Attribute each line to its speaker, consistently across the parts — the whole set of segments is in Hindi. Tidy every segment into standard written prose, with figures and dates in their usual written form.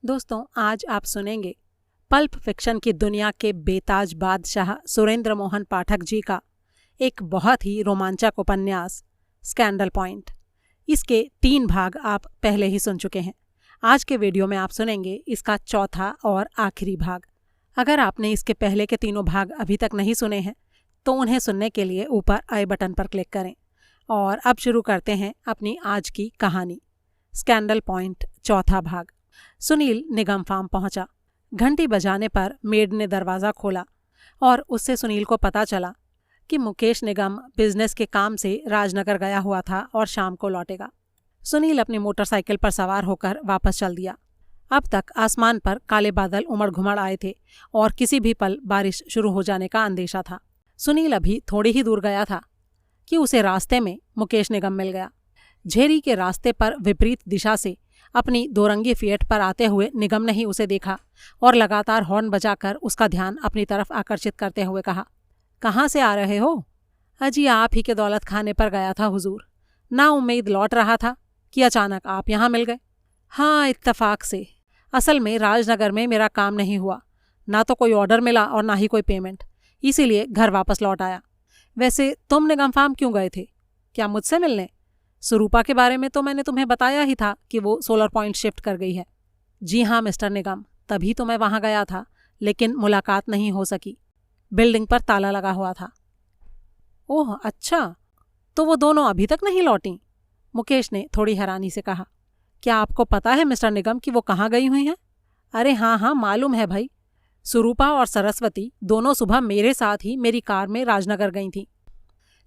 Speaker 1: दोस्तों, आज आप सुनेंगे पल्प फिक्शन की दुनिया के बेताज बादशाह सुरेंद्र मोहन पाठक जी का एक बहुत ही रोमांचक उपन्यास स्कैंडल पॉइंट। इसके 3 भाग आप पहले ही सुन चुके हैं। आज के वीडियो में आप सुनेंगे इसका चौथा और आखिरी भाग। अगर आपने इसके पहले के तीनों भाग अभी तक नहीं सुने हैं तो उन्हें सुनने के लिए ऊपर आई बटन पर क्लिक करें। और अब शुरू करते हैं अपनी आज की कहानी, स्कैंडल पॉइंट चौथा भाग। सुनील निगम फार्म पहुंचा। घंटी बजाने पर मेड ने दरवाज़ा खोला और उससे सुनील को पता चला कि मुकेश निगम बिजनेस के काम से राजनगर गया हुआ था और शाम को लौटेगा। सुनील अपनी मोटरसाइकिल पर सवार होकर वापस चल दिया। अब तक आसमान पर काले बादल उमड़ घुमड़ आए थे और किसी भी पल बारिश शुरू हो जाने का अंदेशा था। सुनील अभी थोड़ी ही दूर गया था कि उसे रास्ते में मुकेश निगम मिल गया। झेरी के रास्ते पर विपरीत दिशा से अपनी दोरंगी फिएट पर आते हुए निगम ने ही उसे देखा और लगातार हॉर्न बजाकर उसका ध्यान अपनी तरफ आकर्षित करते हुए कहा, कहाँ से आ रहे हो? अजी आप ही के दौलत खाने पर गया था हुजूर। ना उम्मीद लौट रहा था कि अचानक आप यहाँ मिल गए। हाँ, इत्तफाक से। असल में राजनगर में मेरा काम नहीं हुआ, ना तो कोई ऑर्डर मिला और ना ही कोई पेमेंट, इसीलिए घर वापस लौट आया। वैसे तुम निगम फार्म क्यों गए थे? क्या मुझसे मिलने? सुरूपा के बारे में तो मैंने तुम्हें बताया ही था कि वो सोलर पॉइंट शिफ्ट कर गई है। जी हाँ मिस्टर निगम, तभी तो मैं वहाँ गया था, लेकिन मुलाकात नहीं हो सकी। बिल्डिंग पर ताला लगा हुआ था। ओह अच्छा, तो वो दोनों अभी तक नहीं लौटी? मुकेश ने थोड़ी हैरानी से कहा। क्या आपको पता है मिस्टर निगम कि वो कहाँ गई हुई हैं? अरे हाँ, मालूम है भाई। सुरूपा और सरस्वती दोनों सुबह मेरे साथ ही मेरी कार में राजनगर गई थीं,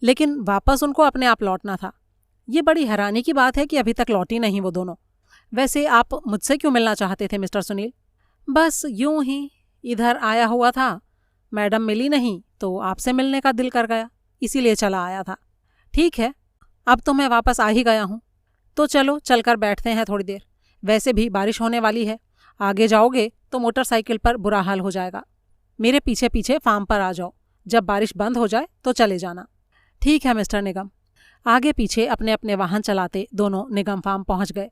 Speaker 1: लेकिन वापस उनको अपने आप लौटना था। ये बड़ी हैरानी की बात है कि अभी तक लौटी नहीं वो दोनों। वैसे आप मुझसे क्यों मिलना चाहते थे मिस्टर सुनील? बस यूं ही इधर आया हुआ था, मैडम मिली नहीं तो आपसे मिलने का दिल कर गया, इसीलिए चला आया था। ठीक है, अब तो मैं वापस आ ही गया हूँ, तो चलो चलकर बैठते हैं थोड़ी देर। वैसे भी बारिश होने वाली है, आगे जाओगे तो मोटरसाइकिल पर बुरा हाल हो जाएगा। मेरे पीछे पीछे फार्म पर आ जाओ, जब बारिश बंद हो जाए तो चले जाना। ठीक है मिस्टर निगम। आगे पीछे अपने अपने वाहन चलाते दोनों निगम फार्म पहुंच गए।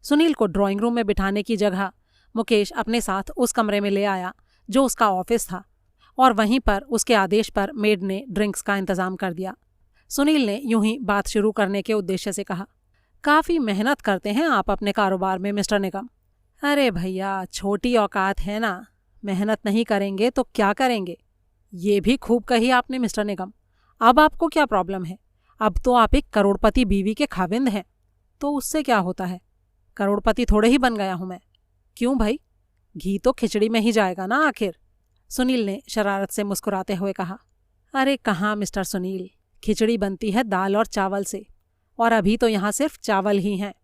Speaker 1: सुनील को ड्राइंग रूम में बिठाने की जगह मुकेश अपने साथ उस कमरे में ले आया जो उसका ऑफिस था, और वहीं पर उसके आदेश पर मेड ने ड्रिंक्स का इंतजाम कर दिया। सुनील ने यूं ही बात शुरू करने के उद्देश्य से कहा, काफ़ी मेहनत करते हैं आप अपने कारोबार में मिस्टर निगम। अरे भैया, छोटी औकात है ना, मेहनत नहीं करेंगे तो क्या करेंगे? ये भी खूब कही आपने मिस्टर निगम। अब आपको क्या प्रॉब्लम है? अब तो आप एक करोड़पति बीवी के खाविंद हैं, तो उससे क्या होता है? करोड़पति थोड़े ही बन गया हूं मैं। क्यों भाई, घी तो खिचड़ी में ही जाएगा ना आखिर। सुनील ने शरारत से मुस्कुराते हुए कहा। अरे कहाँ मिस्टर सुनील, खिचड़ी बनती है दाल और चावल से, और अभी तो यहाँ सिर्फ चावल ही हैं।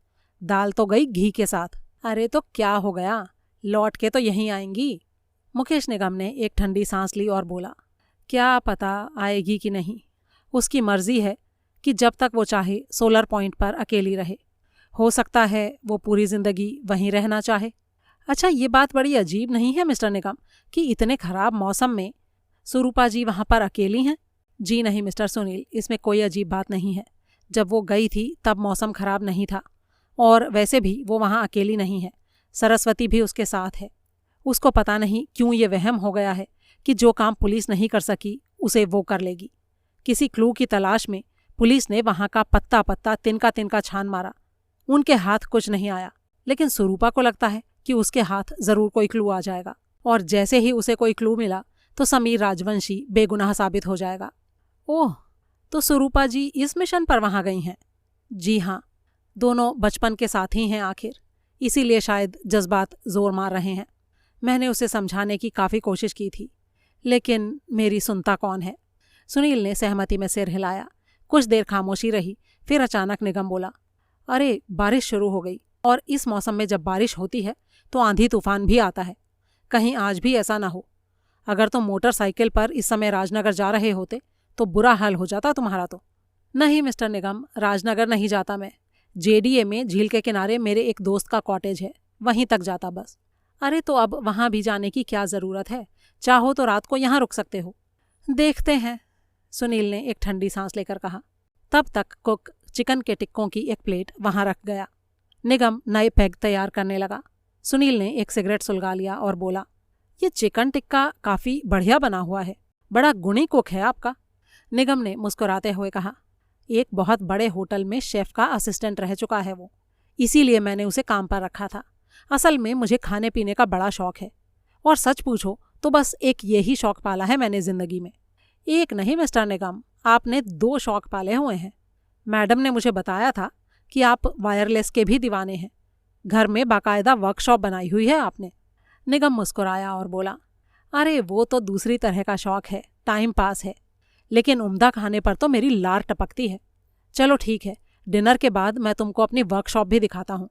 Speaker 1: दाल तो गई घी के साथ। अरे तो क्या हो गया, लौट के तो यहीं आएंगी। मुकेश निगम ने एक ठंडी सांस ली और बोला, क्या पता आएगी कि नहीं, उसकी मर्जी है कि जब तक वो चाहे सोलर पॉइंट पर अकेली रहे। हो सकता है वो पूरी जिंदगी वहीं रहना चाहे। अच्छा, ये बात बड़ी अजीब नहीं है मिस्टर निगम कि इतने खराब मौसम में सुरूपा जी वहाँ पर अकेली हैं? जी नहीं मिस्टर सुनील, इसमें कोई अजीब बात नहीं है। जब वो गई थी तब मौसम खराब नहीं था, और वैसे भी वो वहाँ अकेली नहीं है, सरस्वती भी उसके साथ है। उसको पता नहीं क्यों ये वहम हो गया है कि जो काम पुलिस नहीं कर सकी उसे वो कर लेगी। किसी क्लू की तलाश में पुलिस ने वहां का पत्ता पत्ता तिनका तिनका छान मारा, उनके हाथ कुछ नहीं आया, लेकिन सुरूपा को लगता है कि उसके हाथ जरूर कोई क्लू आ जाएगा, और जैसे ही उसे कोई क्लू मिला तो समीर राजवंशी बेगुनाह साबित हो जाएगा। ओह, तो सुरूपा जी इस मिशन पर वहां गई हैं? जी हाँ, दोनों बचपन के साथी हैं आखिर, इसीलिए शायद जज्बात जोर मार रहे हैं। मैंने उसे समझाने की काफ़ी कोशिश की थी, लेकिन मेरी सुनता कौन है। सुनील ने सहमति में सिर हिलाया। कुछ देर खामोशी रही, फिर अचानक निगम बोला, अरे बारिश शुरू हो गई, और इस मौसम में जब बारिश होती है तो आंधी तूफान भी आता है। कहीं आज भी ऐसा ना हो। अगर तुम मोटरसाइकिल पर इस समय राजनगर जा रहे होते तो बुरा हाल हो जाता तुम्हारा तो। नहीं मिस्टर निगम, राजनगर नहीं जाता मैं। जेडीए में झील के किनारे मेरे एक दोस्त का कॉटेज है, वहीं तक जाता बस। अरे तो अब वहाँ भी जाने की क्या ज़रूरत है? चाहो तो रात को यहाँ रुक सकते हो। देखते हैं, सुनील ने एक ठंडी सांस लेकर कहा। तब तक कुक चिकन के टिक्कों की एक प्लेट वहां रख गया। निगम नए पैग तैयार करने लगा। सुनील ने एक सिगरेट सुलगा लिया और बोला, ये चिकन टिक्का काफ़ी बढ़िया बना हुआ है, बड़ा गुणी कुक है आपका। निगम ने मुस्कुराते हुए कहा, एक बहुत बड़े होटल में शेफ का असिस्टेंट रह चुका है वो, इसीलिए मैंने उसे काम पर रखा था। असल में मुझे खाने पीने का बड़ा शौक है, और सच पूछो तो बस एक यही शौक पाला है मैंने ज़िंदगी में। एक नहीं मिस्टर निगम, आपने 2 शौक पाले हुए हैं। मैडम ने मुझे बताया था कि आप वायरलेस के भी दीवाने हैं। घर में बाकायदा वर्कशॉप बनाई हुई है आपने। निगम मुस्कुराया और बोला, अरे वो तो दूसरी तरह का शौक है, टाइम पास है, लेकिन उम्दा खाने पर तो मेरी लार टपकती है। चलो ठीक है, डिनर के बाद मैं तुमको अपनी वर्कशॉप भी दिखाता हूँ।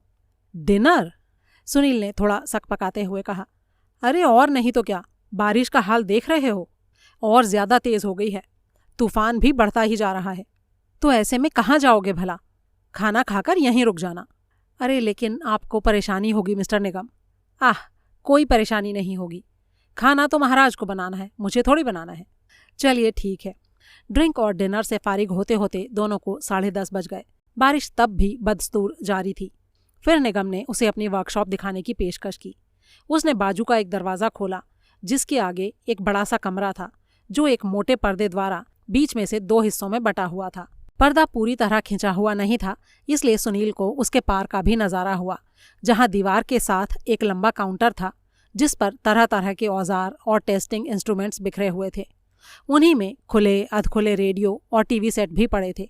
Speaker 1: डिनर? सुनील ने थोड़ा सकपकाते हुए कहा, अरे और नहीं तो क्या, बारिश का हाल देख रहे हो, और ज़्यादा तेज़ हो गई है, तूफान भी बढ़ता ही जा रहा है। तो ऐसे में कहाँ जाओगे भला? खाना खाकर यहीं रुक जाना। अरे लेकिन आपको परेशानी होगी मिस्टर निगम। आह, कोई परेशानी नहीं होगी, खाना तो महाराज को बनाना है, मुझे थोड़ी बनाना है। चलिए ठीक है। ड्रिंक और डिनर से फारिग होते होते दोनों को 10:30 बज गए। बारिश तब भी बदस्तूर जारी थी। फिर निगम ने उसे अपनी वर्कशॉप दिखाने की पेशकश की। उसने बाजू का एक दरवाज़ा खोला, जिसके आगे एक बड़ा सा कमरा था, जो एक मोटे पर्दे द्वारा बीच में से 2 हिस्सों में बटा हुआ था। पर्दा पूरी तरह खिंचा हुआ नहीं था, इसलिए सुनील को उसके पार का भी नज़ारा हुआ, जहां दीवार के साथ एक लंबा काउंटर था, जिस पर तरह तरह के औजार और टेस्टिंग इंस्ट्रूमेंट्स बिखरे हुए थे। उन्हीं में खुले अधखुले रेडियो और टीवी सेट भी पड़े थे।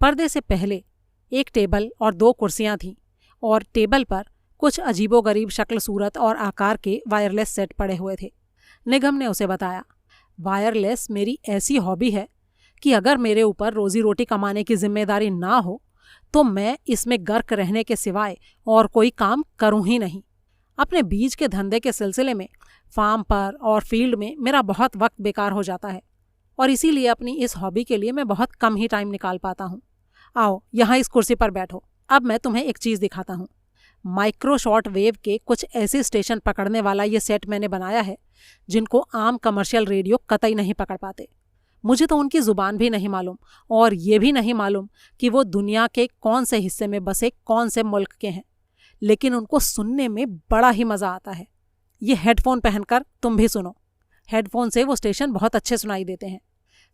Speaker 1: पर्दे से पहले एक टेबल और 2 कुर्सियां थीं, और टेबल पर कुछ अजीबोगरीब शक्ल सूरत और आकार के वायरलेस सेट पड़े हुए थे। निगम ने उसे बताया, वायरलेस मेरी ऐसी हॉबी है कि अगर मेरे ऊपर रोजी रोटी कमाने की जिम्मेदारी ना हो तो मैं इसमें गर्क रहने के सिवाय और कोई काम करूं ही नहीं। अपने बीज के धंधे के सिलसिले में फार्म पर और फील्ड में मेरा बहुत वक्त बेकार हो जाता है, और इसीलिए अपनी इस हॉबी के लिए मैं बहुत कम ही टाइम निकाल पाता हूँ। आओ यहाँ इस कुर्सी पर बैठो, अब मैं तुम्हें एक चीज़ दिखाता हूँ। माइक्रो शॉर्ट वेव के कुछ ऐसे स्टेशन पकड़ने वाला ये सेट मैंने बनाया है जिनको आम कमर्शियल रेडियो कतई नहीं पकड़ पाते। मुझे तो उनकी ज़ुबान भी नहीं मालूम, और ये भी नहीं मालूम कि वो दुनिया के कौन से हिस्से में बसे कौन से मुल्क के हैं, लेकिन उनको सुनने में बड़ा ही मज़ा आता है। ये हेडफोन पहनकर तुम भी सुनो, हेडफोन से वो स्टेशन बहुत अच्छे सुनाई देते हैं।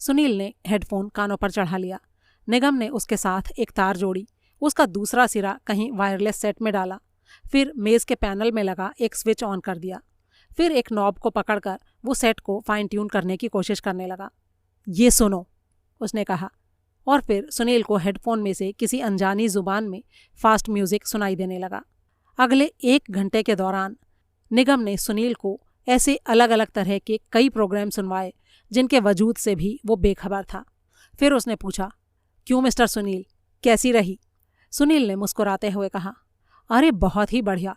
Speaker 1: सुनील ने हेडफोन कानों पर चढ़ा लिया। निगम ने उसके साथ एक तार जोड़ी, उसका दूसरा सिरा कहीं वायरलेस सेट में डाला, फिर मेज़ के पैनल में लगा एक स्विच ऑन कर दिया। फिर एक नॉब को पकड़कर वो सेट को फाइन ट्यून करने की कोशिश करने लगा। ये सुनो, उसने कहा, और फिर सुनील को हेडफोन में से किसी अनजानी जुबान में फास्ट म्यूजिक सुनाई देने लगा। अगले 1 घंटे के दौरान निगम ने सुनील को ऐसे अलग अलग तरह के कई प्रोग्राम सुनवाए जिनके वजूद से भी वो बेखबर था। फिर उसने पूछा, क्यों मिस्टर सुनील, कैसी रही? सुनील ने मुस्कुराते हुए कहा, अरे बहुत ही बढ़िया,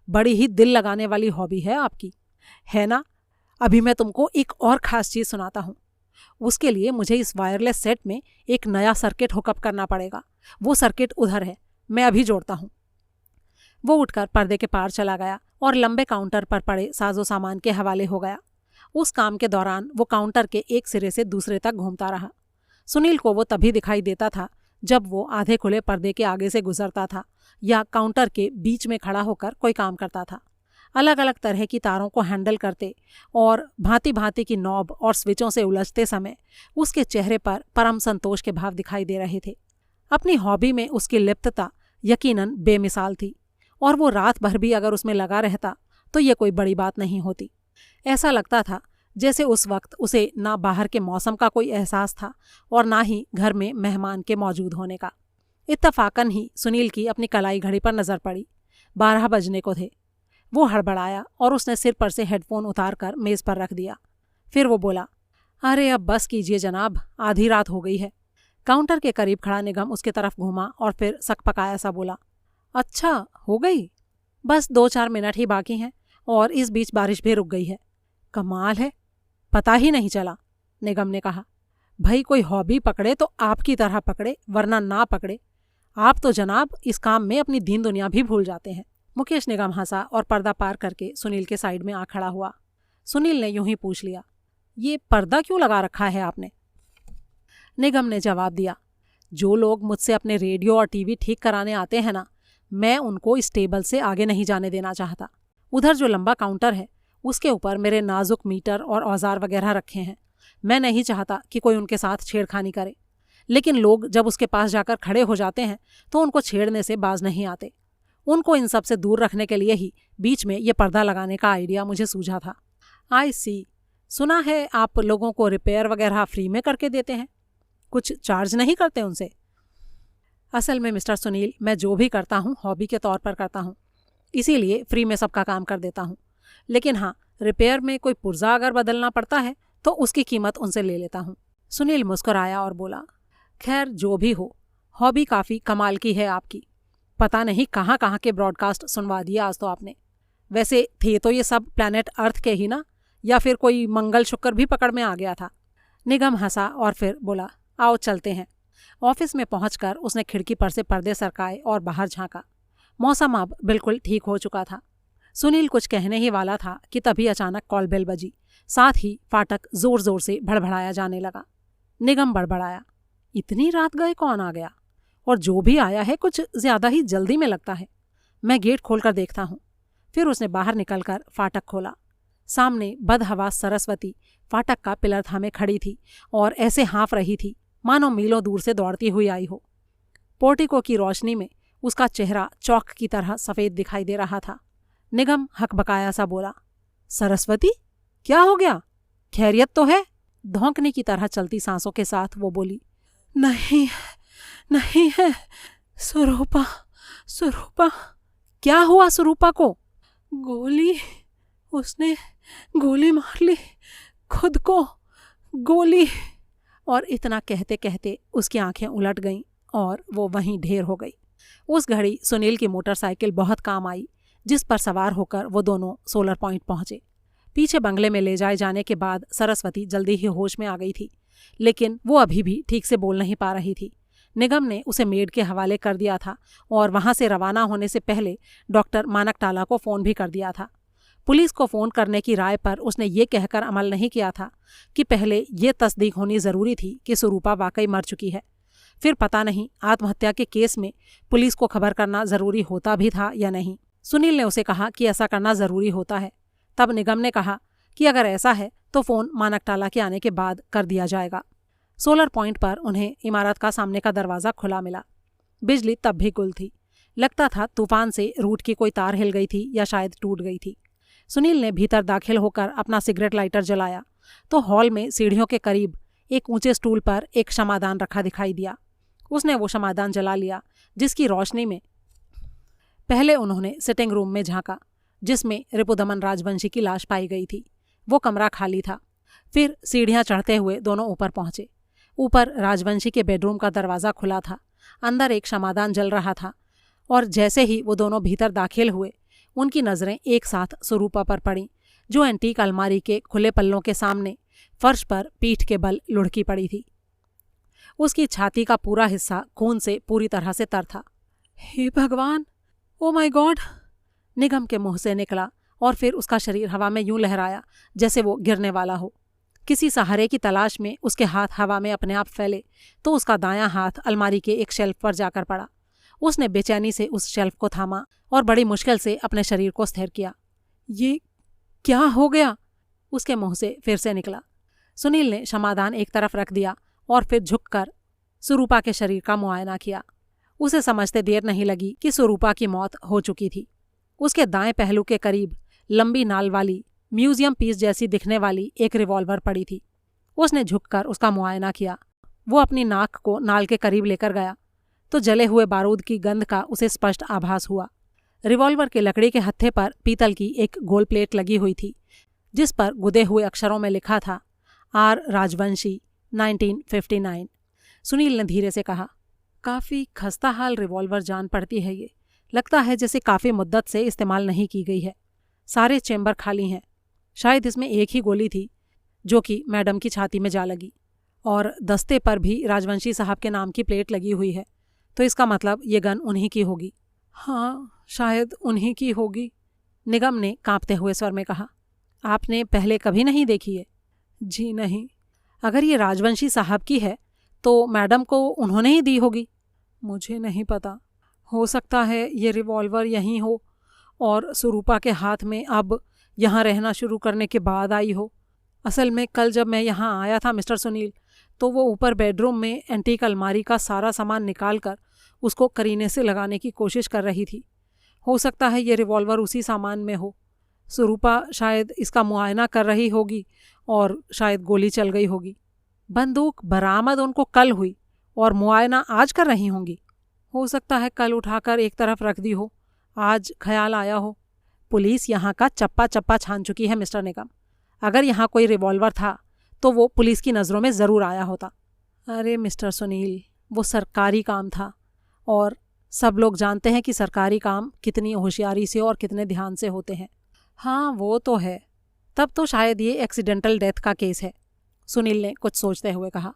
Speaker 1: बड़ी ही दिल लगाने वाली हॉबी है आपकी, है ना? अभी मैं तुमको एक और ख़ास चीज़ सुनाता हूँ। उसके लिए मुझे इस वायरलेस सेट में एक नया सर्किट हुकअप करना पड़ेगा। वो सर्किट उधर है, मैं अभी जोड़ता हूँ। वो उठकर पर्दे के पार चला गया और लंबे काउंटर पर पड़े साजो सामान के हवाले हो गया। उस काम के दौरान वो काउंटर के एक सिरे से दूसरे तक घूमता रहा। सुनील को वो तभी दिखाई देता था जब वो आधे खुले पर्दे के आगे से गुजरता था या काउंटर के बीच में खड़ा होकर कोई काम करता था। अलग अलग तरह की तारों को हैंडल करते और भांति भांति की नॉब और स्विचों से उलझते समय उसके चेहरे पर परम संतोष के भाव दिखाई दे रहे थे। अपनी हॉबी में उसकी लिप्तता यकीनन बेमिसाल थी, और वो रात भर भी अगर उसमें लगा रहता तो ये कोई बड़ी बात नहीं होती। ऐसा लगता था जैसे उस वक्त उसे ना बाहर के मौसम का कोई एहसास था और ना ही घर में मेहमान के मौजूद होने का। इत्तफाकन ही सुनील की अपनी कलाई घड़ी पर नज़र पड़ी। 12 बजने को थे। वो हड़बड़ाया और उसने सिर पर से हेडफोन उतारकर मेज़ पर रख दिया। फिर वो बोला, अरे अब बस कीजिए जनाब, आधी रात हो गई है। काउंटर के करीब खड़ा निगम उसकी तरफ घूमा और फिर सकपकाया सा बोला, अच्छा हो गई? बस 2-4 मिनट ही बाकी हैं और इस बीच बारिश भी रुक गई है। कमाल है, पता ही नहीं चला। निगम ने कहा, भाई कोई हॉबी पकड़े तो आपकी तरह पकड़े, वरना ना पकड़े। आप तो जनाब इस काम में अपनी दीन दुनिया भी भूल जाते हैं। मुकेश निगम हंसा और पर्दा पार करके सुनील के साइड में आ खड़ा हुआ। सुनील ने यूं ही पूछ लिया, ये पर्दा क्यों लगा रखा है आपने? निगम ने जवाब दिया, जो लोग मुझसे अपने रेडियो और टीवी ठीक कराने आते हैं ना, मैं उनको इस टेबल से आगे नहीं जाने देना चाहता। उधर जो लंबा काउंटर है उसके ऊपर मेरे नाजुक मीटर और औजार वगैरह रखे हैं। मैं नहीं चाहता कि कोई उनके साथ छेड़खानी करे, लेकिन लोग जब उसके पास जाकर खड़े हो जाते हैं तो उनको छेड़ने से बाज नहीं आते। उनको इन सब से दूर रखने के लिए ही बीच में ये पर्दा लगाने का आइडिया मुझे सूझा था। आई सी, सुना है आप लोगों को रिपेयर वगैरह फ्री में करके देते हैं, कुछ चार्ज नहीं करते उनसे? असल में मिस्टर सुनील, मैं जो भी करता हूँ हॉबी के तौर पर करता हूँ, इसीलिए फ्री में सबका काम कर देता हूँ। लेकिन हाँ, रिपेयर में कोई पुर्जा अगर बदलना पड़ता है तो उसकी कीमत उनसे ले लेता हूँ। सुनील मुस्कुराया और बोला, खैर जो भी हो, हॉबी काफ़ी कमाल की है आपकी। पता नहीं कहाँ कहाँ के ब्रॉडकास्ट सुनवा दिया आज तो आपने। वैसे थे तो ये सब प्लैनेट अर्थ के ही ना, या फिर कोई मंगल शुक्र भी पकड़ में आ गया था? निगम हंसा और फिर बोला, आओ चलते हैं। ऑफिस में पहुंचकर उसने खिड़की पर से पर्दे सरकाए और बाहर झांका। मौसम अब बिल्कुल ठीक हो चुका था। सुनील कुछ कहने ही वाला था कि तभी अचानक कॉल बेल बजी। साथ ही फाटक जोर जोर से भड़भड़ाया जाने लगा। निगम बड़बड़ाया, इतनी रात गए कौन आ गया? और जो भी आया है कुछ ज्यादा ही जल्दी में लगता है। मैं गेट खोलकर देखता हूँ। फिर उसने बाहर निकलकर फाटक खोला। सामने बदहवास सरस्वती फाटक का पिलर थामे खड़ी थी और ऐसे हाँफ रही थी मानो मीलों दूर से दौड़ती हुई आई हो। पोर्टिको की रोशनी में उसका चेहरा चौक की तरह सफ़ेद दिखाई दे रहा था। निगम हकबकाया सा बोला, सरस्वती, क्या हो गया? खैरियत तो है? धौंकने की तरह चलती सांसों के साथ वो बोली, नहीं नहीं है स्वरूपा, स्वरूपा। क्या हुआ स्वरूपा को? गोली, उसने गोली मार ली खुद को, गोली। और इतना कहते कहते उसकी आंखें उलट गईं और वो वहीं ढेर हो गई। उस घड़ी सुनील की मोटरसाइकिल बहुत काम आई, जिस पर सवार होकर वो दोनों सोलर पॉइंट पहुंचे। पीछे बंगले में ले जाए जाने के बाद सरस्वती जल्दी ही होश में आ गई थी, लेकिन वो अभी भी ठीक से बोल नहीं पा रही थी। निगम ने उसे मेड के हवाले कर दिया था और वहां से रवाना होने से पहले डॉक्टर मानकटाला को फ़ोन भी कर दिया था। पुलिस को फ़ोन करने की राय पर उसने ये कहकर अमल नहीं किया था कि पहले ये तस्दीक होनी ज़रूरी थी कि स्वरूपा वाकई मर चुकी है। फिर पता नहीं आत्महत्या के केस में पुलिस को खबर करना ज़रूरी होता भी था या नहीं। सुनील ने उसे कहा कि ऐसा करना ज़रूरी होता है। तब निगम ने कहा कि अगर ऐसा है तो फ़ोन मानकटाला के आने के बाद कर दिया जाएगा। सोलर पॉइंट पर उन्हें इमारत का सामने का दरवाज़ा खुला मिला। बिजली तब भी गुल थी। लगता था तूफान से रूट की कोई तार हिल गई थी या शायद टूट गई थी। सुनील ने भीतर दाखिल होकर अपना सिगरेट लाइटर जलाया तो हॉल में सीढ़ियों के करीब एक ऊंचे स्टूल पर एक क्षमादान रखा दिखाई दिया। उसने वो क्षमादान जला लिया, जिसकी रोशनी में पहले उन्होंने सिटिंग रूम में झांका जिसमें रिपुदमन राजवंशी की लाश पाई गई थी। वो कमरा खाली था। फिर सीढ़ियां चढ़ते हुए दोनों ऊपर पहुंचे। ऊपर राजवंशी के बेडरूम का दरवाज़ा खुला था। अंदर एक क्षमादान जल रहा था और जैसे ही वो दोनों भीतर दाखिल हुए उनकी नज़रें एक साथ स्वरूपा पर पड़ीं, जो एंटीक अलमारी के खुले पल्लों के सामने फर्श पर पीठ के बल लुढ़की पड़ी थी। उसकी छाती का पूरा हिस्सा खून से पूरी तरह से तर था। हे भगवान, ओ माय गॉड, निगम के मुंह से निकला और फिर उसका शरीर हवा में यूं लहराया जैसे वो गिरने वाला हो। किसी सहारे की तलाश में उसके हाथ हवा में अपने आप फैले तो उसका दायां हाथ अलमारी के एक शेल्फ पर जाकर पड़ा। उसने बेचैनी से उस शेल्फ को थामा और बड़ी मुश्किल से अपने शरीर को स्थिर किया। ये क्या हो गया? उसके मुंह से फिर से निकला। सुनील ने क्षमादान एक तरफ रख दिया और फिर झुककर स्वरूपा के शरीर का मुआयना किया। उसे समझते देर नहीं लगी कि स्वरूपा की मौत हो चुकी थी। उसके दाएं पहलू के करीब लंबी नाल वाली म्यूजियम पीस जैसी दिखने वाली एक रिवॉल्वर पड़ी थी। उसने झुककर उसका मुआयना किया। वो अपनी नाक को नाल के करीब लेकर गया तो जले हुए बारूद की गंध का उसे स्पष्ट आभास हुआ। रिवॉल्वर के लकड़ी के हत्थे पर पीतल की एक गोल प्लेट लगी हुई थी जिस पर गुदे हुए अक्षरों में लिखा था, आर राजवंशी 1959। सुनील ने धीरे से कहा, काफ़ी खस्ता हाल रिवॉल्वर जान पड़ती है ये। लगता है जैसे काफ़ी मुद्दत से इस्तेमाल नहीं की गई है। सारे चेंबर खाली हैं। शायद इसमें एक ही गोली थी जो कि मैडम की छाती में जा लगी और दस्ते पर भी राजवंशी साहब के नाम की प्लेट लगी हुई है। तो इसका मतलब ये गन उन्हीं की होगी। हाँ, शायद उन्हीं की होगी, निगम ने कांपते हुए स्वर में कहा। आपने पहले कभी नहीं देखी है? जी नहीं। अगर ये राजवंशी साहब की है तो मैडम को उन्होंने ही दी होगी। मुझे नहीं पता, हो सकता है ये रिवॉल्वर यहीं हो और सुरूपा के हाथ में अब यहाँ रहना शुरू करने के बाद आई हो। असल में कल जब मैं यहाँ आया था मिस्टर सुनील, तो वो ऊपर बेडरूम में एंटीक अलमारी का सारा सामान निकाल कर उसको करीने से लगाने की कोशिश कर रही थी। हो सकता है ये रिवॉल्वर उसी सामान में हो। सुरूपा शायद इसका मुआयना कर रही होगी और शायद गोली चल गई होगी। बंदूक बरामद उनको कल हुई और मुआयना आज कर रही होंगी। हो सकता है कल उठाकर एक तरफ रख दी हो, आज ख्याल आया हो। पुलिस यहाँ का चप्पा चप्पा छान चुकी है मिस्टर निगम। अगर यहाँ कोई रिवॉल्वर था तो वो पुलिस की नज़रों में ज़रूर आया होता। अरे मिस्टर सुनील, वो सरकारी काम था और सब लोग जानते हैं कि सरकारी काम कितनी होशियारी से और कितने ध्यान से होते हैं। हाँ वो तो है। तब तो शायद ये एक्सीडेंटल डेथ का केस है, सुनील ने कुछ सोचते हुए कहा।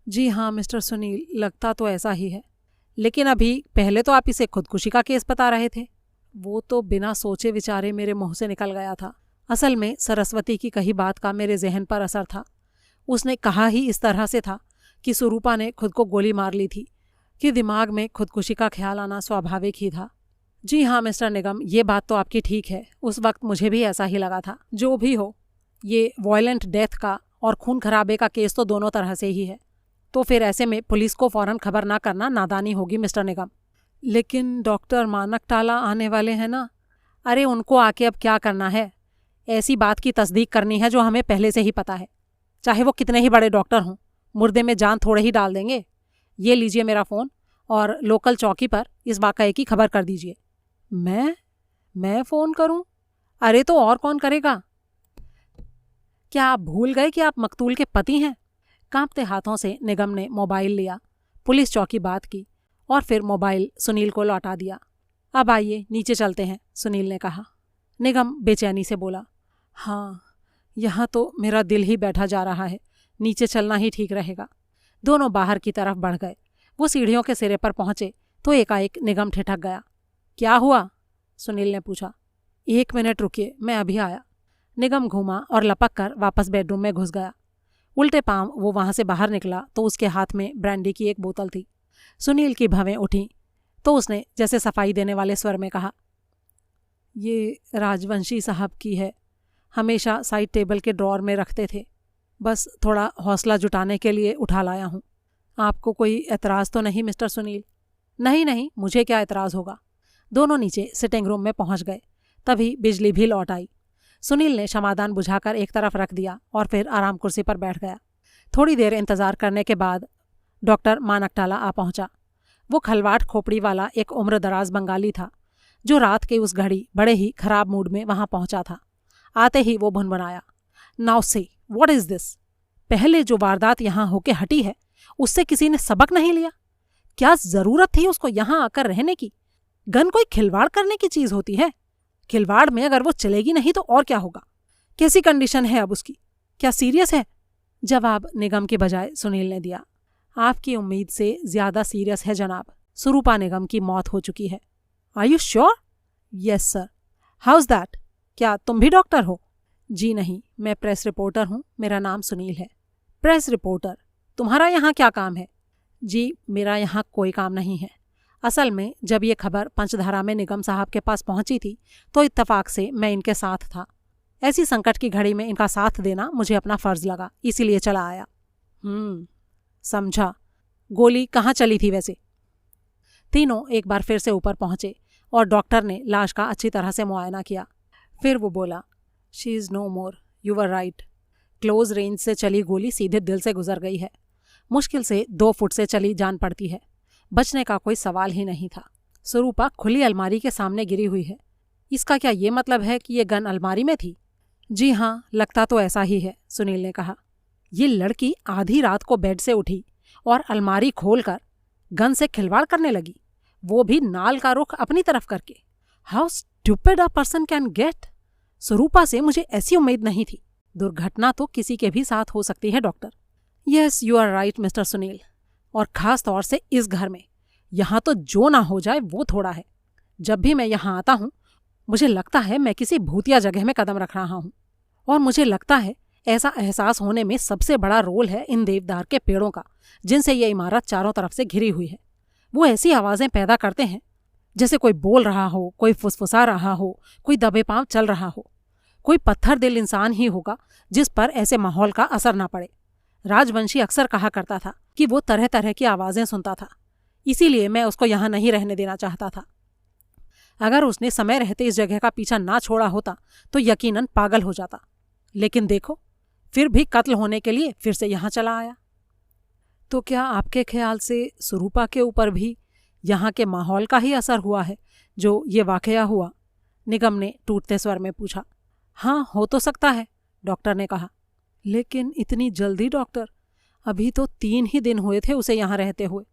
Speaker 1: जी हाँ मिस्टर सुनील, लगता तो ऐसा ही है। लेकिन अभी पहले तो आप इसे खुदकुशी का केस बता रहे थे। वो तो बिना सोचे विचारे मेरे मुंह से निकल गया था। असल में सरस्वती की कही बात का मेरे जहन पर असर था। उसने कहा ही इस तरह से था कि सुरूपा ने खुद को गोली मार ली थी कि दिमाग में खुदकुशी का ख्याल आना स्वाभाविक ही था। जी हाँ मिस्टर निगम, ये बात तो आपकी ठीक है। उस वक्त मुझे भी ऐसा ही लगा था। जो भी हो, ये वॉयलेंट डेथ का और खून खराबे का केस तो दोनों तरह से ही है। तो फिर ऐसे में पुलिस को फौरन खबर ना करना नादानी होगी मिस्टर निगम। लेकिन डॉक्टर मानकटाला आने वाले हैं ना। अरे उनको आके अब क्या करना है? ऐसी बात की तस्दीक करनी है जो हमें पहले से ही पता है। चाहे वो कितने ही बड़े डॉक्टर हों, मुर्दे में जान थोड़े ही डाल देंगे। ये लीजिए मेरा फ़ोन और लोकल चौकी पर इस वाक़ये की खबर कर दीजिए। मैं फ़ोन करूं? अरे तो और कौन करेगा? क्या आप भूल गए कि आप मकतूल के पति हैं? कांपते हाथों से निगम ने मोबाइल लिया, पुलिस चौकी बात की और फिर मोबाइल सुनील को लौटा दिया। अब आइए नीचे चलते हैं, सुनील ने कहा। निगम बेचैनी से बोला, हाँ यहाँ तो मेरा दिल ही बैठा जा रहा है, नीचे चलना ही ठीक रहेगा। दोनों बाहर की तरफ बढ़ गए। वो सीढ़ियों के सिरे पर पहुंचे तो एकाएक निगम ठिठक गया। क्या हुआ? सुनील ने पूछा। 1 मिनट रुकिए, मैं अभी आया। निगम घूमा और लपक कर वापस बेडरूम में घुस गया। उल्टे पांव वो वहां से बाहर निकला तो उसके हाथ में ब्रांडी की एक बोतल थी। सुनील की भवें उठीं तो उसने जैसे सफाई देने वाले स्वर में कहा, ये राजवंशी साहब की है, हमेशा साइड टेबल के ड्रॉर में रखते थे, बस थोड़ा हौसला जुटाने के लिए उठा लाया हूँ। आपको कोई एतराज़ तो नहीं मिस्टर सुनील? नहीं, मुझे क्या एतराज़ होगा। दोनों नीचे सिटिंग रूम में पहुंच गए। तभी बिजली भी लौट आई। सुनील ने क्षमादान बुझाकर एक तरफ रख दिया और फिर आराम कुर्सी पर बैठ गया। थोड़ी देर इंतजार करने के बाद डॉक्टर मानकटाला आ पहुंचा। वो खलवाट खोपड़ी वाला एक उम्र दराज बंगाली था जो रात के उस घड़ी बड़े ही खराब मूड में वहां पहुंचा था। आते ही वो भुनभुनाया, नाउ से व्हाट इज दिस? पहले जो वारदात यहाँ होके हटी है उससे किसी ने सबक नहीं लिया? क्या जरूरत थी उसको यहाँ आकर रहने की? गन कोई खिलवाड़ करने की चीज होती है? खिलवाड़ में अगर वो चलेगी नहीं तो और क्या होगा? कैसी कंडीशन है अब उसकी? क्या सीरियस है? जवाब निगम के बजाय सुनील ने दिया। आपकी उम्मीद से ज्यादा सीरियस है जनाब। सुरूपा निगम की मौत हो चुकी है। Are you sure? Yes sir. How's that? क्या तुम भी डॉक्टर हो? जी नहीं, मैं प्रेस रिपोर्टर हूँ। मेरा नाम सुनील है। Press reporter? तुम्हारा यहाँ क्या काम है? जी मेरा यहाँ कोई काम नहीं है। असल में जब ये खबर पंचधारा में निगम साहब के पास पहुंची थी तो इत्तेफाक से मैं इनके साथ था। ऐसी संकट की घड़ी में इनका साथ देना मुझे अपना फर्ज लगा, इसीलिए चला आया। समझा। गोली कहाँ चली थी वैसे? तीनों एक बार फिर से ऊपर पहुंचे और डॉक्टर ने लाश का अच्छी तरह से मुआयना किया। फिर वो बोला, she is no more, you were right. Close range से चली गोली सीधे दिल से गुजर गई है। मुश्किल से 2 फुट से चली जान पड़ती है। बचने का कोई सवाल ही नहीं था। सुरूपा खुली अलमारी के सामने गिरी हुई है। इसका क्या ये मतलब है कि ये गन अलमारी में थी? जी हाँ, लगता तो ऐसा ही है, सुनील ने कहा। ये लड़की आधी रात को बेड से उठी और अलमारी खोलकर गन से खिलवाड़ करने लगी, वो भी नाल का रुख अपनी तरफ करके। How stupid a person can get. Surupa से मुझे ऐसी उम्मीद नहीं थी। दुर्घटना तो किसी के भी साथ हो सकती है doctor. Yes you are right mister Sunil, और खास तौर से इस घर में। यहाँ तो जो ना हो जाए वो थोड़ा है। जब भी मैं यहाँ आता हूँ मुझे लगता है मैं किसी भूतिया जगह में कदम रख रहा हूँ, और मुझे लगता है ऐसा एहसास होने में सबसे बड़ा रोल है इन देवदार के पेड़ों का जिनसे ये इमारत चारों तरफ से घिरी हुई है। वो ऐसी आवाज़ें पैदा करते हैं जैसे कोई बोल रहा हो, कोई फुसफुसा रहा हो, कोई दबे पांव चल रहा हो। कोई पत्थर दिल इंसान ही होगा जिस पर ऐसे माहौल का असर ना पड़े। राजवंशी अक्सर कहा करता था कि वो तरह तरह की आवाज़ें सुनता था, इसीलिए मैं उसको यहाँ नहीं रहने देना चाहता था। अगर उसने समय रहते इस जगह का पीछा ना छोड़ा होता तो यकीनन पागल हो जाता। लेकिन देखो, फिर भी कत्ल होने के लिए फिर से यहाँ चला आया। तो क्या आपके ख्याल से सुरूपा के ऊपर भी यहाँ के माहौल का ही असर हुआ है जो ये वाकया हुआ? निगम ने टूटते स्वर में पूछा। हाँ, हो तो सकता है, डॉक्टर ने कहा। लेकिन इतनी जल्दी डॉक्टर? अभी तो 3 ही दिन हुए थे उसे यहाँ रहते हुए।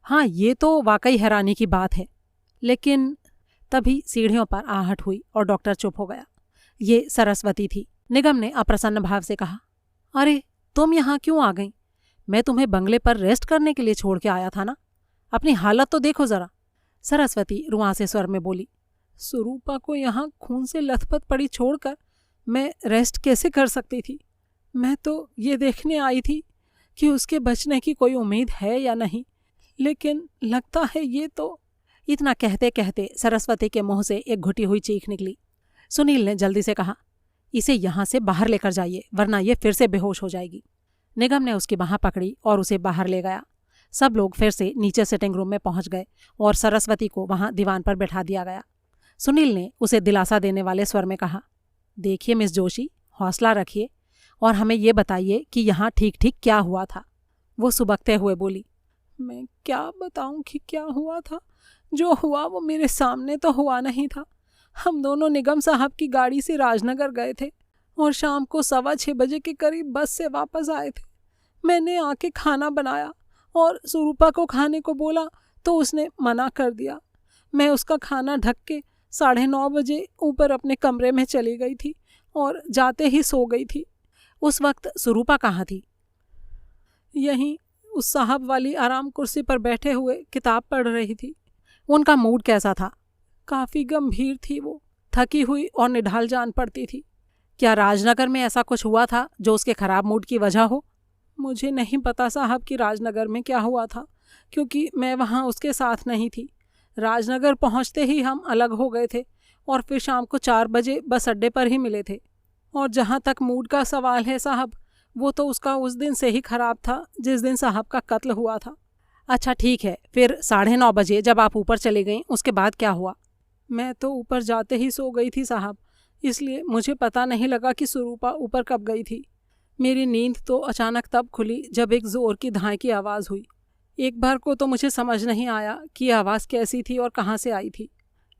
Speaker 1: हाँ, ये तो वाकई हैरानी की बात है। लेकिन तभी सीढ़ियों पर आहट हुई और डॉक्टर चुप हो गया। ये सरस्वती थी। निगम ने अप्रसन्न भाव से कहा, अरे तुम यहाँ क्यों आ गई? मैं तुम्हें बंगले पर रेस्ट करने के लिए छोड़ के आया था ना। अपनी हालत तो देखो जरा। सरस्वती रुआंसे स्वर में बोली, सुरूपा को यहाँ खून से लथपथ पड़ी छोड़कर मैं रेस्ट कैसे कर सकती थी? मैं तो ये देखने आई थी कि उसके बचने की कोई उम्मीद है या नहीं, लेकिन लगता है ये तो। इतना कहते कहते सरस्वती के मुंह से एक घुटी हुई चीख निकली। सुनील ने जल्दी से कहा, इसे यहाँ से बाहर लेकर जाइए, वरना ये फिर से बेहोश हो जाएगी। निगम ने उसकी बाँह पकड़ी और उसे बाहर ले गया। सब लोग फिर से नीचे सिटिंग रूम में पहुंच गए और सरस्वती को वहां दीवान पर बैठा दिया गया। सुनील ने उसे दिलासा देने वाले स्वर में कहा, देखिए मिस जोशी, हौसला रखिए और हमें ये बताइए कि यहाँ ठीक ठीक क्या हुआ था। वो सुबकते हुए बोली, मैं क्या बताऊं कि क्या हुआ था? जो हुआ वो मेरे सामने तो हुआ नहीं था। हम दोनों निगम साहब की गाड़ी से राजनगर गए थे और शाम को 6:15 बजे के करीब बस से वापस आए थे। मैंने आके खाना बनाया और सुरूपा को खाने को बोला तो उसने मना कर दिया। मैं उसका खाना ढक के 9:30 बजे ऊपर अपने कमरे में चली गई थी और जाते ही सो गई थी। उस वक्त सुरूपा कहाँ थी? यहीं उस साहब वाली आराम कुर्सी पर बैठे हुए किताब पढ़ रही थी। उनका मूड कैसा था? काफ़ी गंभीर थी वो, थकी हुई और निढाल जान पड़ती थी। क्या राजनगर में ऐसा कुछ हुआ था जो उसके खराब मूड की वजह हो? मुझे नहीं पता साहब कि राजनगर में क्या हुआ था, क्योंकि मैं वहाँ उसके साथ नहीं थी। राजनगर पहुँचते ही हम अलग हो गए थे और फिर शाम को 4 बजे बस अड्डे पर ही मिले थे। और जहाँ तक मूड का सवाल है साहब, वो तो उसका उस दिन से ही खराब था जिस दिन साहब का कत्ल हुआ था। अच्छा ठीक है, फिर 9:30 बजे जब आप ऊपर चले गईं उसके बाद क्या हुआ? मैं तो ऊपर जाते ही सो गई थी साहब, इसलिए मुझे पता नहीं लगा कि सुरूपा ऊपर कब गई थी। मेरी नींद तो अचानक तब खुली जब एक ज़ोर की धाए की आवाज़ हुई। एक बार को तो मुझे समझ नहीं आया कि आवाज़ कैसी थी और कहाँ से आई थी,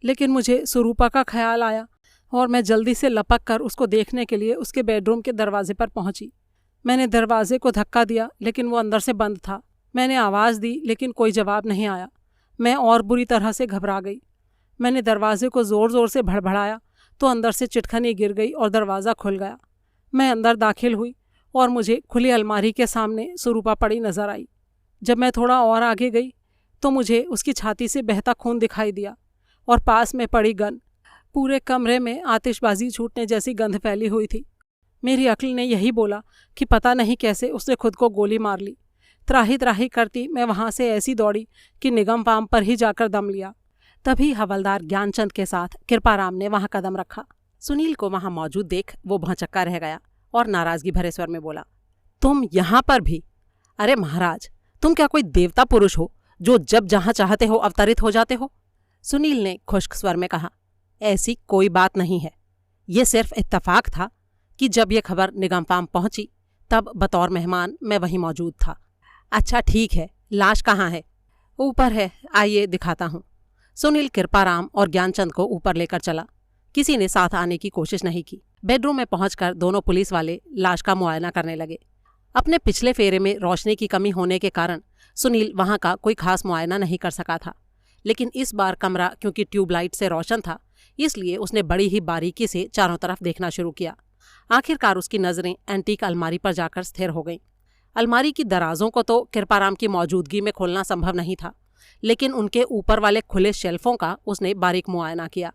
Speaker 1: लेकिन मुझे सुरूपा का ख्याल आया और मैं जल्दी से लपक कर उसको देखने के लिए उसके बेडरूम के दरवाजे पर पहुंची। मैंने दरवाजे को धक्का दिया लेकिन वो अंदर से बंद था। मैंने आवाज़ दी लेकिन कोई जवाब नहीं आया। मैं और बुरी तरह से घबरा गई। मैंने दरवाजे को ज़ोर ज़ोर से भड़भड़ाया तो अंदर से चिटखनी गिर गई और दरवाज़ा खुल गया। मैं अंदर दाखिल हुई और मुझे खुली अलमारी के सामने सुरूपा पड़ी नज़र आई। जब मैं थोड़ा और आगे गई तो मुझे उसकी छाती से बहता खून दिखाई दिया और पास में पड़ी गन। पूरे कमरे में आतिशबाजी छूटने जैसी गंध फैली हुई थी। मेरी अक्ल ने यही बोला कि पता नहीं कैसे उसने खुद को गोली मार ली। त्राही त्राही करती मैं वहाँ से ऐसी दौड़ी कि निगम फार्म पर ही जाकर दम लिया। तभी हवलदार ज्ञानचंद के साथ कृपाराम ने वहाँ कदम रखा। सुनील को वहाँ मौजूद देख वो भौंचक्का रह गया और नाराज़गी भरे स्वर में बोला, तुम यहाँ पर भी? अरे महाराज, तुम क्या कोई देवता पुरुष हो जो जब जहाँ चाहते हो अवतरित हो जाते हो? सुनील ने खुश्क स्वर में कहा, ऐसी कोई बात नहीं है। ये सिर्फ इत्तफाक था कि जब ये खबर निगम फार्म पहुंची तब बतौर मेहमान मैं वहीं मौजूद था। अच्छा ठीक है, लाश कहाँ है? ऊपर है, आइए दिखाता हूँ। सुनील कृपाराम और ज्ञानचंद को ऊपर लेकर चला। किसी ने साथ आने की कोशिश नहीं की। बेडरूम में पहुंचकर दोनों पुलिस वाले लाश का मुआयना करने लगे। अपने पिछले फेरे में रोशनी की कमी होने के कारण सुनील वहां का कोई खास मुआयना नहीं कर सका था, लेकिन इस बार कमरा क्योंकि ट्यूबलाइट से रोशन था इसलिए उसने बड़ी ही बारीकी से चारों तरफ देखना शुरू किया। आखिरकार उसकी नज़रें एंटीक अलमारी पर जाकर स्थिर हो गईं। अलमारी की दराजों को तो कृपाराम की मौजूदगी में खोलना संभव नहीं था, लेकिन उनके ऊपर वाले खुले शेल्फों का उसने बारीक मुआयना किया।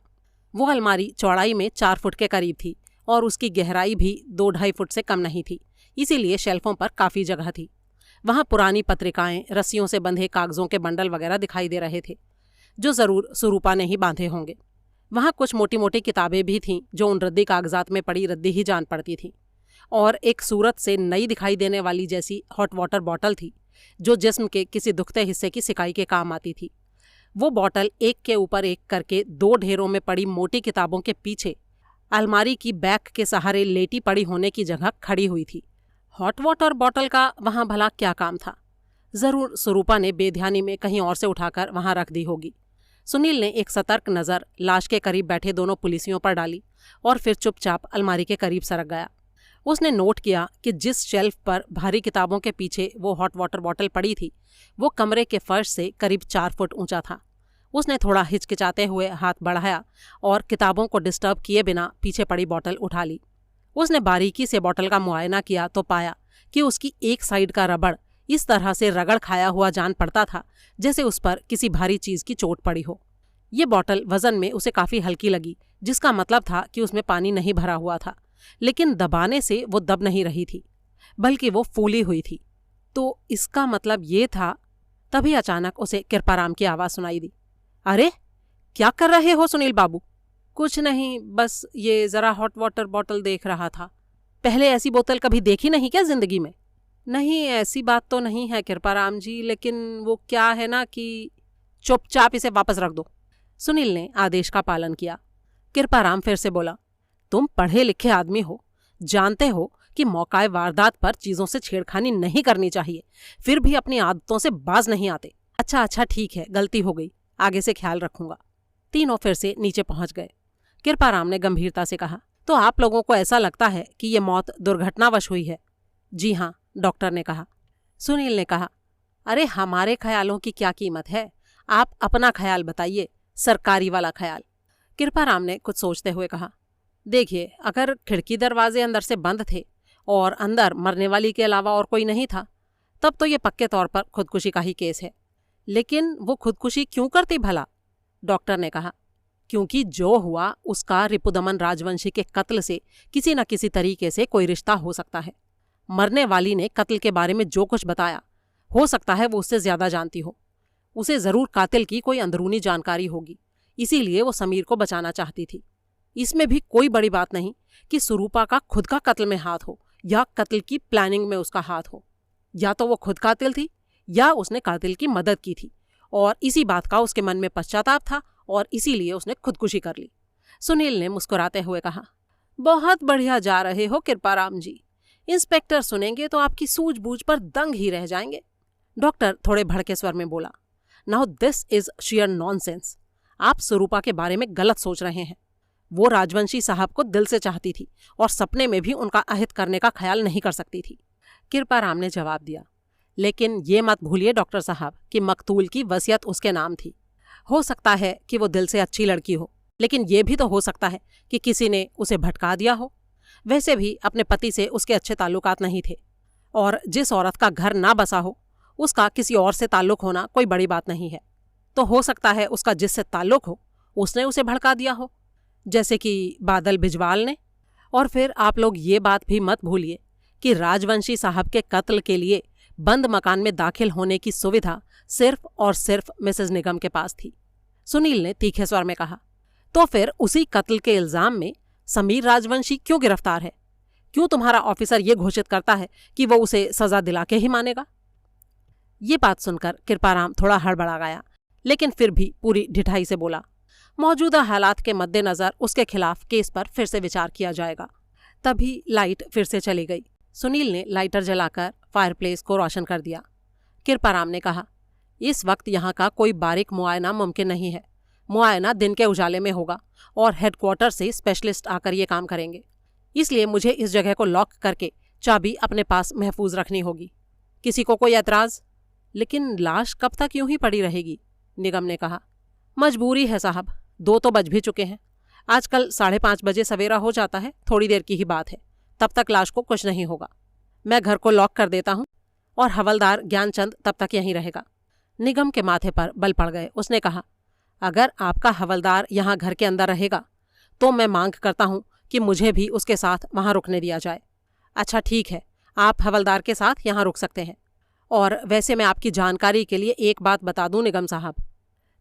Speaker 1: वो अलमारी चौड़ाई में 4 फुट के करीब थी और उसकी गहराई भी 2-2.5 फुट से कम नहीं थी, इसीलिए शेल्फों पर काफ़ी जगह थी। वहाँ पुरानी पत्रिकाएं, रस्सियों से बंधे कागजों के बंडल वगैरह दिखाई दे रहे थे। जो ज़रूर सुरूपा ने ही बांधे होंगे। वहाँ कुछ मोटी मोटी किताबें भी थीं जो उन रद्दी कागजात में पड़ी रद्दी ही जान पड़ती थीं, और एक सूरत से नई दिखाई देने वाली जैसी हॉट वाटर बॉटल थी जो जिस्म के किसी दुखते हिस्से की सिकाई के काम आती थी। वो बॉटल एक के ऊपर एक करके 2 ढेरों में पड़ी मोटी किताबों के पीछे अलमारी की बैक के सहारे लेटी पड़ी होने की जगह खड़ी हुई थी। हॉट वाटर बॉटल का वहाँ भला क्या काम था? ज़रूर सुरूपा ने बेध्यानी में कहीं और से उठाकर वहाँ रख दी होगी। सुनील ने एक सतर्क नज़र लाश के करीब बैठे दोनों पुलिसियों पर डाली और फिर चुपचाप अलमारी के करीब सरक गया। उसने नोट किया कि जिस शेल्फ पर भारी किताबों के पीछे वो हॉट वाटर बॉटल पड़ी थी वो कमरे के फर्श से करीब 4 फुट ऊंचा था। उसने थोड़ा हिचकिचाते हुए हाथ बढ़ाया और किताबों को डिस्टर्ब किए बिना पीछे पड़ी बॉटल उठा ली। उसने बारीकी से बॉटल का मुआयना किया तो पाया कि उसकी एक साइड का रबड़ इस तरह से रगड़ खाया हुआ जान पड़ता था जैसे उस पर किसी भारी चीज़ की चोट पड़ी हो। ये बॉटल वजन में उसे काफ़ी हल्की लगी, जिसका मतलब था कि उसमें पानी नहीं भरा हुआ था, लेकिन दबाने से वो दब नहीं रही थी बल्कि वो फूली हुई थी। तो इसका मतलब ये था। तभी अचानक उसे कृपाराम की आवाज़ सुनाई दी। अरे क्या कर रहे हो सुनील बाबू? कुछ नहीं, बस ये ज़रा हॉट वाटर बॉटल देख रहा था। पहले ऐसी बोतल कभी देखी नहीं क्या जिंदगी में? नहीं, ऐसी बात तो नहीं है कृपाराम जी, लेकिन वो क्या है ना कि चुपचाप इसे वापस रख दो। सुनील ने आदेश का पालन किया। कृपाराम फिर से बोला, तुम पढ़े लिखे आदमी हो, जानते हो कि मौकाए वारदात पर चीज़ों से छेड़खानी नहीं करनी चाहिए, फिर भी अपनी आदतों से बाज नहीं आते। अच्छा ठीक है, गलती हो गई, आगे से ख्याल रखूंगा। तीनों फिर से नीचे पहुंच गए। कृपाराम ने गंभीरता से कहा, तो आप लोगों को ऐसा लगता है कि ये मौत दुर्घटनावश हुई है? जी हाँ, डॉक्टर ने कहा। सुनील ने कहा, अरे हमारे ख्यालों की क्या कीमत है, आप अपना ख्याल बताइए, सरकारी वाला ख्याल। कृपाराम ने कुछ सोचते हुए कहा, देखिए, अगर खिड़की दरवाजे अंदर से बंद थे और अंदर मरने वाली के अलावा और कोई नहीं था, तब तो ये पक्के तौर पर खुदकुशी का ही केस है। लेकिन वो खुदकुशी क्यों करती भला? डॉक्टर ने कहा, क्योंकि जो हुआ उसका रिपुदमन राजवंशी के कत्ल से किसी न किसी तरीके से कोई रिश्ता हो सकता है। मरने वाली ने कत्ल के बारे में जो कुछ बताया, हो सकता है वो उससे ज्यादा जानती हो। उसे जरूर कातिल की कोई अंदरूनी जानकारी होगी, इसीलिए वो समीर को बचाना चाहती थी। इसमें भी कोई बड़ी बात नहीं कि सुरूपा का खुद का कत्ल में हाथ हो या कत्ल की प्लानिंग में उसका हाथ हो। या तो वो खुद कातिल थी या उसने कातिल की मदद की थी और इसी बात का उसके मन में पश्चाताप था और इसीलिए उसने खुदकुशी कर ली। सुनील ने मुस्कुराते हुए कहा, बहुत बढ़िया जा रहे हो कृपाराम जी, इंस्पेक्टर सुनेंगे तो आपकी सूझबूझ पर दंग ही रह जाएंगे। डॉक्टर थोड़े भड़के स्वर में बोला, now this is share nonsense. आप सुरूपा के बारे में गलत सोच रहे हैं। वो राजवंशी साहब को दिल से चाहती थी और सपने में भी उनका अहित करने का ख्याल नहीं कर सकती थी। कृपाराम ने जवाब दिया, लेकिन ये मत भूलिए डॉक्टर साहब कि मकतूल की वसीयत उसके नाम थी। हो सकता है कि वो दिल से अच्छी लड़की हो, लेकिन ये भी तो हो सकता है कि किसी ने उसे भटका दिया हो। वैसे भी अपने पति से उसके अच्छे ताल्लुकात नहीं थे, और जिस औरत का घर ना बसा हो उसका किसी और से ताल्लुक होना कोई बड़ी बात नहीं है। तो हो सकता है उसका जिससे ताल्लुक हो उसने उसे भड़का दिया हो, जैसे कि बादल बिजवाल ने। और फिर आप लोग ये बात भी मत भूलिए कि राजवंशी साहब के कत्ल के लिए बंद मकान में दाखिल होने की सुविधा सिर्फ और सिर्फ मिसेज निगम के पास थी। सुनील ने तीखे स्वर में कहा, तो फिर उसी कत्ल के इल्जाम में समीर राजवंशी क्यों गिरफ्तार है? क्यों तुम्हारा ऑफिसर ये घोषित करता है कि वो उसे सजा दिला के ही मानेगा? ये बात सुनकर कृपाराम थोड़ा हड़बड़ा गया, लेकिन फिर भी पूरी ढिठाई से बोला, मौजूदा हालात के मद्देनजर उसके खिलाफ केस पर फिर से विचार किया जाएगा। तभी लाइट फिर से चली गई। सुनील ने लाइटर जलाकर फायरप्लेस को रोशन कर दिया। कृपाराम ने कहा, इस वक्त यहाँ का कोई बारीक मुआयना मुमकिन नहीं है। मुआयना दिन के उजाले में होगा और हेडक्वार्टर से स्पेशलिस्ट आकर ये काम करेंगे। इसलिए मुझे इस जगह को लॉक करके चाबी अपने पास महफूज रखनी होगी। किसी को कोई एतराज़? लेकिन लाश कब तक यूं ही पड़ी रहेगी? निगम ने कहा, मजबूरी है साहब, 2 तो बज भी चुके हैं। आजकल 5:30 बजे सवेरा हो जाता है, थोड़ी देर की ही बात है, तब तक लाश को कुछ नहीं होगा। मैं घर को लॉक कर देता हूँ और हवलदार ज्ञानचंद तब तक यहीं रहेगा। निगम के माथे पर बल पड़ गए। उसने कहा, अगर आपका हवलदार यहाँ घर के अंदर रहेगा तो मैं मांग करता हूँ कि मुझे भी उसके साथ वहाँ रुकने दिया जाए। अच्छा ठीक है, आप हवलदार के साथ यहाँ रुक सकते हैं। और वैसे मैं आपकी जानकारी के लिए एक बात बता दूं निगम साहब,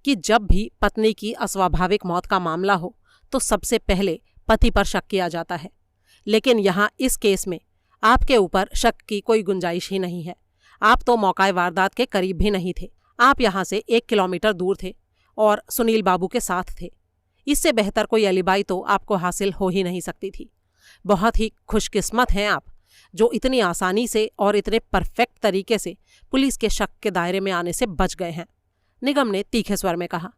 Speaker 1: कि जब भी पत्नी की अस्वाभाविक मौत का मामला हो तो सबसे पहले पति पर शक किया जाता है, लेकिन यहाँ इस केस में आपके ऊपर शक की कोई गुंजाइश ही नहीं है। आप तो मौका वारदात के करीब भी नहीं थे। आप यहाँ से 1 किलोमीटर दूर थे और सुनील बाबू के साथ थे। इससे बेहतर कोई एलिबाई तो आपको हासिल हो ही नहीं सकती थी। बहुत ही खुशकिस्मत हैं आप जो इतनी आसानी से और इतने परफेक्ट तरीके से पुलिस के शक के दायरे में आने से बच गए हैं। निगम ने तीखे स्वर में कहा।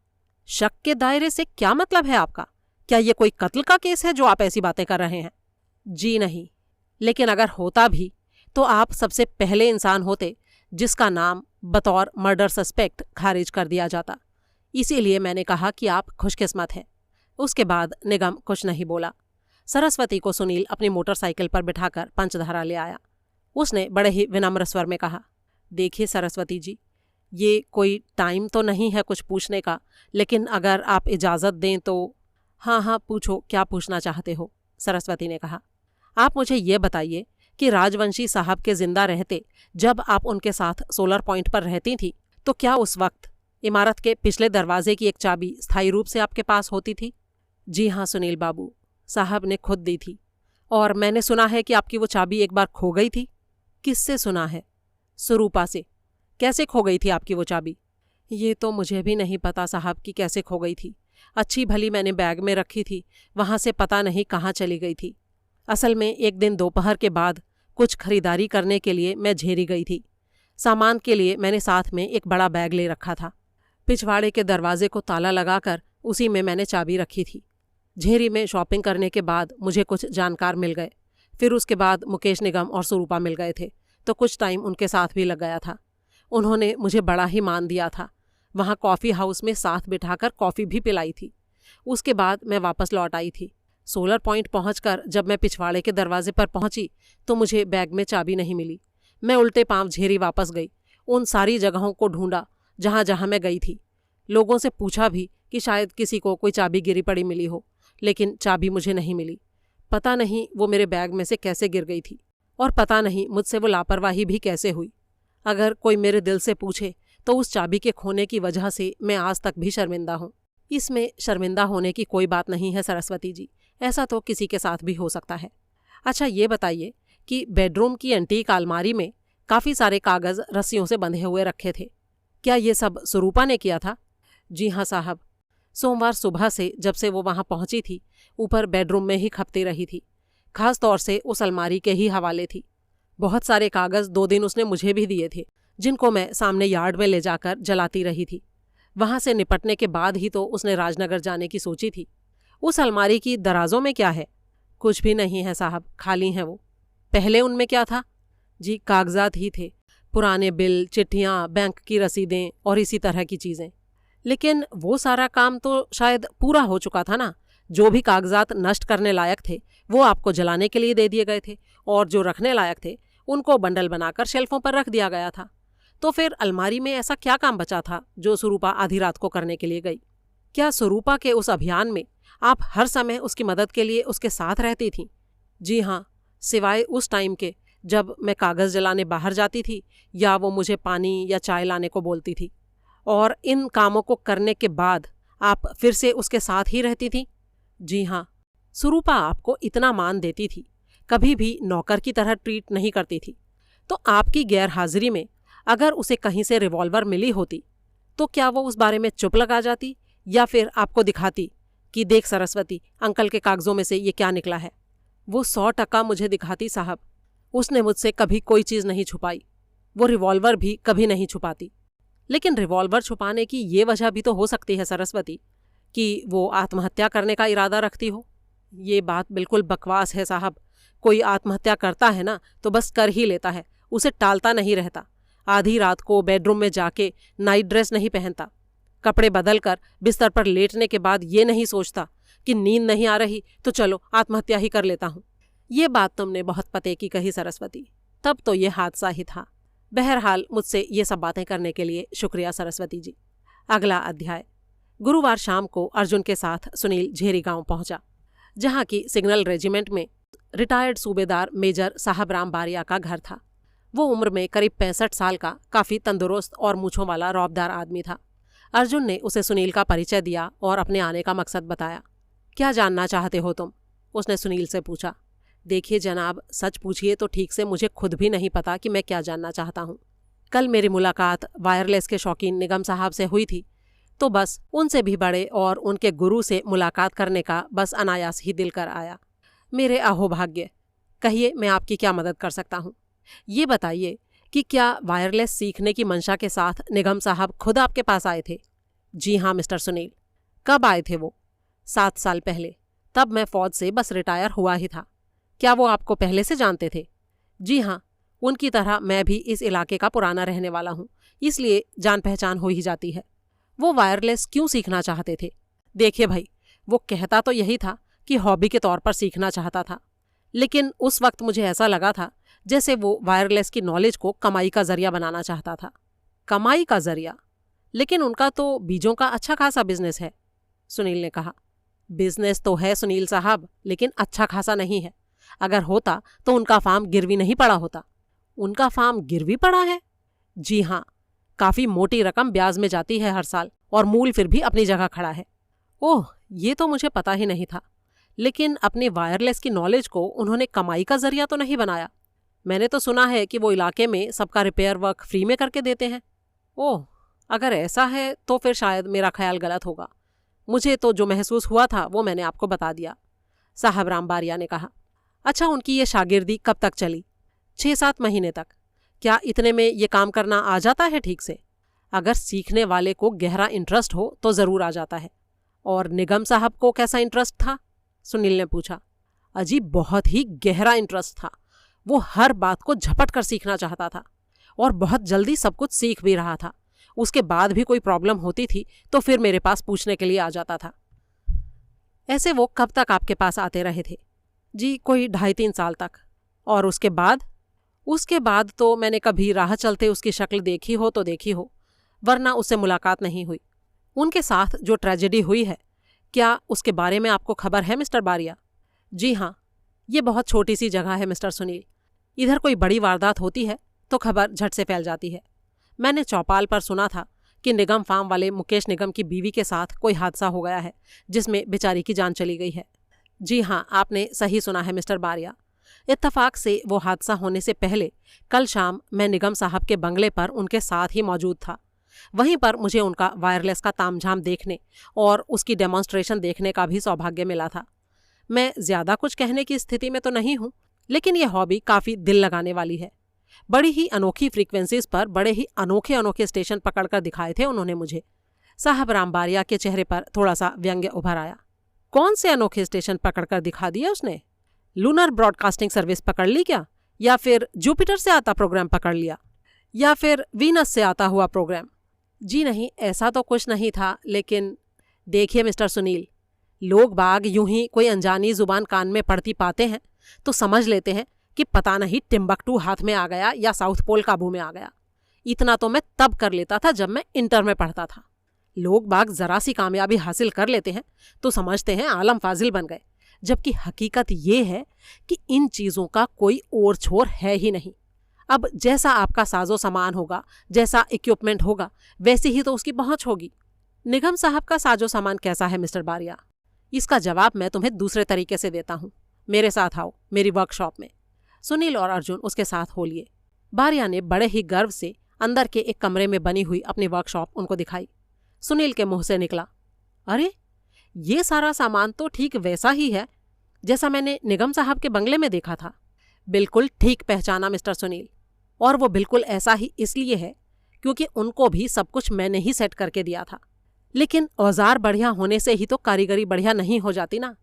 Speaker 1: शक के दायरे से क्या मतलब है आपका? क्या ये कोई कत्ल का केस है जो आप ऐसी बातें कर रहे हैं? जी नहीं, लेकिन अगर होता भी तो आप सबसे पहले इंसान होते जिसका नाम बतौर मर्डर सस्पेक्ट खारिज कर दिया जाता। इसीलिए मैंने कहा कि आप खुशकिस्मत हैं। उसके बाद निगम कुछ नहीं बोला। सरस्वती को सुनील अपनी मोटरसाइकिल पर बिठाकर पंचधारा ले आया। उसने बड़े ही विनम्र स्वर में कहा, देखिए सरस्वती जी, ये कोई टाइम तो नहीं है कुछ पूछने का, लेकिन अगर आप इजाज़त दें तो। हाँ, पूछो, क्या पूछना चाहते हो? सरस्वती ने कहा। आप मुझे ये बताइए कि राजवंशी साहब के जिंदा रहते जब आप उनके साथ सोलर पॉइंट पर रहती थी तो क्या उस वक्त इमारत के पिछले दरवाजे की एक चाबी स्थायी रूप से आपके पास होती थी? जी हाँ सुनील बाबू, साहब ने खुद दी थी। और मैंने सुना है कि आपकी वो चाबी एक बार खो गई थी। किससे सुना है? सुरूपा से। कैसे खो गई थी आपकी वो चाबी? ये तो मुझे भी नहीं पता साहब कि कैसे खो गई थी। अच्छी भली मैंने बैग में रखी थी, वहाँ से पता नहीं कहाँ चली गई थी। असल में एक दिन दोपहर के बाद कुछ खरीदारी करने के लिए मैं झेरी गई थी। सामान के लिए मैंने साथ में एक बड़ा बैग ले रखा था। पिछवाड़े के दरवाजे को ताला लगाकर उसी में मैंने चाबी रखी थी। झेरी में शॉपिंग करने के बाद मुझे कुछ जानकार मिल गए। फिर उसके बाद मुकेश निगम और सुरूपा मिल गए थे, तो कुछ टाइम उनके साथ भी लग गया था। उन्होंने मुझे बड़ा ही मान दिया था। वहाँ कॉफ़ी हाउस में साथ बिठाकर कॉफ़ी भी पिलाई थी। उसके बाद मैं वापस लौट आई थी। सोलर पॉइंट पहुंचकर जब मैं पिछवाड़े के दरवाजे पर पहुंची तो मुझे बैग में चाबी नहीं मिली। मैं उल्टे पांव झेरी वापस गई। उन सारी जगहों को ढूंढा जहाँ जहाँ मैं गई थी। लोगों से पूछा भी कि शायद किसी को कोई चाबी गिरी पड़ी मिली हो, लेकिन चाबी मुझे नहीं मिली। पता नहीं वो मेरे बैग में से कैसे गिर गई थी, और पता नहीं मुझसे वो लापरवाही भी कैसे हुई। अगर कोई मेरे दिल से पूछे तो उस चाबी के खोने की वजह से मैं आज तक भी शर्मिंदा हूँ। इसमें शर्मिंदा होने की कोई बात नहीं है सरस्वती जी, ऐसा तो किसी के साथ भी हो सकता है। अच्छा ये बताइए कि बेडरूम की एंटीक अलमारी में काफ़ी सारे कागज़ रस्सियों से बंधे हुए रखे थे, क्या ये सब सुरूपा ने किया था? जी हाँ साहब, सोमवार सुबह से जब से वो वहाँ पहुँची थी ऊपर बेडरूम में ही खपती रही थी। खास तौर से उस अलमारी के ही हवाले थी। बहुत सारे कागज़ 2 दिन उसने मुझे भी दिए थे, जिनको मैं सामने यार्ड में ले जाकर जलाती रही थी। वहाँ से निपटने के बाद ही तो उसने राजनगर जाने की सोची थी। उस अलमारी की दराजों में क्या है? कुछ भी नहीं है साहब, खाली हैं वो। पहले उनमें क्या था? जी कागजात ही थे, पुराने बिल, चिट्ठियाँ, बैंक की रसीदें और इसी तरह की चीज़ें। लेकिन वो सारा काम तो शायद पूरा हो चुका था ना। जो भी कागजात नष्ट करने लायक थे वो आपको जलाने के लिए दे दिए गए थे, और जो रखने लायक थे उनको बंडल बनाकर शेल्फों पर रख दिया गया था। तो फिर अलमारी में ऐसा क्या काम बचा था जो सुरूपा आधी रात को करने के लिए गई? क्या सुरूपा के उस अभियान में आप हर समय उसकी मदद के लिए उसके साथ रहती थीं? जी हाँ, सिवाय उस टाइम के जब मैं कागज़ जलाने बाहर जाती थी या वो मुझे पानी या चाय लाने को बोलती थी। और इन कामों को करने के बाद आप फिर से उसके साथ ही रहती थी? जी हाँ, सुरूपा आपको इतना मान देती थी, कभी भी नौकर की तरह ट्रीट नहीं करती थी। तो आपकी गैर हाजिरी में अगर उसे कहीं से रिवॉल्वर मिली होती तो क्या वो उस बारे में चुप लगा जाती, या फिर आपको दिखाती कि देख सरस्वती, अंकल के कागज़ों में से ये क्या निकला है? वो 100% मुझे दिखाती साहब। उसने मुझसे कभी कोई चीज़ नहीं छुपाई। वो रिवॉल्वर भी कभी नहीं छुपाती। लेकिन रिवॉल्वर छुपाने की ये वजह भी तो हो सकती है सरस्वती कि वो आत्महत्या करने का इरादा रखती हो। ये बात बिल्कुल बकवास है साहब। कोई आत्महत्या करता है ना तो बस कर ही लेता है, उसे टालता नहीं रहता। आधी रात को बेडरूम में जाके नाइट ड्रेस नहीं पहनता, कपड़े बदल कर बिस्तर पर लेटने के बाद ये नहीं सोचता कि नींद नहीं आ रही तो चलो आत्महत्या ही कर लेता हूँ। ये बात तुमने बहुत पते की कही सरस्वती, तब तो ये हादसा ही था। बहरहाल मुझसे ये सब बातें करने के लिए शुक्रिया सरस्वती जी। अगला अध्याय। गुरुवार शाम को अर्जुन के साथ सुनील झेरी गांव पहुंचा, जहां की सिग्नल रेजिमेंट में रिटायर्ड सूबेदार मेजर साहब राम बारिया का घर था। वो उम्र में करीब 65 साल का काफ़ी तंदुरुस्त और मूँछों वाला रौबदार आदमी था। अर्जुन ने उसे सुनील का परिचय दिया और अपने आने का मकसद बताया। क्या जानना चाहते हो तुम? उसने सुनील से पूछा। देखिए जनाब, सच पूछिए तो ठीक से मुझे खुद भी नहीं पता कि मैं क्या जानना चाहता हूँ। कल मेरी मुलाकात वायरलेस के शौकीन निगम साहब से हुई थी, तो बस उनसे भी बड़े और उनके गुरु से मुलाकात करने का बस अनायास ही दिल कर आया। मेरे अहोभाग्य, कहिए मैं आपकी क्या मदद कर सकता हूँ? ये बताइए कि क्या वायरलेस सीखने की मंशा के साथ निगम साहब खुद आपके पास आए थे? जी हाँ मिस्टर सुनील। कब आए थे वो? 7 साल पहले। तब मैं फौज से बस रिटायर हुआ ही था। क्या वो आपको पहले से जानते थे? जी हाँ, उनकी तरह मैं भी इस इलाके का पुराना रहने वाला हूँ, इसलिए जान पहचान हो ही जाती है। वो वायरलेस क्यों सीखना चाहते थे? देखिए भाई, वो कहता तो यही था कि हॉबी के तौर पर सीखना चाहता था, लेकिन उस वक्त मुझे ऐसा लगा था जैसे वो वायरलेस की नॉलेज को कमाई का जरिया बनाना चाहता था। कमाई का जरिया? लेकिन उनका तो बीजों का अच्छा खासा बिजनेस है, सुनील ने कहा। बिजनेस तो है सुनील साहब, लेकिन अच्छा खासा नहीं है। अगर होता तो उनका फार्म गिरवी नहीं पड़ा होता। उनका फार्म गिरवी पड़ा है? जी हाँ, काफी मोटी रकम ब्याज में जाती है हर साल, और मूल फिर भी अपनी जगह खड़ा है। ओह, ये तो मुझे पता ही नहीं था। लेकिन अपनी वायरलेस की नॉलेज को उन्होंने कमाई का जरिया तो नहीं बनाया। मैंने तो सुना है कि वो इलाके में सबका रिपेयर वर्क फ्री में करके देते हैं। ओह, अगर ऐसा है तो फिर शायद मेरा ख्याल गलत होगा। मुझे तो जो महसूस हुआ था वो मैंने आपको बता दिया, साहब राम बारिया ने कहा। अच्छा, उनकी ये शागिर्दी कब तक चली? 6-7 महीने तक। क्या इतने में ये काम करना आ जाता है ठीक से? अगर सीखने वाले को गहरा इंटरेस्ट हो तो ज़रूर आ जाता है। और निगम साहब को कैसा इंटरेस्ट था? सुनील ने पूछा। अजी, बहुत ही गहरा इंटरेस्ट था। वो हर बात को झपट कर सीखना चाहता था और बहुत जल्दी सब कुछ सीख भी रहा था। उसके बाद भी कोई प्रॉब्लम होती थी तो फिर मेरे पास पूछने के लिए आ जाता था। ऐसे वो कब तक आपके पास आते रहे थे? जी, कोई 2.5-3 साल तक। और उसके बाद? उसके बाद तो मैंने कभी राह चलते उसकी शक्ल देखी हो तो देखी हो, वरना उससे मुलाकात नहीं हुई। उनके साथ जो ट्रेजेडी हुई है, क्या उसके बारे में आपको खबर है मिस्टर बारिया? जी हाँ, ये बहुत छोटी सी जगह है मिस्टर सुनील। इधर कोई बड़ी वारदात होती है तो खबर झट से फैल जाती है। मैंने चौपाल पर सुना था कि निगम फार्म वाले मुकेश निगम की बीवी के साथ कोई हादसा हो गया है जिसमें बेचारी की जान चली गई है। जी हाँ, आपने सही सुना है मिस्टर बारिया। इत्तफाक से वो हादसा होने से पहले कल शाम मैं निगम साहब के बंगले पर उनके साथ ही मौजूद था। वहीं पर मुझे उनका वायरलेस का तामझाम देखने और उसकी डेमोन्स्ट्रेशन देखने का भी सौभाग्य मिला था। मैं ज़्यादा कुछ कहने की स्थिति में तो नहीं हूँ, लेकिन यह हॉबी काफ़ी दिल लगाने वाली है। बड़ी ही अनोखी फ्रीक्वेंसीज पर बड़े ही अनोखे अनोखे स्टेशन पकड़कर दिखाए थे उन्होंने मुझे। साहब राम बारिया के चेहरे पर थोड़ा सा व्यंग्य उभर आया। कौन से अनोखे स्टेशन पकड़कर दिखा दिए उसने? लूनर ब्रॉडकास्टिंग सर्विस पकड़ ली क्या? या फिर जुपिटर से आता प्रोग्राम पकड़ लिया? या फिर वीनस से आता हुआ प्रोग्राम? जी नहीं, ऐसा तो कुछ नहीं था, लेकिन देखिए मिस्टर सुनील, लोग बाग यूं ही कोई अनजानी जुबान कान में पड़ती पाते हैं तो समझ लेते हैं कि पता नहीं टिम्बकटू हाथ में आ गया या साउथ पोल काबू में आ गया। इतना तो मैं तब कर लेता था जब मैं इंटर में पढ़ता था। लोग बाग जरा सी कामयाबी हासिल कर लेते हैं तो समझते हैं आलम फाजिल बन गए, जबकि हकीकत ये है कि इन चीज़ों का कोई ओर छोर है ही नहीं। अब जैसा आपका साजो सामान होगा, जैसा इक्विपमेंट होगा, वैसी ही तो उसकी पहुंच होगी। निगम साहब का साजो सामान कैसा है मिस्टर बारिया? इसका जवाब मैं तुम्हें दूसरे तरीके से देता हूँ। मेरे साथ आओ मेरी वर्कशॉप में। सुनील और अर्जुन उसके साथ हो लिए। बारिया ने बड़े ही गर्व से अंदर के एक कमरे में बनी हुई अपनी वर्कशॉप उनको दिखाई। सुनील के मुंह से निकला, अरे ये सारा सामान तो ठीक वैसा ही है जैसा मैंने निगम साहब के बंगले में देखा था। बिल्कुल ठीक पहचाना मिस्टर सुनील, और वो बिल्कुल ऐसा ही इसलिए है क्योंकि उनको भी सब कुछ मैंने ही सेट करके दिया था। लेकिन औजार बढ़िया होने से ही तो कारीगरी बढ़िया नहीं हो जाती ना।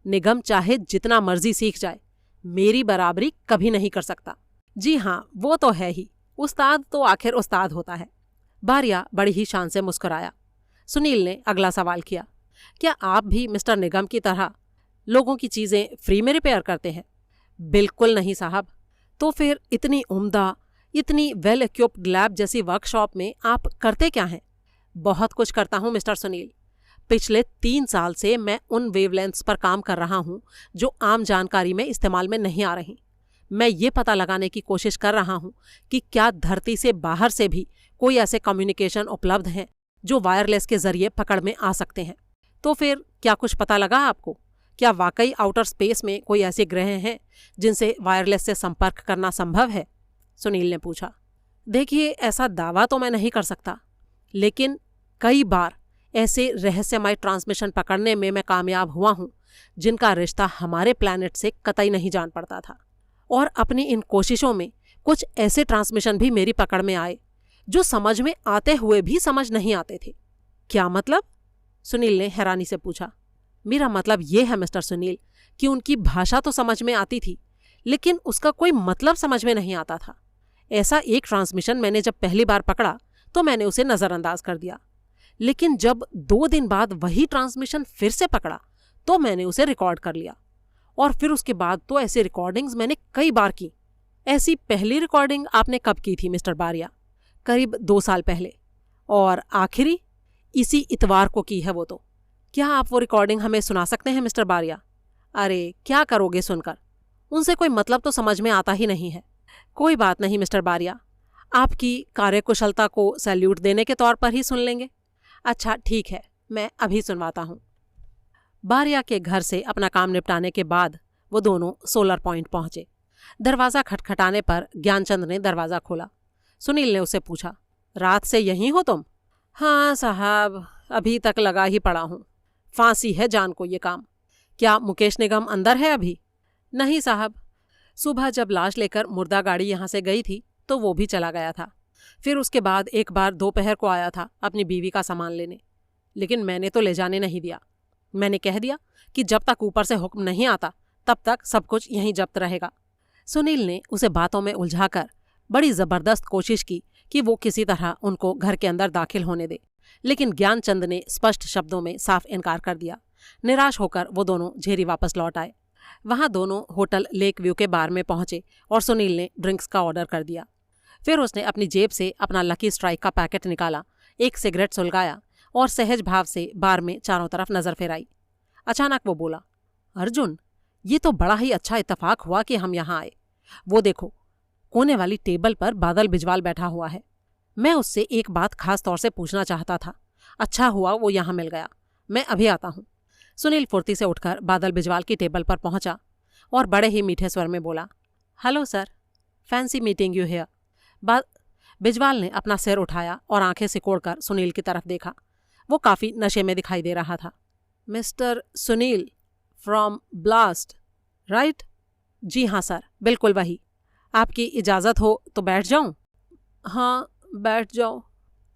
Speaker 1: निगम चाहे जितना मर्जी सीख जाए, मेरी बराबरी कभी नहीं कर सकता। जी हाँ, वो तो है ही, उस्ताद तो आखिर उस्ताद होता है। बारिया बड़ी ही शान से मुस्कुराया। सुनील ने अगला सवाल किया, क्या आप भी मिस्टर निगम की तरह लोगों की चीज़ें फ्री में रिपेयर करते हैं? बिल्कुल नहीं साहब। तो फिर इतनी उम्दा, इतनी वेल इक्विप्ड लैब जैसी वर्कशॉप में आप करते क्या हैं? बहुत कुछ करता हूँ मिस्टर सुनील। पिछले 3 साल से मैं उन वेवलेंथ्स पर काम कर रहा हूँ जो आम जानकारी में इस्तेमाल में नहीं आ रही। मैं ये पता लगाने की कोशिश कर रहा हूँ कि क्या धरती से बाहर से भी कोई ऐसे कम्युनिकेशन उपलब्ध हैं जो वायरलेस के जरिए पकड़ में आ सकते हैं। तो फिर क्या कुछ पता लगा आपको? क्या वाकई आउटर स्पेस में कोई ऐसे ग्रह हैं जिनसे वायरलेस से संपर्क करना संभव है? सुनील ने पूछा। देखिए, ऐसा दावा तो मैं नहीं कर सकता, लेकिन कई बार ऐसे रहस्यमय ट्रांसमिशन पकड़ने में मैं कामयाब हुआ हूं जिनका रिश्ता हमारे प्लैनेट से कतई नहीं जान पड़ता था। और अपनी इन कोशिशों में कुछ ऐसे ट्रांसमिशन भी मेरी पकड़ में आए जो समझ में आते हुए भी समझ नहीं आते थे। क्या मतलब? सुनील ने हैरानी से पूछा। मेरा मतलब ये है मिस्टर सुनील कि उनकी भाषा तो समझ में आती थी, लेकिन उसका कोई मतलब समझ में नहीं आता था। ऐसा एक ट्रांसमिशन मैंने जब पहली बार पकड़ा तो मैंने उसे नज़रअंदाज कर दिया, लेकिन जब 2 दिन बाद वही ट्रांसमिशन फिर से पकड़ा तो मैंने उसे रिकॉर्ड कर लिया। और फिर उसके बाद तो ऐसी रिकॉर्डिंग्स मैंने कई बार की। ऐसी पहली रिकॉर्डिंग आपने कब की थी मिस्टर बारिया? करीब 2 साल पहले। और आखिरी? इसी इतवार को की है वो तो। क्या आप वो रिकॉर्डिंग हमें सुना सकते हैं मिस्टर बारिया? अरे क्या करोगे सुनकर? उनसे कोई मतलब तो समझ में आता ही नहीं है। कोई बात नहीं मिस्टर बारिया, आपकी कार्यकुशलता को सैल्यूट देने के तौर पर ही सुन लेंगे। अच्छा ठीक है, मैं अभी सुनवाता हूँ। बारिया के घर से अपना काम निपटाने के बाद वो दोनों सोलर पॉइंट पहुंचे। दरवाज़ा खटखटाने पर ज्ञानचंद ने दरवाज़ा खोला। सुनील ने उससे पूछा, रात से यहीं हो तुम? हाँ साहब, अभी तक लगा ही पड़ा हूँ। फांसी है जान को ये काम। क्या मुकेश निगम अंदर है अभी? नहीं साहब, सुबह जब लाश लेकर मुर्दा गाड़ी यहाँ से गई थी तो वो भी चला गया था। फिर उसके बाद एक बार दोपहर को आया था अपनी बीवी का सामान लेने, लेकिन मैंने तो ले जाने नहीं दिया। मैंने कह दिया कि जब तक ऊपर से हुक्म नहीं आता तब तक सब कुछ यहीं जब्त रहेगा। सुनील ने उसे बातों में उलझाकर बड़ी ज़बरदस्त कोशिश की कि वो किसी तरह उनको घर के अंदर दाखिल होने दे, लेकिन ज्ञानचंद ने स्पष्ट शब्दों में साफ इनकार कर दिया। निराश होकर वो दोनों झेरी वापस लौट आए। वहाँ दोनों होटल लेक व्यू के बार में पहुंचे और सुनील ने ड्रिंक्स का ऑर्डर कर दिया। फिर उसने अपनी जेब से अपना लकी स्ट्राइक का पैकेट निकाला, एक सिगरेट सुलगाया और सहज भाव से बार में चारों तरफ नजर फेराई। अचानक वो बोला, अर्जुन, ये तो बड़ा ही अच्छा इत्तेफाक हुआ कि हम यहाँ आए। वो देखो, कोने वाली टेबल पर बादल बिजवाल बैठा हुआ है। मैं उससे एक बात खास तौर से पूछना चाहता था। अच्छा हुआ वो यहाँ मिल गया। मैं अभी आता हूँ। सुनील फुर्ती से उठकर बादल बिजवाल की टेबल पर पहुंचा और बड़े ही मीठे स्वर में बोला, hello sir, fancy meeting you here. Bijwal ने अपना सिर उठाया और आंखें सिकोड़कर सुनील की तरफ देखा। वो काफ़ी नशे में दिखाई दे रहा था। Mister Sunil from blast, right? जी हाँ सर, बिल्कुल वही। आपकी इजाज़त हो तो बैठ जाऊं? हाँ, बैठ जाओ।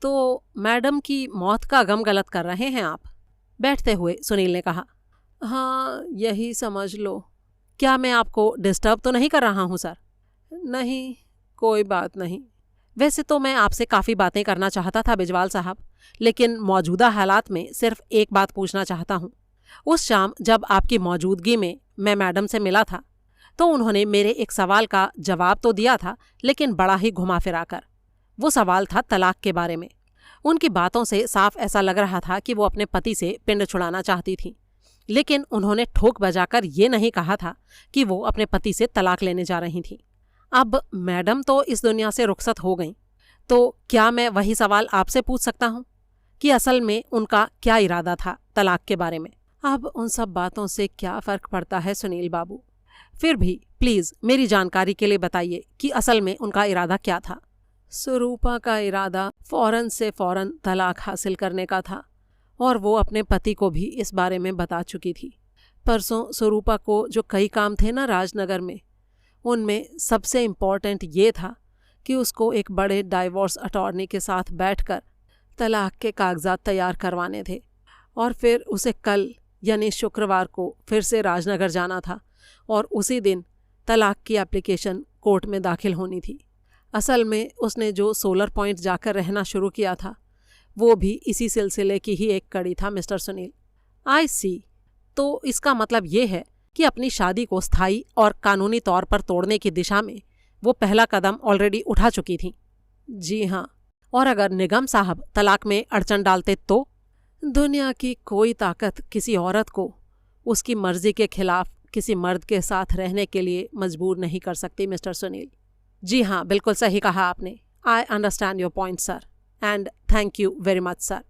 Speaker 1: तो मैडम की मौत का गम गलत कर रहे हैं आप? बैठते हुए सुनील ने कहा, हाँ यही समझ लो। क्या मैं आपको डिस्टर्ब तो नहीं कर रहा हूँ सर? नहीं, कोई बात नहीं। वैसे तो मैं आपसे काफ़ी बातें करना चाहता था बिजवाल साहब, लेकिन मौजूदा हालात में सिर्फ एक बात पूछना चाहता हूँ। उस शाम जब आपकी मौजूदगी में मैं मैडम से मिला था तो उन्होंने मेरे एक सवाल का जवाब तो दिया था, लेकिन बड़ा ही घुमा फिरा कर। वो सवाल था तलाक के बारे में। उनकी बातों से साफ ऐसा लग रहा था कि वो अपने पति से पिंड छुड़ाना चाहती थी, लेकिन उन्होंने ठोक बजाकर ये नहीं कहा था कि वो अपने पति से तलाक लेने जा रही थी। अब मैडम तो इस दुनिया से रुखसत हो गई, तो क्या मैं वही सवाल आपसे पूछ सकता हूँ कि असल में उनका क्या इरादा था तलाक के बारे में? अब उन सब बातों से क्या फ़र्क पड़ता है सुनील बाबू? फिर भी प्लीज़ मेरी जानकारी के लिए बताइए कि असल में उनका इरादा क्या था? स्वरूपा का इरादा फ़ौरन से फ़ौरन तलाक हासिल करने का था और वो अपने पति को भी इस बारे में बता चुकी थी। परसों स्वरूपा को जो कई काम थे ना राजनगर में, उनमें सबसे इम्पॉर्टेंट ये था कि उसको एक बड़े डाइवोर्स अटॉर्नी के साथ बैठकर तलाक के कागजात तैयार करवाने थे और फिर उसे कल यानी शुक्रवार को फिर से राजनगर जाना था और उसी दिन तलाक की एप्लीकेशन कोर्ट में दाखिल होनी थी। असल में उसने जो सोलर पॉइंट जाकर रहना शुरू किया था वो भी इसी सिलसिले की ही एक कड़ी था मिस्टर सुनील। आई सी। तो इसका मतलब ये है कि अपनी शादी को स्थायी और कानूनी तौर पर तोड़ने की दिशा में वो पहला कदम ऑलरेडी उठा चुकी थी। जी हाँ। और अगर निगम साहब तलाक में अड़चन डालते तो? दुनिया की कोई ताकत किसी औरत को उसकी मर्जी के खिलाफ किसी मर्द के साथ रहने के लिए मजबूर नहीं कर सकती मिस्टर सुनील। जी हाँ, बिल्कुल सही कहा आपने। I understand your point sir, and thank you very much sir.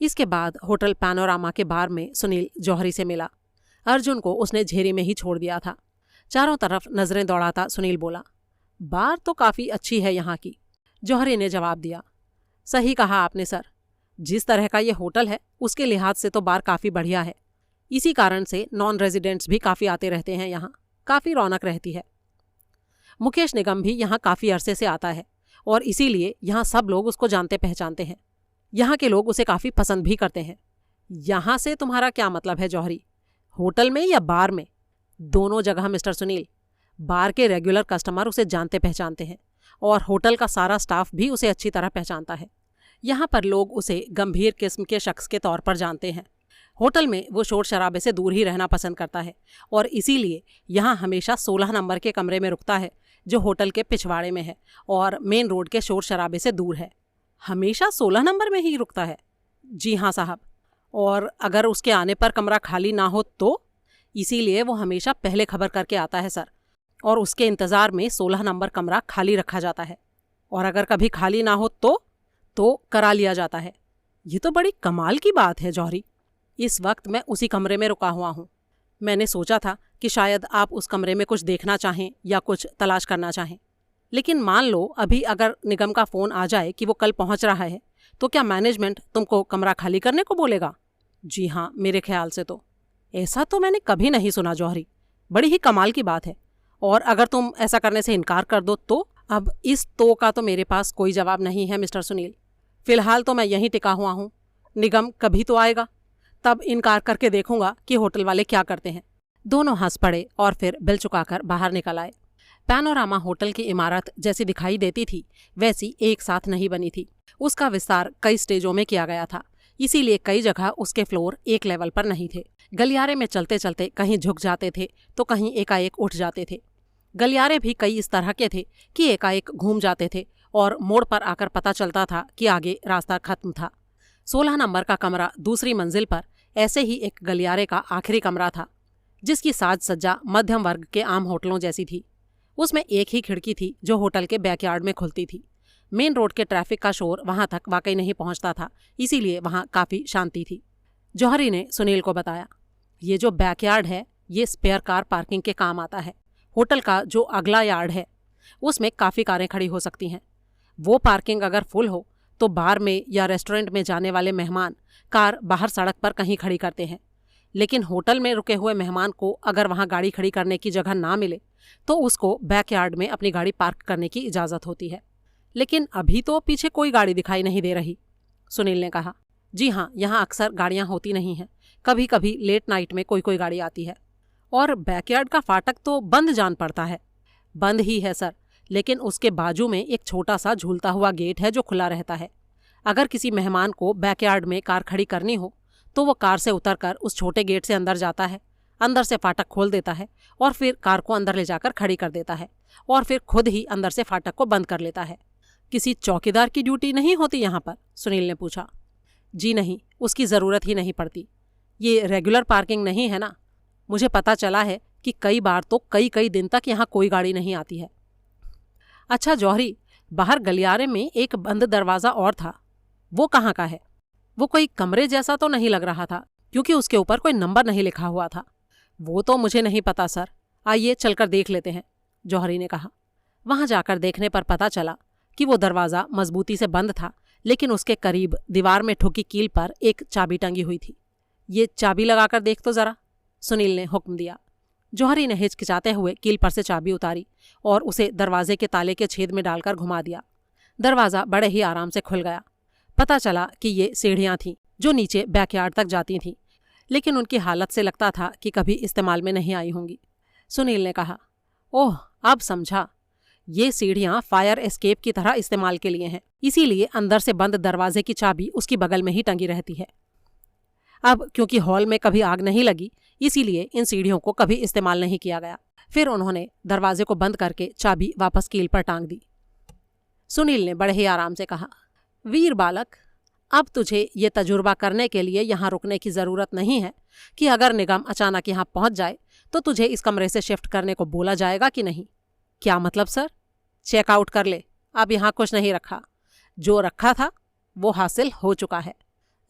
Speaker 1: इसके बाद होटल पैनोरामा के बार में सुनील जौहरी से मिला। अर्जुन को उसने झेरी में ही छोड़ दिया था। चारों तरफ नजरें दौड़ाता सुनील बोला, बार तो काफ़ी अच्छी है यहाँ की। जौहरी ने जवाब दिया, सही कहा आपने सर, जिस तरह का ये होटल है उसके लिहाज से तो बार काफ़ी बढ़िया है। इसी कारण से नॉन रेजिडेंट्स भी काफ़ी आते रहते हैं, यहाँ काफ़ी रौनक रहती है। मुकेश निगम भी यहाँ काफ़ी अरसे से आता है और इसीलिए यहाँ सब लोग उसको जानते पहचानते हैं। यहाँ के लोग उसे काफ़ी पसंद भी करते हैं। यहाँ से तुम्हारा क्या मतलब है जौहरी, होटल में या बार में? दोनों जगह मिस्टर सुनील। बार के रेगुलर कस्टमर उसे जानते पहचानते हैं और होटल का सारा स्टाफ भी उसे अच्छी तरह पहचानता है। यहाँ पर लोग उसे गंभीर किस्म के शख्स के तौर पर जानते हैं। होटल में वो शोर शराबे से दूर ही रहना पसंद करता है और इसीलिए यहाँ हमेशा 16 नंबर के कमरे में रुकता है, जो होटल के पिछवाड़े में है और मेन रोड के शोर शराबे से दूर है। हमेशा 16 नंबर में ही रुकता है? जी हाँ साहब। और अगर उसके आने पर कमरा खाली ना हो तो? इसीलिए वो हमेशा पहले खबर करके आता है सर, और उसके इंतज़ार में 16 नंबर कमरा खाली रखा जाता है। और अगर कभी खाली ना हो तो करा लिया जाता है। ये तो बड़ी कमाल की बात है जौहरी। इस वक्त मैं उसी कमरे में रुका हुआ हूँ। मैंने सोचा था कि शायद आप उस कमरे में कुछ देखना चाहें या कुछ तलाश करना चाहें, लेकिन मान लो अभी अगर निगम का फ़ोन आ जाए कि वो कल पहुँच रहा है, तो क्या मैनेजमेंट तुमको कमरा खाली करने को बोलेगा? जी हाँ, मेरे ख्याल से तो। ऐसा तो मैंने कभी नहीं सुना जौहरी, बड़ी ही कमाल की बात है। और अगर तुम ऐसा करने से इनकार कर दो तो? अब इस तो का तो मेरे पास कोई जवाब नहीं है मिस्टर सुनील। फ़िलहाल तो मैं यहीं टिका हुआ हूँ। निगम कभी तो आएगा, तब इनकार करके देखूंगा कि होटल वाले क्या करते हैं। दोनों हंस पड़े और फिर बिल चुकाकर बाहर निकल आए। पैनोरामा होटल की इमारत जैसी दिखाई देती थी वैसी एक साथ नहीं बनी थी। उसका विस्तार कई स्टेजों में किया गया था, इसीलिए कई जगह उसके फ्लोर एक लेवल पर नहीं थे। गलियारे में चलते चलते कहीं झुक जाते थे तो कहीं एकाएक उठ जाते थे। गलियारे भी कई इस तरह के थे कि एकाएक घूम जाते थे और मोड़ पर आकर पता चलता था कि आगे रास्ता खत्म था। 16 नंबर का कमरा दूसरी मंजिल पर ऐसे ही एक गलियारे का आखिरी कमरा था, जिसकी साज सज्जा मध्यम वर्ग के आम होटलों जैसी थी। उसमें एक ही खिड़की थी जो होटल के बैकयार्ड में खुलती थी। मेन रोड के ट्रैफिक का शोर वहां तक वाकई नहीं पहुंचता था, इसीलिए वहां काफ़ी शांति थी। जौहरी ने सुनील को बताया, ये जो बैकयार्ड है ये स्पेयर कार पार्किंग के काम आता है। होटल का जो अगला यार्ड है उसमें काफ़ी कारें खड़ी हो सकती हैं। वो पार्किंग अगर फुल हो तो बार में या रेस्टोरेंट में जाने वाले मेहमान कार बाहर सड़क पर कहीं खड़ी करते हैं, लेकिन होटल में रुके हुए मेहमान को अगर वहाँ गाड़ी खड़ी करने की जगह ना मिले तो उसको बैकयार्ड में अपनी गाड़ी पार्क करने की इजाज़त होती है। लेकिन अभी तो पीछे कोई गाड़ी दिखाई नहीं दे रही, सुनील ने कहा। जी हाँ, यहाँ अक्सर गाड़ियाँ होती नहीं हैं, कभी कभी लेट नाइट में कोई गाड़ी आती है। और बैकयार्ड का फाटक तो बंद जान पड़ता है। बंद ही है सर, लेकिन उसके बाजू में एक छोटा सा झूलता हुआ गेट है जो खुला रहता है। अगर किसी मेहमान को बैकयार्ड में कार खड़ी करनी हो तो वो कार से उतरकर उस छोटे गेट से अंदर जाता है, अंदर से फाटक खोल देता है और फिर कार को अंदर ले जाकर खड़ी कर देता है और फिर खुद ही अंदर से फाटक को बंद कर लेता है। किसी चौकीदार की ड्यूटी नहीं होती यहाँ पर? सुनील ने पूछा। जी नहीं, उसकी ज़रूरत ही नहीं पड़ती। ये रेगुलर पार्किंग नहीं है ना। मुझे पता चला है कि कई बार तो कई दिन तक यहाँ कोई गाड़ी नहीं आती है। अच्छा जौहरी, बाहर गलियारे में एक बंद दरवाज़ा और था, वो कहाँ का है? वो कोई कमरे जैसा तो नहीं लग रहा था, क्योंकि उसके ऊपर कोई नंबर नहीं लिखा हुआ था। वो तो मुझे नहीं पता सर, आइए चलकर देख लेते हैं, जौहरी ने कहा। वहाँ जाकर देखने पर पता चला कि वो दरवाज़ा मजबूती से बंद था, लेकिन उसके करीब दीवार में ठुकी कील पर एक चाबी टंगी हुई थी। ये चाबी लगाकर देख तो ज़रा, सुनील ने हुक्म दिया। जौहरी ने हिचकिचाते हुए कील पर से चाबी उतारी और उसे दरवाजे के ताले के छेद में डालकर घुमा दिया। दरवाज़ा बड़े ही आराम से खुल गया। पता चला कि ये सीढ़ियाँ थीं जो नीचे बैकयार्ड तक जाती थीं, लेकिन उनकी हालत से लगता था कि कभी इस्तेमाल में नहीं आई होंगी। सुनील ने कहा, ओह अब समझा, ये सीढ़ियाँ फायर एस्केप की तरह इस्तेमाल के लिए हैं, इसीलिए अंदर से बंद दरवाजे की चाबी उसकी बगल में ही टंगी रहती है। अब क्योंकि हॉल में कभी आग नहीं लगी, इसीलिए इन सीढ़ियों को कभी इस्तेमाल नहीं किया गया। फिर उन्होंने दरवाजे को बंद करके चाबी वापस कील पर टांग दी। सुनील ने बड़े ही आराम से कहा, वीर बालक, अब तुझे ये तजुर्बा करने के लिए यहाँ रुकने की ज़रूरत नहीं है कि अगर निगम अचानक यहाँ पहुँच जाए तो तुझे इस कमरे से शिफ्ट करने को बोला जाएगा कि नहीं। क्या मतलब सर? चेकआउट कर ले, अब यहाँ कुछ नहीं रखा, जो रखा था वो हासिल हो चुका है।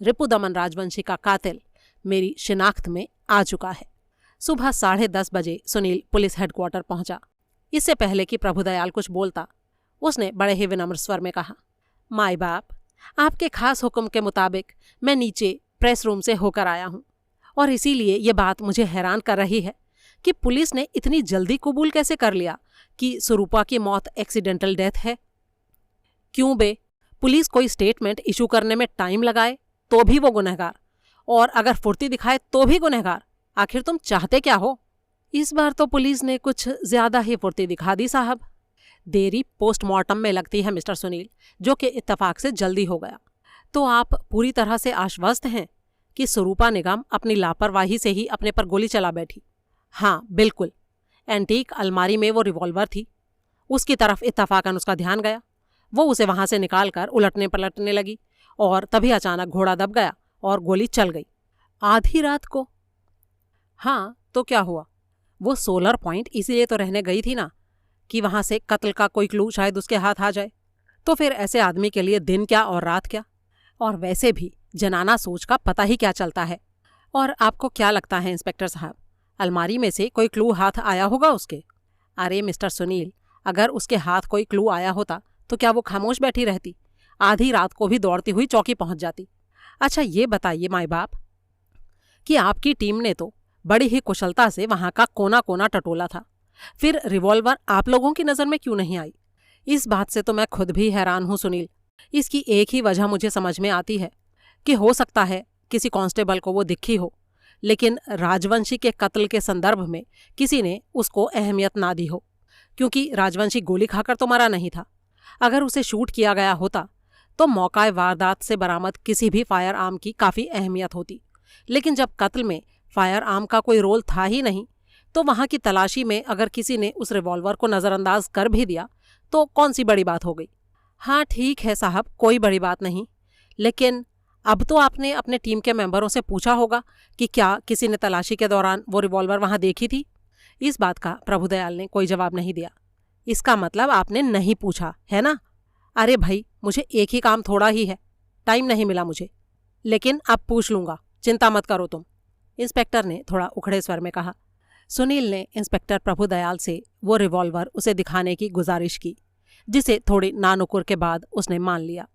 Speaker 1: रिपुदमन राजवंशी का कातिल मेरी शिनाख्त में आ चुका है। सुबह 10:30 बजे सुनील पुलिस हेडक्वार्टर पहुंचा। इससे पहले कि प्रभुदयाल कुछ बोलता, उसने बड़े ही विनम्र स्वर में कहा, माई बाप, आपके खास हुक्म के मुताबिक मैं नीचे प्रेस रूम से होकर आया हूं और इसीलिए ये बात मुझे हैरान कर रही है कि पुलिस ने इतनी जल्दी कबूल कैसे कर लिया कि स्वरूपा की मौत एक्सीडेंटल डेथ है। क्यों बे, पुलिस कोई स्टेटमेंट इशू करने में टाइम लगाए तो भी वो गुनहगार, और अगर फुर्ती दिखाए तो भी गुनहगार। आखिर तुम चाहते क्या हो? इस बार तो पुलिस ने कुछ ज्यादा ही फुर्ती दिखा दी साहब। देरी पोस्टमार्टम में लगती है मिस्टर सुनील, जो कि इत्तेफाक से जल्दी हो गया। तो आप पूरी तरह से आश्वस्त हैं कि स्वरूपा निगम अपनी लापरवाही से ही अपने पर गोली चला बैठी? हाँ बिल्कुल। एंटीक अलमारी में वो रिवॉल्वर थी, उसकी तरफ इत्तेफाकन उसका ध्यान गया। वो उसे वहां से निकालकर उलटने पलटने लगी और तभी अचानक घोड़ा दब गया और गोली चल गई। आधी रात को? हाँ, तो क्या हुआ? वो सोलर पॉइंट इसीलिए तो रहने गई थी ना कि वहां से कत्ल का कोई क्लू शायद उसके हाथ आ जाए। तो फिर ऐसे आदमी के लिए दिन क्या और रात क्या? और वैसे भी जनाना सोच का पता ही क्या चलता है। और आपको क्या लगता है इंस्पेक्टर साहब, अलमारी में से कोई क्लू हाथ आया होगा उसके? अरे मिस्टर सुनील, अगर उसके हाथ कोई क्लू आया होता तो क्या वो खामोश बैठी रहती? आधी रात को भी दौड़ती हुई चौकी पहुंच जाती। अच्छा ये बताइए माई बाप कि आपकी टीम ने तो बड़ी ही कुशलता से वहां का कोना कोना टटोला था, फिर रिवॉल्वर आप लोगों की नजर में क्यों नहीं आई? इस बात से तो मैं खुद भी हैरान हूं सुनील। इसकी एक ही वजह मुझे समझ में आती है कि हो सकता है किसी कांस्टेबल को वो दिखी हो, लेकिन राजवंशी के कत्ल के संदर्भ में किसी ने उसको अहमियत ना दी हो, क्योंकि राजवंशी गोली खाकर तो मरा नहीं था। अगर उसे शूट किया गया होता तो मौका वारदात से बरामद किसी भी फायर आर्म की काफ़ी अहमियत होती, लेकिन जब कत्ल में फायर आर्म का कोई रोल था ही नहीं, तो वहाँ की तलाशी में अगर किसी ने उस रिवॉल्वर को नज़रअंदाज कर भी दिया तो कौन सी बड़ी बात हो गई? हाँ ठीक है साहब, कोई बड़ी बात नहीं, लेकिन अब तो आपने अपने टीम के मेंबरों से पूछा होगा कि क्या किसी ने तलाशी के दौरान वो रिवॉल्वर वहाँ देखी थी? इस बात का प्रभुदयाल ने कोई जवाब नहीं दिया। इसका मतलब आपने नहीं पूछा है ना? अरे भाई, मुझे एक ही काम थोड़ा ही है, टाइम नहीं मिला मुझे, लेकिन अब पूछ लूंगा, चिंता मत करो तुम, इंस्पेक्टर ने थोड़ा उखड़े स्वर में कहा। सुनील ने इंस्पेक्टर प्रभुदयाल से वो रिवॉल्वर उसे दिखाने की गुजारिश की, जिसे थोड़ी नानुकुर के बाद उसने मान लिया।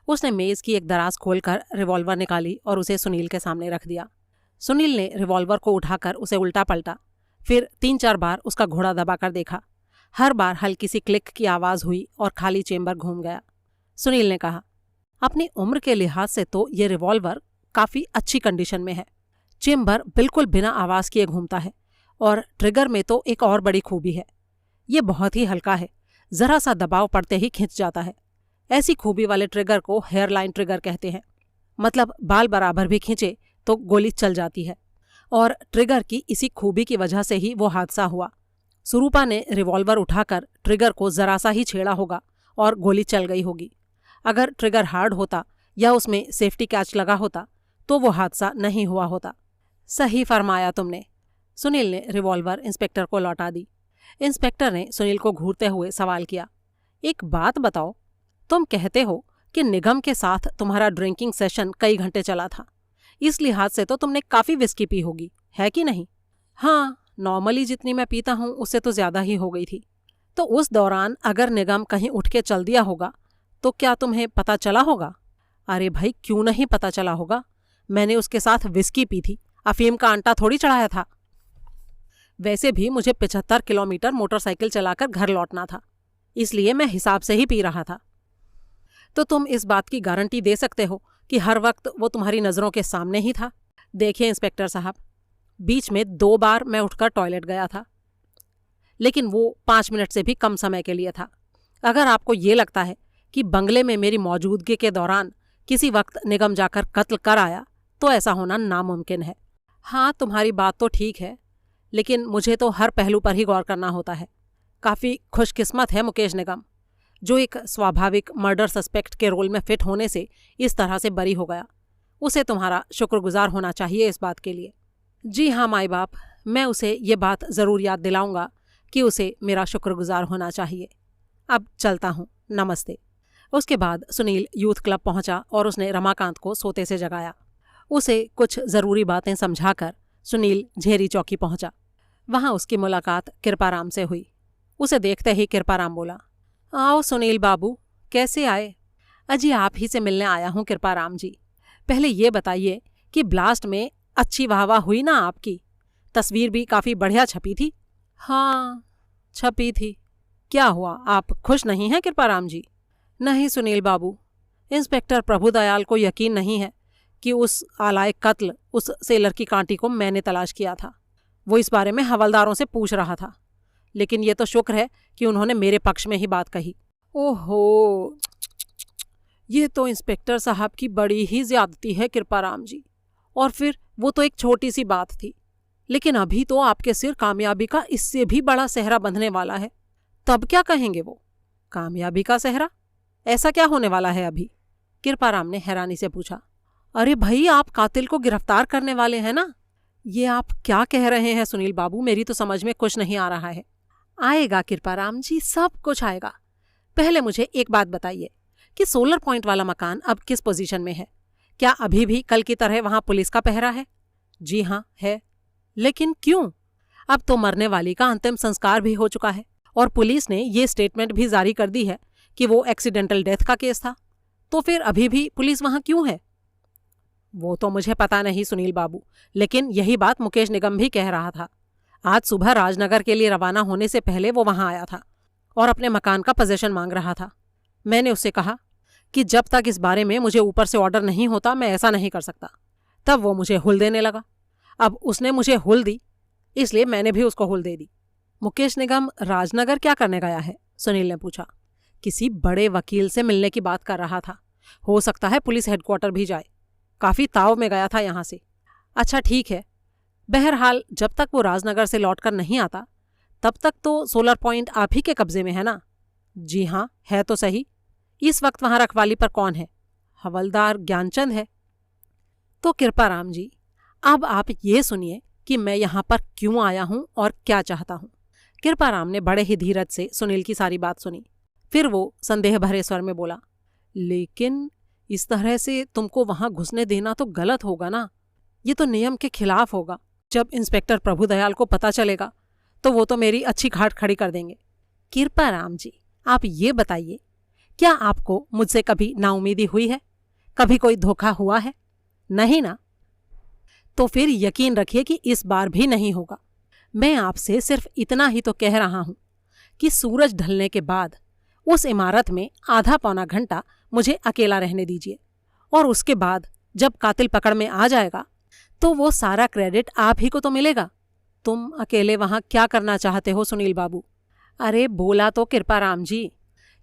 Speaker 1: उसने मेज़ की एक दराज खोलकर रिवॉल्वर निकाली और उसे सुनील के सामने रख दिया। सुनील ने रिवॉल्वर को उठाकर उसे उल्टा पलटा, फिर 3-4 बार उसका घोड़ा दबाकर देखा। हर बार हल्की सी क्लिक की आवाज़ हुई और खाली चेम्बर घूम गया। सुनील ने कहा, अपनी उम्र के लिहाज से तो ये रिवॉल्वर काफ़ी अच्छी कंडीशन में है। चेम्बर बिल्कुल बिना आवाज़ किए घूमता है और ट्रिगर में तो एक और बड़ी खूबी है, ये बहुत ही हल्का है, ज़रा सा दबाव पड़ते ही खिंच जाता है। ऐसी खूबी वाले ट्रिगर को हेयरलाइन ट्रिगर कहते हैं, मतलब बाल बराबर भी खींचे तो गोली चल जाती है। और ट्रिगर की इसी खूबी की वजह से ही वो हादसा हुआ। स्वरूपा ने रिवॉल्वर उठाकर ट्रिगर को ज़रा सा ही छेड़ा होगा और गोली चल गई होगी। अगर ट्रिगर हार्ड होता या उसमें सेफ्टी कैच लगा होता तो वो हादसा नहीं हुआ होता। सही फरमाया तुमने। सुनील ने रिवॉल्वर इंस्पेक्टर को लौटा दी। इंस्पेक्टर ने सुनील को घूरते हुए सवाल किया, एक बात बताओ, तुम कहते हो कि निगम के साथ तुम्हारा ड्रिंकिंग सेशन कई घंटे चला था, इस लिहाज से तो तुमने काफ़ी विस्की पी होगी, है कि नहीं? हाँ, नॉर्मली जितनी मैं पीता हूँ उससे तो ज़्यादा ही हो गई थी। तो उस दौरान अगर निगम कहीं उठ के चल दिया होगा तो क्या तुम्हें पता चला होगा? अरे भाई, क्यों नहीं पता चला होगा, मैंने उसके साथ विस्की पी थी, अफीम का आंटा थोड़ी चढ़ाया था। वैसे भी मुझे 75 किलोमीटर मोटरसाइकिल चलाकर घर लौटना था, इसलिए मैं हिसाब से ही पी रहा था। तो तुम इस बात की गारंटी दे सकते हो कि हर वक्त वो तुम्हारी नज़रों के सामने ही था? देखिए इंस्पेक्टर साहब, बीच में 2 बार मैं उठकर टॉयलेट गया था, लेकिन वो 5 मिनट से भी कम समय के लिए था। अगर आपको ये लगता है कि बंगले में मेरी मौजूदगी के दौरान किसी वक्त निगम जाकर कत्ल कर आया तो ऐसा होना नामुमकिन है। हाँ, तुम्हारी बात तो ठीक है, लेकिन मुझे तो हर पहलू पर ही गौर करना होता है। काफ़ी खुशकिस्मत है मुकेश निगम, जो एक स्वाभाविक मर्डर सस्पेक्ट के रोल में फिट होने से इस तरह से बरी हो गया। उसे तुम्हारा शुक्रगुजार होना चाहिए इस बात के लिए। जी हाँ माई बाप, मैं उसे ये बात ज़रूर याद दिलाऊंगा कि उसे मेरा शुक्रगुजार होना चाहिए। अब चलता हूँ, नमस्ते। उसके बाद सुनील यूथ क्लब पहुंचा और उसने रमाकांत को सोते से जगाया। उसे कुछ ज़रूरी बातें समझाकर सुनील झेरी चौकी पहुंचा। वहां उसकी मुलाकात कृपाराम से हुई। उसे देखते ही कृपाराम बोला, आओ सुनील बाबू, कैसे आए? अजी आप ही से मिलने आया हूँ कृपाराम जी। पहले ये बताइए कि ब्लास्ट में अच्छी वाहवाह हुई ना आपकी? तस्वीर भी काफ़ी बढ़िया छपी थी। हाँ छपी थी। क्या हुआ, आप खुश नहीं हैं कृपाराम जी? नहीं सुनील बाबू, इंस्पेक्टर प्रभुदयाल को यकीन नहीं है कि उस आलायक कत्ल, उस सेलर की कांटी को मैंने तलाश किया था। वो इस बारे में हवलदारों से पूछ रहा था, लेकिन ये तो शुक्र है कि उन्होंने मेरे पक्ष में ही बात कही। ओहो, ये तो इंस्पेक्टर साहब की बड़ी ही ज्यादती है कृपाराम जी। और फिर वो तो एक छोटी सी बात थी, लेकिन अभी तो आपके सिर कामयाबी का इससे भी बड़ा सेहरा बंधने वाला है। तब क्या कहेंगे वो? कामयाबी का सेहरा? ऐसा क्या होने वाला है अभी? कृपाराम ने हैरानी से पूछा। अरे भाई, आप कातिल को गिरफ्तार करने वाले हैं ना? ये आप क्या कह रहे हैं सुनील बाबू? मेरी तो समझ में कुछ नहीं आ रहा है। आएगा कृपाराम जी, सब कुछ आएगा। पहले मुझे एक बात बताइए कि सोलर पॉइंट वाला मकान अब किस पोजीशन में है? क्या अभी भी कल की तरह वहां पुलिस का पहरा है? जी हाँ है। लेकिन क्यों? अब तो मरने वाली का अंतिम संस्कार भी हो चुका है और पुलिस ने ये स्टेटमेंट भी जारी कर दी है कि वो एक्सीडेंटल डेथ का केस था। तो फिर अभी भी पुलिस वहां क्यों है? वो तो मुझे पता नहीं सुनील बाबू, लेकिन यही बात मुकेश निगम भी कह रहा था। आज सुबह राजनगर के लिए रवाना होने से पहले वो वहां आया था और अपने मकान का पोजीशन मांग रहा था। मैंने उससे कहा कि जब तक इस बारे में मुझे ऊपर से ऑर्डर नहीं होता मैं ऐसा नहीं कर सकता। तब वो मुझे हुल देने लगा। अब उसने मुझे हुल दी, इसलिए मैंने भी उसको हुल दे दी। मुकेश निगम राजनगर क्या करने गया है? सुनील ने पूछा। किसी बड़े वकील से मिलने की बात कर रहा था। हो सकता है पुलिस हेडक्वार्टर भी जाए। काफ़ी ताव में गया था यहाँ से। अच्छा ठीक है, बहरहाल जब तक वो राजनगर से लौटकर नहीं आता तब तक तो सोलर पॉइंट आप ही के कब्जे में है ना? जी हाँ है तो सही। इस वक्त वहां रखवाली पर कौन है? हवलदार ज्ञानचंद है। तो कृपाराम जी, अब आप ये सुनिए कि मैं यहाँ पर क्यों आया हूँ और क्या चाहता हूँ। कृपाराम ने बड़े ही धीरज से सुनील की सारी बात सुनी। फिर वो संदेह भरे स्वर में बोला, लेकिन इस तरह से तुमको वहां घुसने देना तो गलत होगा ना? ये तो नियम के खिलाफ होगा। जब इंस्पेक्टर प्रभुदयाल को पता चलेगा तो वो तो मेरी अच्छी घाट खड़ी कर देंगे। कृपाराम जी, आप ये बताइए, क्या आपको मुझसे कभी नाउमीदी हुई है? कभी कोई धोखा हुआ है? नहीं ना? तो फिर यकीन रखिए कि इस बार भी नहीं होगा। मैं आपसे सिर्फ इतना ही तो कह रहा हूं कि सूरज ढलने के बाद उस इमारत में आधा पौना घंटा मुझे अकेला रहने दीजिए, और उसके बाद जब कातिल पकड़ में आ जाएगा तो वो सारा क्रेडिट आप ही को तो मिलेगा। तुम अकेले वहां क्या करना चाहते हो सुनील बाबू? अरे बोला तो कृपाराम जी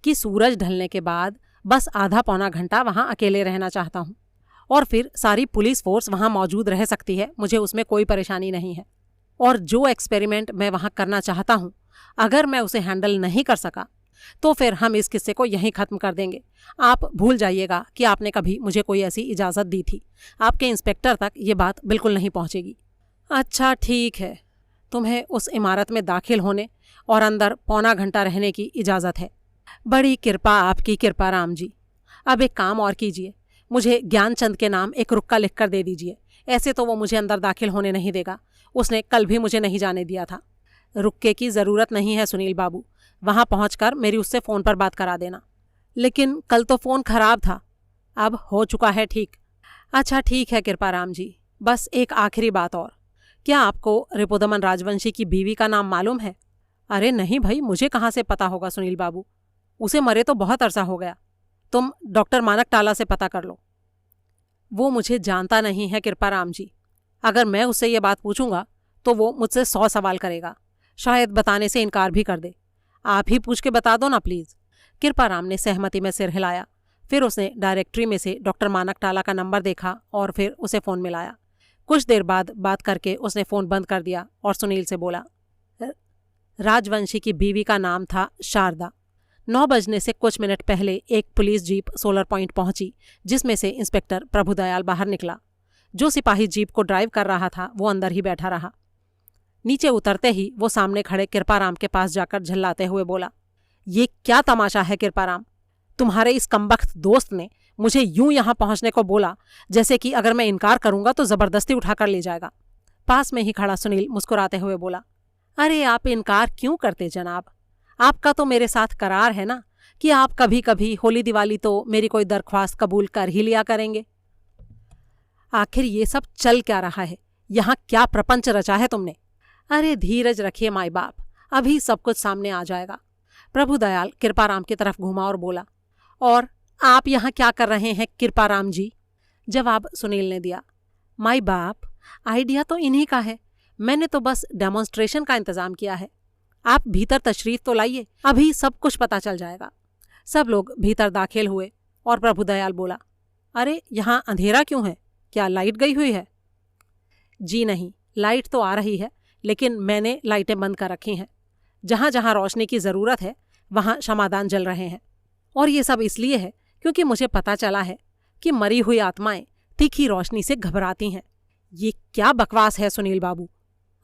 Speaker 1: कि सूरज ढलने के बाद बस आधा पौना घंटा वहां अकेले रहना चाहता हूं, और फिर सारी पुलिस फोर्स वहां मौजूद रह सकती है, मुझे उसमें कोई परेशानी नहीं है। और जो एक्सपेरिमेंट मैं वहां करना चाहता हूं, अगर मैं उसे हैंडल नहीं कर सका तो फिर हम इस किस्से को यहीं ख़त्म कर देंगे। आप भूल जाइएगा कि आपने कभी मुझे कोई ऐसी इजाज़त दी थी। आपके इंस्पेक्टर तक ये बात बिल्कुल नहीं पहुंचेगी। अच्छा ठीक है, तुम्हें उस इमारत में दाखिल होने और अंदर पौना घंटा रहने की इजाज़त है। बड़ी कृपा आपकी कृपाराम जी। अब एक काम और कीजिए, मुझे ज्ञानचंद के नाम एक रुक्का लिख कर दे दीजिए। ऐसे तो वो मुझे अंदर दाखिल होने नहीं देगा, उसने कल भी मुझे नहीं जाने दिया था। रुक्के की ज़रूरत नहीं है सुनील बाबू, वहां पहुंचकर मेरी उससे फ़ोन पर बात करा देना। लेकिन कल तो फ़ोन खराब था, अब हो चुका है ठीक। अच्छा ठीक है कृपाराम जी, बस एक आखिरी बात और, क्या आपको रिपुदमन राजवंशी की बीवी का नाम मालूम है? अरे नहीं भाई, मुझे कहाँ से पता होगा सुनील बाबू, उसे मरे तो बहुत अरसा हो गया। तुम डॉक्टर मानक टाला से पता कर लो। वो मुझे जानता नहीं है कृपाराम जी। अगर मैं उससे ये बात पूछूंगा तो वो मुझसे 100 सवाल करेगा, शायद बताने से इनकार भी कर दे। आप ही पूछ के बता दो ना प्लीज़। कृपाराम ने सहमति में सिर हिलाया। फिर उसने डायरेक्टरी में से डॉक्टर मानक टाला का नंबर देखा और फिर उसे फ़ोन मिलाया। कुछ देर बाद बात करके उसने फ़ोन बंद कर दिया और सुनील से बोला, राजवंशी की बीवी का नाम था शारदा। 9 बजने से कुछ मिनट पहले एक पुलिस जीप सोलर पॉइंट पहुंची, जिसमें से इंस्पेक्टर प्रभुदयाल बाहर निकला। जो सिपाही जीप को ड्राइव कर रहा था वो अंदर ही बैठा रहा। नीचे उतरते ही वो सामने खड़े कृपाराम के पास जाकर झल्लाते हुए बोला, ये क्या तमाशा है कृपाराम? तुम्हारे इस कमबख्त दोस्त ने मुझे यूं यहाँ पहुंचने को बोला जैसे कि अगर मैं इनकार करूंगा तो जबरदस्ती उठाकर ले जाएगा। पास में ही खड़ा सुनील मुस्कुराते हुए बोला, अरे आप इनकार क्यों करते जनाब, आपका तो मेरे साथ करार है ना कि आप कभी कभी होली दिवाली तो मेरी कोई दरख्वास्त कबूल कर ही लिया करेंगे। आखिर ये सब चल क्या रहा है, यहाँ क्या प्रपंच रचा है तुमने? अरे धीरज रखिए माई बाप, अभी सब कुछ सामने आ जाएगा। प्रभुदयाल कृपाराम की तरफ घूमा और बोला, और आप यहाँ क्या कर रहे हैं कृपाराम जी? जवाब सुनील ने दिया, माई बाप, आइडिया तो इन्हीं का है, मैंने तो बस डेमोन्स्ट्रेशन का इंतजाम किया है। आप भीतर तशरीफ तो लाइए, अभी सब कुछ पता चल जाएगा। सब लोग भीतर दाखिल हुए और प्रभुदयाल बोला, अरे यहाँ अंधेरा क्यों है, क्या लाइट गई हुई है? जी नहीं, लाइट तो आ रही है, लेकिन मैंने लाइटें बंद कर रखी हैं। जहाँ जहाँ रोशनी की ज़रूरत है वहाँ क्षमादान जल रहे हैं, और ये सब इसलिए है क्योंकि मुझे पता चला है कि मरी हुई आत्माएं तीखी रोशनी से घबराती हैं। ये क्या बकवास है सुनील बाबू?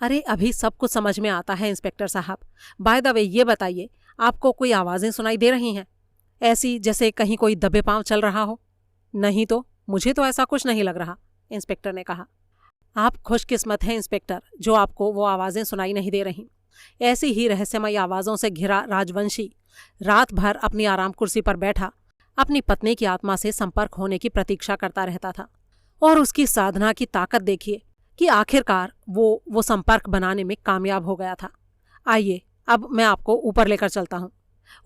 Speaker 1: अरे अभी सब कुछ समझ में आता है इंस्पेक्टर साहब। बाय द वे ये बताइए, आपको कोई आवाज़ें सुनाई दे रही हैं, ऐसी जैसे कहीं कोई दबे पांव चल रहा हो? नहीं तो, मुझे तो ऐसा कुछ नहीं लग रहा, इंस्पेक्टर ने कहा। आप खुशकिस्मत हैं इंस्पेक्टर, जो आपको वो आवाज़ें सुनाई नहीं दे रहीं। ऐसी ही रहस्यमयी आवाज़ों से घिरा राजवंशी रात भर अपनी आराम कुर्सी पर बैठा अपनी पत्नी की आत्मा से संपर्क होने की प्रतीक्षा करता रहता था, और उसकी साधना की ताकत देखिए कि आखिरकार वो संपर्क बनाने में कामयाब हो गया था। आइए अब मैं आपको ऊपर लेकर चलता हूँ।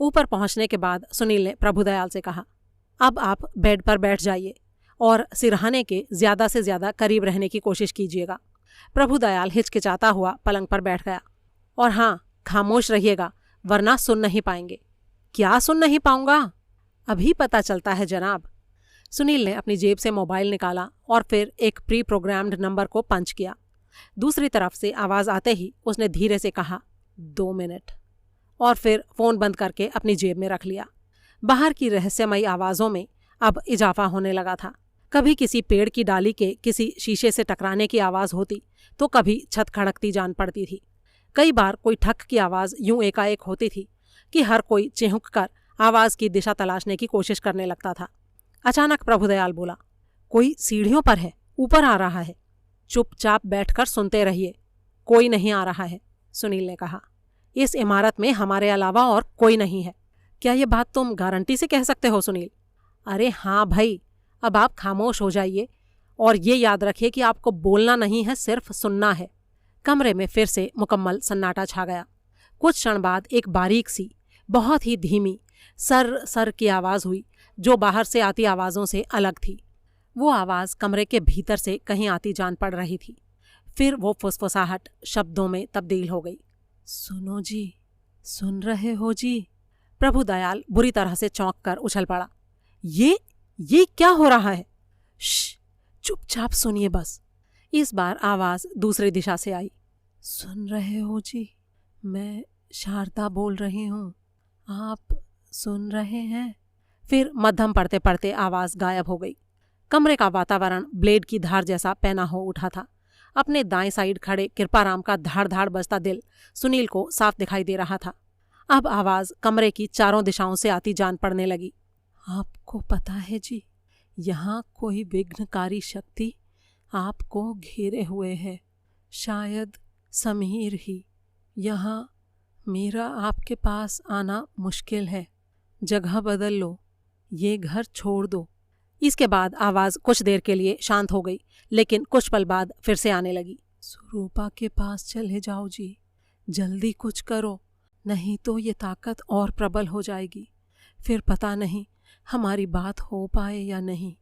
Speaker 1: ऊपर पहुँचने के बाद सुनील ने प्रभुदयाल से कहा, अब आप बेड पर बैठ जाइए और सिरहाने के ज़्यादा से ज़्यादा करीब रहने की कोशिश कीजिएगा। प्रभुदयाल हिचकिचाता हुआ पलंग पर बैठ गया। और हाँ, खामोश रहिएगा वरना सुन नहीं पाएंगे। क्या सुन नहीं पाऊंगा? अभी पता चलता है जनाब। सुनील ने अपनी जेब से मोबाइल निकाला और फिर एक प्री प्रोग्राम्ड नंबर को पंच किया। दूसरी तरफ से आवाज़ आते ही उसने धीरे से कहा, 2 मिनट, और फिर फ़ोन बंद करके अपनी जेब में रख लिया। बाहर की रहस्यमयी आवाज़ों में अब इजाफा होने लगा था। कभी किसी पेड़ की डाली के किसी शीशे से टकराने की आवाज़ होती तो कभी छत खड़कती जान पड़ती थी। कई बार कोई ठक की आवाज़ यूं एकाएक होती थी कि हर कोई चिहुक कर आवाज़ की दिशा तलाशने की कोशिश करने लगता था। अचानक प्रभुदयाल बोला, कोई सीढ़ियों पर है, ऊपर आ रहा है। चुपचाप बैठकर सुनते रहिए, कोई नहीं आ रहा है, सुनील ने कहा। इस इमारत में हमारे अलावा और कोई नहीं है। क्या ये बात तुम गारंटी से कह सकते हो सुनील? अरे हाँ भाई, अब आप खामोश हो जाइए और ये याद रखिए कि आपको बोलना नहीं है, सिर्फ सुनना है। कमरे में फिर से मुकम्मल सन्नाटा छा गया। कुछ क्षण बाद एक बारीक सी, बहुत ही धीमी सर सर की आवाज़ हुई जो बाहर से आती आवाज़ों से अलग थी। वो आवाज़ कमरे के भीतर से कहीं आती जान पड़ रही थी। फिर वो फुसफुसाहट शब्दों में तब्दील हो गई। सुनो जी, सुन रहे हो जी? प्रभुदयाल बुरी तरह से चौंक कर उछल पड़ा। ये क्या हो रहा है? श्श, चुपचाप सुनिए बस। इस बार आवाज़ दूसरी दिशा से आई। सुन रहे हो जी, मैं शारदा बोल रही हूँ, आप सुन रहे हैं? फिर मध्यम पढ़ते पढ़ते आवाज़ गायब हो गई। कमरे का वातावरण ब्लेड की धार जैसा पैना हो उठा था। अपने दाएं साइड खड़े कृपाराम का धाड़ धाड़ बजता दिल सुनील को साफ दिखाई दे रहा था। अब आवाज़ कमरे की चारों दिशाओं से आती जान पड़ने लगी। आपको पता है जी, यहाँ कोई विघ्नकारी शक्ति आपको घेरे हुए है, शायद समीर ही। यहाँ मेरा आपके पास आना मुश्किल है, जगह बदल लो, ये घर छोड़ दो। इसके बाद आवाज़ कुछ देर के लिए शांत हो गई, लेकिन कुछ पल बाद फिर से आने लगी। स्वरूपा के पास चले जाओ जी, जल्दी कुछ करो, नहीं तो ये ताकत और प्रबल हो जाएगी। फिर पता नहीं हमारी बात हो पाए या नहीं।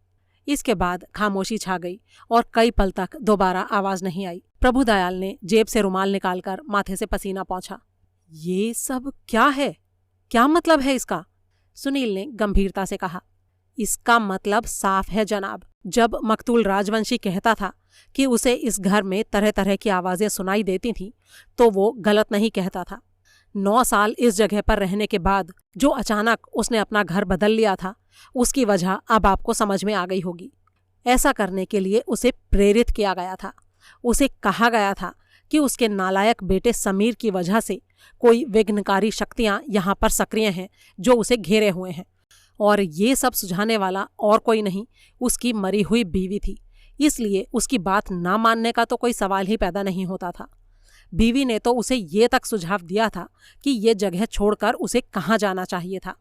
Speaker 1: इसके बाद खामोशी छा गई और कई पल तक दोबारा आवाज़ नहीं आई। प्रभुदयाल ने जेब से रुमाल निकालकर माथे से पसीना पोंछा। ये सब क्या है? क्या मतलब है इसका? सुनील ने गंभीरता से कहा। इसका मतलब साफ है जनाब। जब मकतूल राजवंशी कहता था कि उसे इस घर में तरह तरह की आवाज़ें सुनाई देती थीं, तो वो गलत नहीं कहता था। 9 साल इस जगह पर रहने के बाद जो अचानक उसने अपना घर बदल लिया था, उसकी वजह अब आपको समझ में आ गई होगी। ऐसा करने के लिए उसे प्रेरित किया गया था। उसे कहा गया था कि उसके नालायक बेटे समीर की वजह से कोई विघ्नकारी शक्तियाँ यहाँ पर सक्रिय हैं जो उसे घेरे हुए हैं, और ये सब सुझाने वाला और कोई नहीं, उसकी मरी हुई बीवी थी। इसलिए उसकी बात ना मानने का तो कोई सवाल ही पैदा नहीं होता था। बीवी ने तो उसे ये तक सुझाव दिया था कि ये जगह छोड़कर उसे कहाँ जाना चाहिए था।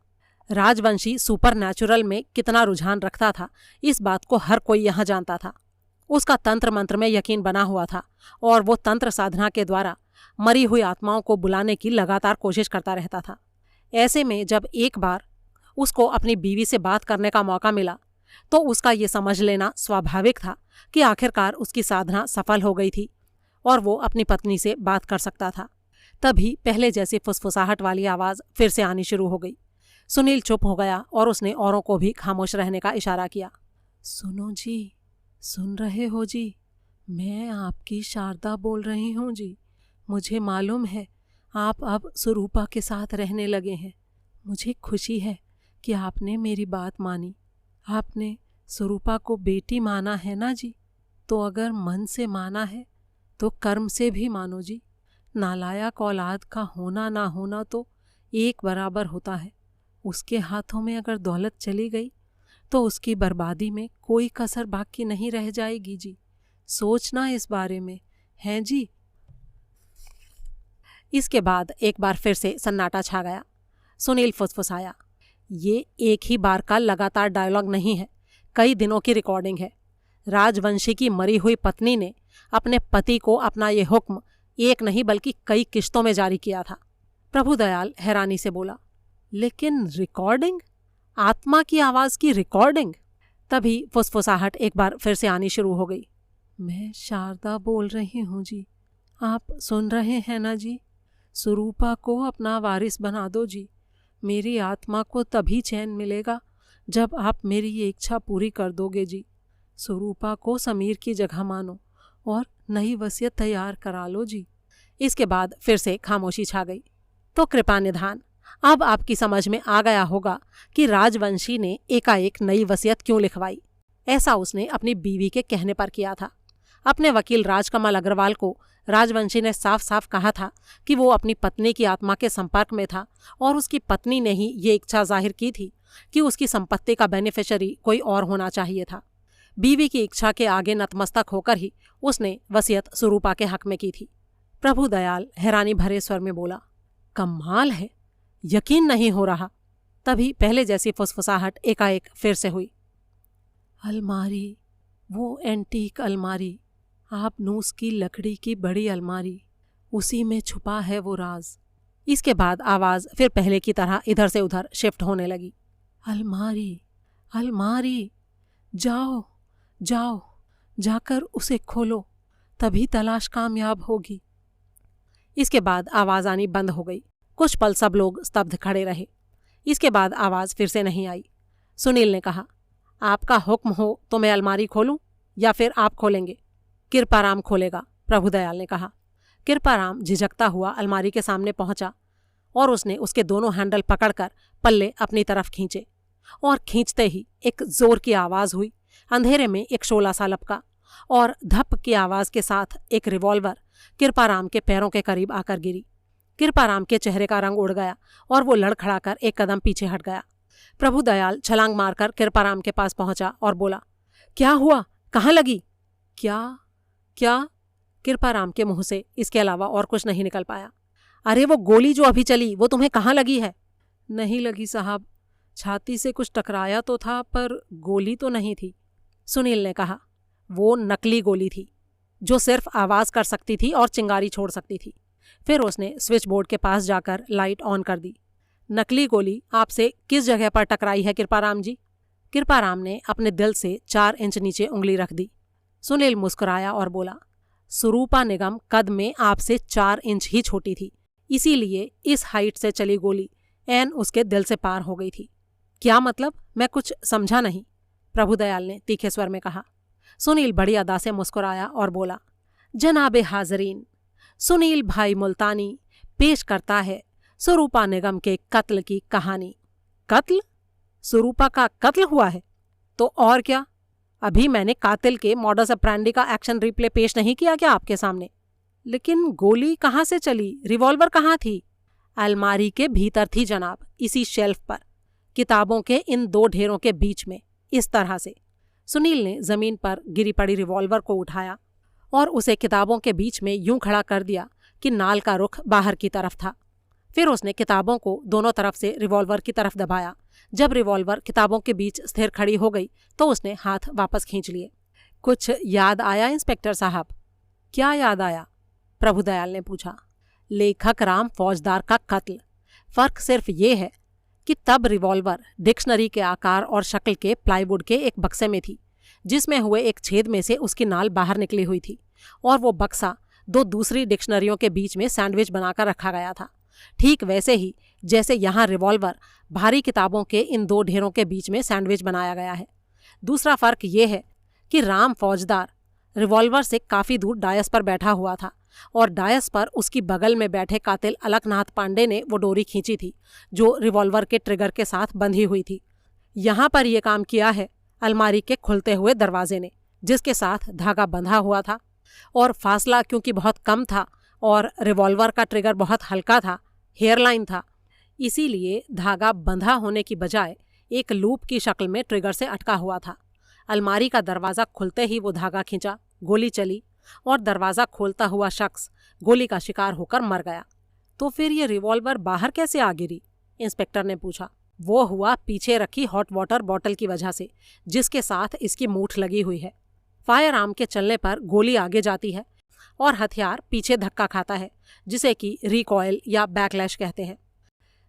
Speaker 1: राजवंशी सुपरनैचुरल में कितना रुझान रखता था, इस बात को हर कोई यहाँ जानता था। उसका तंत्र मंत्र में यकीन बना हुआ था और वो तंत्र साधना के द्वारा मरी हुई आत्माओं को बुलाने की लगातार कोशिश करता रहता था। ऐसे में जब एक बार उसको अपनी बीवी से बात करने का मौका मिला तो उसका ये समझ लेना स्वाभाविक था कि आखिरकार उसकी साधना सफल हो गई थी और वो अपनी पत्नी से बात कर सकता था। तभी पहले जैसी फुसफुसाहट वाली आवाज़ फिर से आनी शुरू हो गई। सुनील चुप हो गया और उसने औरों को भी खामोश रहने का इशारा किया। सुनो जी, सुन रहे हो जी? मैं आपकी शारदा बोल रही हूँ जी। मुझे मालूम है आप अब स्वरूपा के साथ रहने लगे हैं। मुझे खुशी है कि आपने मेरी बात मानी। आपने स्वरूपा को बेटी माना है ना जी? तो अगर मन से माना है तो कर्म से भी मानो जी। नालायक औलाद का होना ना होना तो एक बराबर होता है। उसके हाथों में अगर दौलत चली गई तो उसकी बर्बादी में कोई कसर बाकी नहीं रह जाएगी जी। सोचना इस बारे में, हैं जी? इसके बाद एक बार फिर से सन्नाटा छा गया। सुनील फुसफुसाया, ये एक ही बार का लगातार डायलॉग नहीं है, कई दिनों की रिकॉर्डिंग है। राजवंशी की मरी हुई पत्नी ने अपने पति को अपना ये हुक्म एक नहीं बल्कि कई किश्तों में जारी किया था। प्रभुदयाल हैरानी से बोला, लेकिन रिकॉर्डिंग? आत्मा की आवाज़ की रिकॉर्डिंग? तभी फुसफुसाहट एक बार फिर से आनी शुरू हो गई। मैं शारदा बोल रही हूँ जी। आप सुन रहे हैं ना जी? स्वरूपा को अपना वारिस बना दो जी। मेरी आत्मा को तभी चैन मिलेगा जब आप मेरी ये इच्छा पूरी कर दोगे जी। स्वरूपा को समीर की जगह मानो और नई वसीयत तैयार करा लो जी। इसके बाद फिर से खामोशी छा गई। तो कृपा निधान, अब आपकी समझ में आ गया होगा कि राजवंशी ने एकाएक नई वसीयत क्यों लिखवाई। ऐसा उसने अपनी बीवी के कहने पर किया था। अपने वकील राजकमल अग्रवाल को राजवंशी ने साफ साफ कहा था कि वो अपनी पत्नी की आत्मा के संपर्क में था और उसकी पत्नी ने ही ये इच्छा जाहिर की थी कि उसकी संपत्ति का बेनिफिशियरी कोई और होना चाहिए था। बीवी की इच्छा के आगे नतमस्तक होकर ही उसने वसीयत स्वरूपा के हक में की थी। प्रभुदयाल हैरानी भरे स्वर में बोला, कमाल है, यकीन नहीं हो रहा। तभी पहले जैसी फुसफुसाहट एकाएक फिर से हुई। अलमारी, वो एंटीक अलमारी, आप नूस की लकड़ी की बड़ी अलमारी, उसी में छुपा है वो राज। इसके बाद आवाज़ फिर पहले की तरह इधर से उधर शिफ्ट होने लगी। अलमारी, अलमारी, जाओ जाओ, जाकर उसे खोलो, तभी तलाश कामयाब होगी। इसके बाद आवाज़ आनी बंद हो गई। कुछ पल सब लोग स्तब्ध खड़े रहे। इसके बाद आवाज़ फिर से नहीं आई। सुनील ने कहा, आपका हुक्म हो तो मैं अलमारी खोलूं या फिर आप खोलेंगे? कृपाराम खोलेगा, प्रभुदयाल ने कहा। कृपाराम झिझकता हुआ अलमारी के सामने पहुंचा और उसने उसके दोनों हैंडल पकड़कर पल्ले अपनी तरफ खींचे और खींचते ही एक जोर की आवाज़ हुई। अंधेरे में एक शोला सा लपका और धप की आवाज़ के साथ एक रिवॉल्वर कृपाराम के पैरों के करीब आकर गिरी। कृपाराम के चेहरे का रंग उड़ गया और वो लड़खड़ाकर एक कदम पीछे हट गया। प्रभुदयाल छलांग मारकर कृपाराम के पास पहुंचा और बोला, क्या हुआ, कहाँ लगी? क्या क्या? कृपाराम के मुंह से इसके अलावा और कुछ नहीं निकल पाया। अरे वो गोली जो अभी चली वो तुम्हें कहाँ लगी है? नहीं लगी साहब, छाती से कुछ टकराया तो था पर गोली तो नहीं थी, सुनील ने कहा। वो नकली गोली थी जो सिर्फ आवाज़ कर सकती थी और चिंगारी छोड़ सकती थी। फिर उसने स्विच बोर्ड के पास जाकर लाइट ऑन कर दी। नकली गोली आपसे किस जगह पर टकराई है कृपाराम जी? कृपाराम ने अपने दिल से 4 इंच नीचे उंगली रख दी। सुनील मुस्कुराया और बोला, स्वरूपा निगम कद में आपसे 4 इंच ही छोटी थी, इसीलिए इस हाइट से चली गोली ऐन उसके दिल से पार हो गई थी। क्या मतलब? मैं कुछ समझा नहीं, प्रभुदयाल ने तीखे स्वर में कहा। सुनील बड़ी अदा से मुस्कुराया और बोला, जनाबे हाजरीन, सुनील भाई मुल्तानी पेश करता है स्वरूपा निगम के कत्ल की कहानी। कत्ल? स्वरूपा का कत्ल हुआ है? तो और क्या, अभी मैंने कातिल के मॉडस ऑपरेंडी का एक्शन रिप्ले पेश नहीं किया क्या आपके सामने? लेकिन गोली कहाँ से चली, रिवॉल्वर कहाँ थी? अलमारी के भीतर थी जनाब, इसी शेल्फ पर। किताबों के इन दो ढेरों के बीच में, इस तरह से। सुनील ने जमीन पर गिरी पड़ी रिवॉल्वर को उठाया और उसे किताबों के बीच में यूं खड़ा कर दिया कि नाल का रुख बाहर की तरफ था। फिर उसने किताबों को दोनों तरफ से रिवॉल्वर की तरफ दबाया। जब रिवॉल्वर किताबों के बीच स्थिर खड़ी हो गई तो उसने हाथ वापस खींच लिए। कुछ याद आया इंस्पेक्टर साहब? क्या याद आया? प्रभुदयाल ने पूछा। लेखक राम फौजदार का कत्ल। फर्क सिर्फ ये है कि तब रिवॉल्वर डिक्शनरी के आकार और शक्ल के प्लाईवुड के एक बक्से में थी, जिसमें हुए एक छेद में से उसकी नाल बाहर निकली हुई थी, और वो बक्सा दो दूसरी डिक्शनरियों के बीच में सैंडविच बनाकर रखा गया था, ठीक वैसे ही जैसे यहाँ रिवॉल्वर भारी किताबों के इन दो ढेरों के बीच में सैंडविच बनाया गया है। दूसरा फर्क ये है कि राम फौजदार रिवॉल्वर से काफ़ी दूर डायस पर बैठा हुआ था, और डायस पर उसकी बगल में बैठे कातिल अलकनाथ पांडे ने वो डोरी खींची थी जो रिवॉल्वर के ट्रिगर के साथ बंधी हुई थी। यहाँ पर यह काम किया है अलमारी के खुलते हुए दरवाजे ने, जिसके साथ धागा बंधा हुआ था, और फासला क्योंकि बहुत कम था और रिवॉल्वर का ट्रिगर बहुत हल्का था, हेयरलाइन था, इसीलिए धागा बंधा होने की बजाय एक लूप की शक्ल में ट्रिगर से अटका हुआ था। अलमारी का दरवाज़ा खुलते ही वो धागा खींचा, गोली चली, और दरवाज़ा खोलता हुआ शख्स गोली का शिकार होकर मर गया। तो फिर ये रिवॉल्वर बाहर कैसे आ गिरी? इंस्पेक्टर ने पूछा। वो हुआ पीछे रखी हॉट वाटर बॉटल की वजह से, जिसके साथ इसकी मूठ लगी हुई है। फायर आर्म के चलने पर गोली आगे जाती है और हथियार पीछे धक्का खाता है, जिसे कि रिकॉयल या बैकलैश कहते हैं।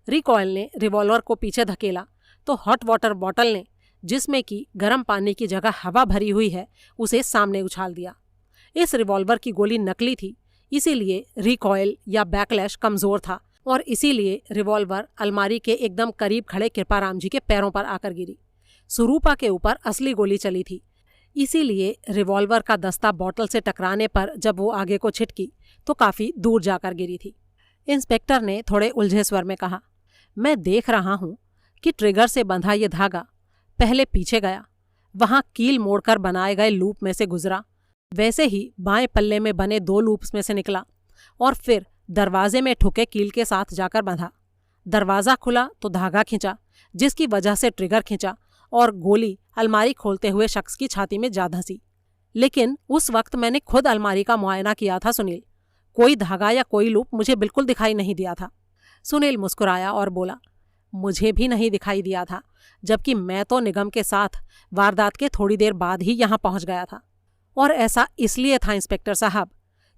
Speaker 1: रिकॉयल ने रिवॉल्वर को पीछे धकेला तो हॉट वाटर बॉटल ने, जिसमें कि गर्म पानी की जगह हवा भरी हुई है, उसे सामने उछाल दिया। इस रिवॉल्वर की गोली नकली थी, इसीलिए रिकॉयल या बैकलैश कमज़ोर था, और इसीलिए रिवॉल्वर अलमारी के एकदम करीब खड़े कृपाराम जी के पैरों पर आकर गिरी। सुरूपा के ऊपर असली गोली चली थी, इसीलिए रिवॉल्वर का दस्ता बॉटल से टकराने पर जब वो आगे को छिटकी तो काफ़ी दूर जाकर गिरी थी। इंस्पेक्टर ने थोड़े उलझे स्वर में कहा, मैं देख रहा हूँ कि ट्रिगर से बंधा ये धागा पहले पीछे गया, वहाँ कील मोड़कर बनाए गए लूप में से गुजरा, वैसे ही बाएं पल्ले में बने दो लूप्स में से निकला, और फिर दरवाजे में ठुके कील के साथ जाकर बंधा। दरवाज़ा खुला तो धागा खिंचा, जिसकी वजह से ट्रिगर खिंचा, और गोली अलमारी खोलते हुए शख्स की छाती में जा धंसी। लेकिन उस वक्त मैंने खुद अलमारी का मुआयना किया था सुनील, कोई धागा या कोई लूप मुझे बिल्कुल दिखाई नहीं दिया था। सुनील मुस्कुराया और बोला, मुझे भी नहीं दिखाई दिया था, जबकि मैं तो निगम के साथ वारदात के थोड़ी देर बाद ही यहाँ पहुँच गया था। और ऐसा इसलिए था इंस्पेक्टर साहब,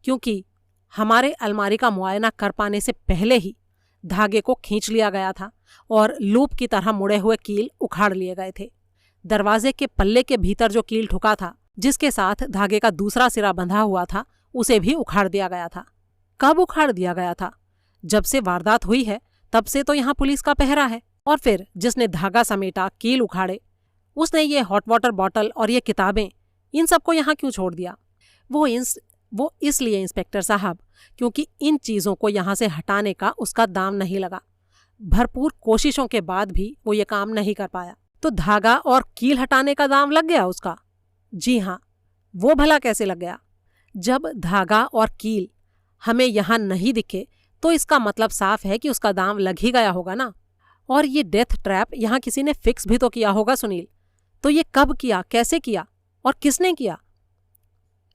Speaker 1: क्योंकि हमारे अलमारी का मुआयना कर पाने से पहले ही धागे को खींच लिया गया था और लूप की तरह मुड़े हुए कील उखाड़ लिए गए थे। दरवाजे के पल्ले के भीतर जो कील ठुका था, जिसके साथ धागे का दूसरा सिरा बंधा हुआ था, उसे भी उखाड़ दिया गया था। कब उखाड़ दिया गया था? जब से वारदात हुई है तब से तो यहाँ पुलिस का पहरा है। और फिर जिसने धागा समेटा, कील उखाड़े, उसने ये हॉट वाटर बॉटल और ये किताबें, इन सबको यहाँ क्यों छोड़ दिया? वो इसलिए इंस्पेक्टर साहब, क्योंकि इन चीज़ों को यहाँ से हटाने का उसका दाम नहीं लगा। भरपूर कोशिशों के बाद भी वो ये काम नहीं कर पाया। तो धागा और कील हटाने का दाम लग गया उसका? जी हाँ। वो भला कैसे लग गया? जब धागा और कील हमें यहाँ नहीं दिखे तो इसका मतलब साफ है कि उसका दाम लग ही गया होगा ना। और ये डेथ ट्रैप यहाँ किसी ने फिक्स भी तो किया होगा सुनील। तो ये कब किया, कैसे किया और किसने किया?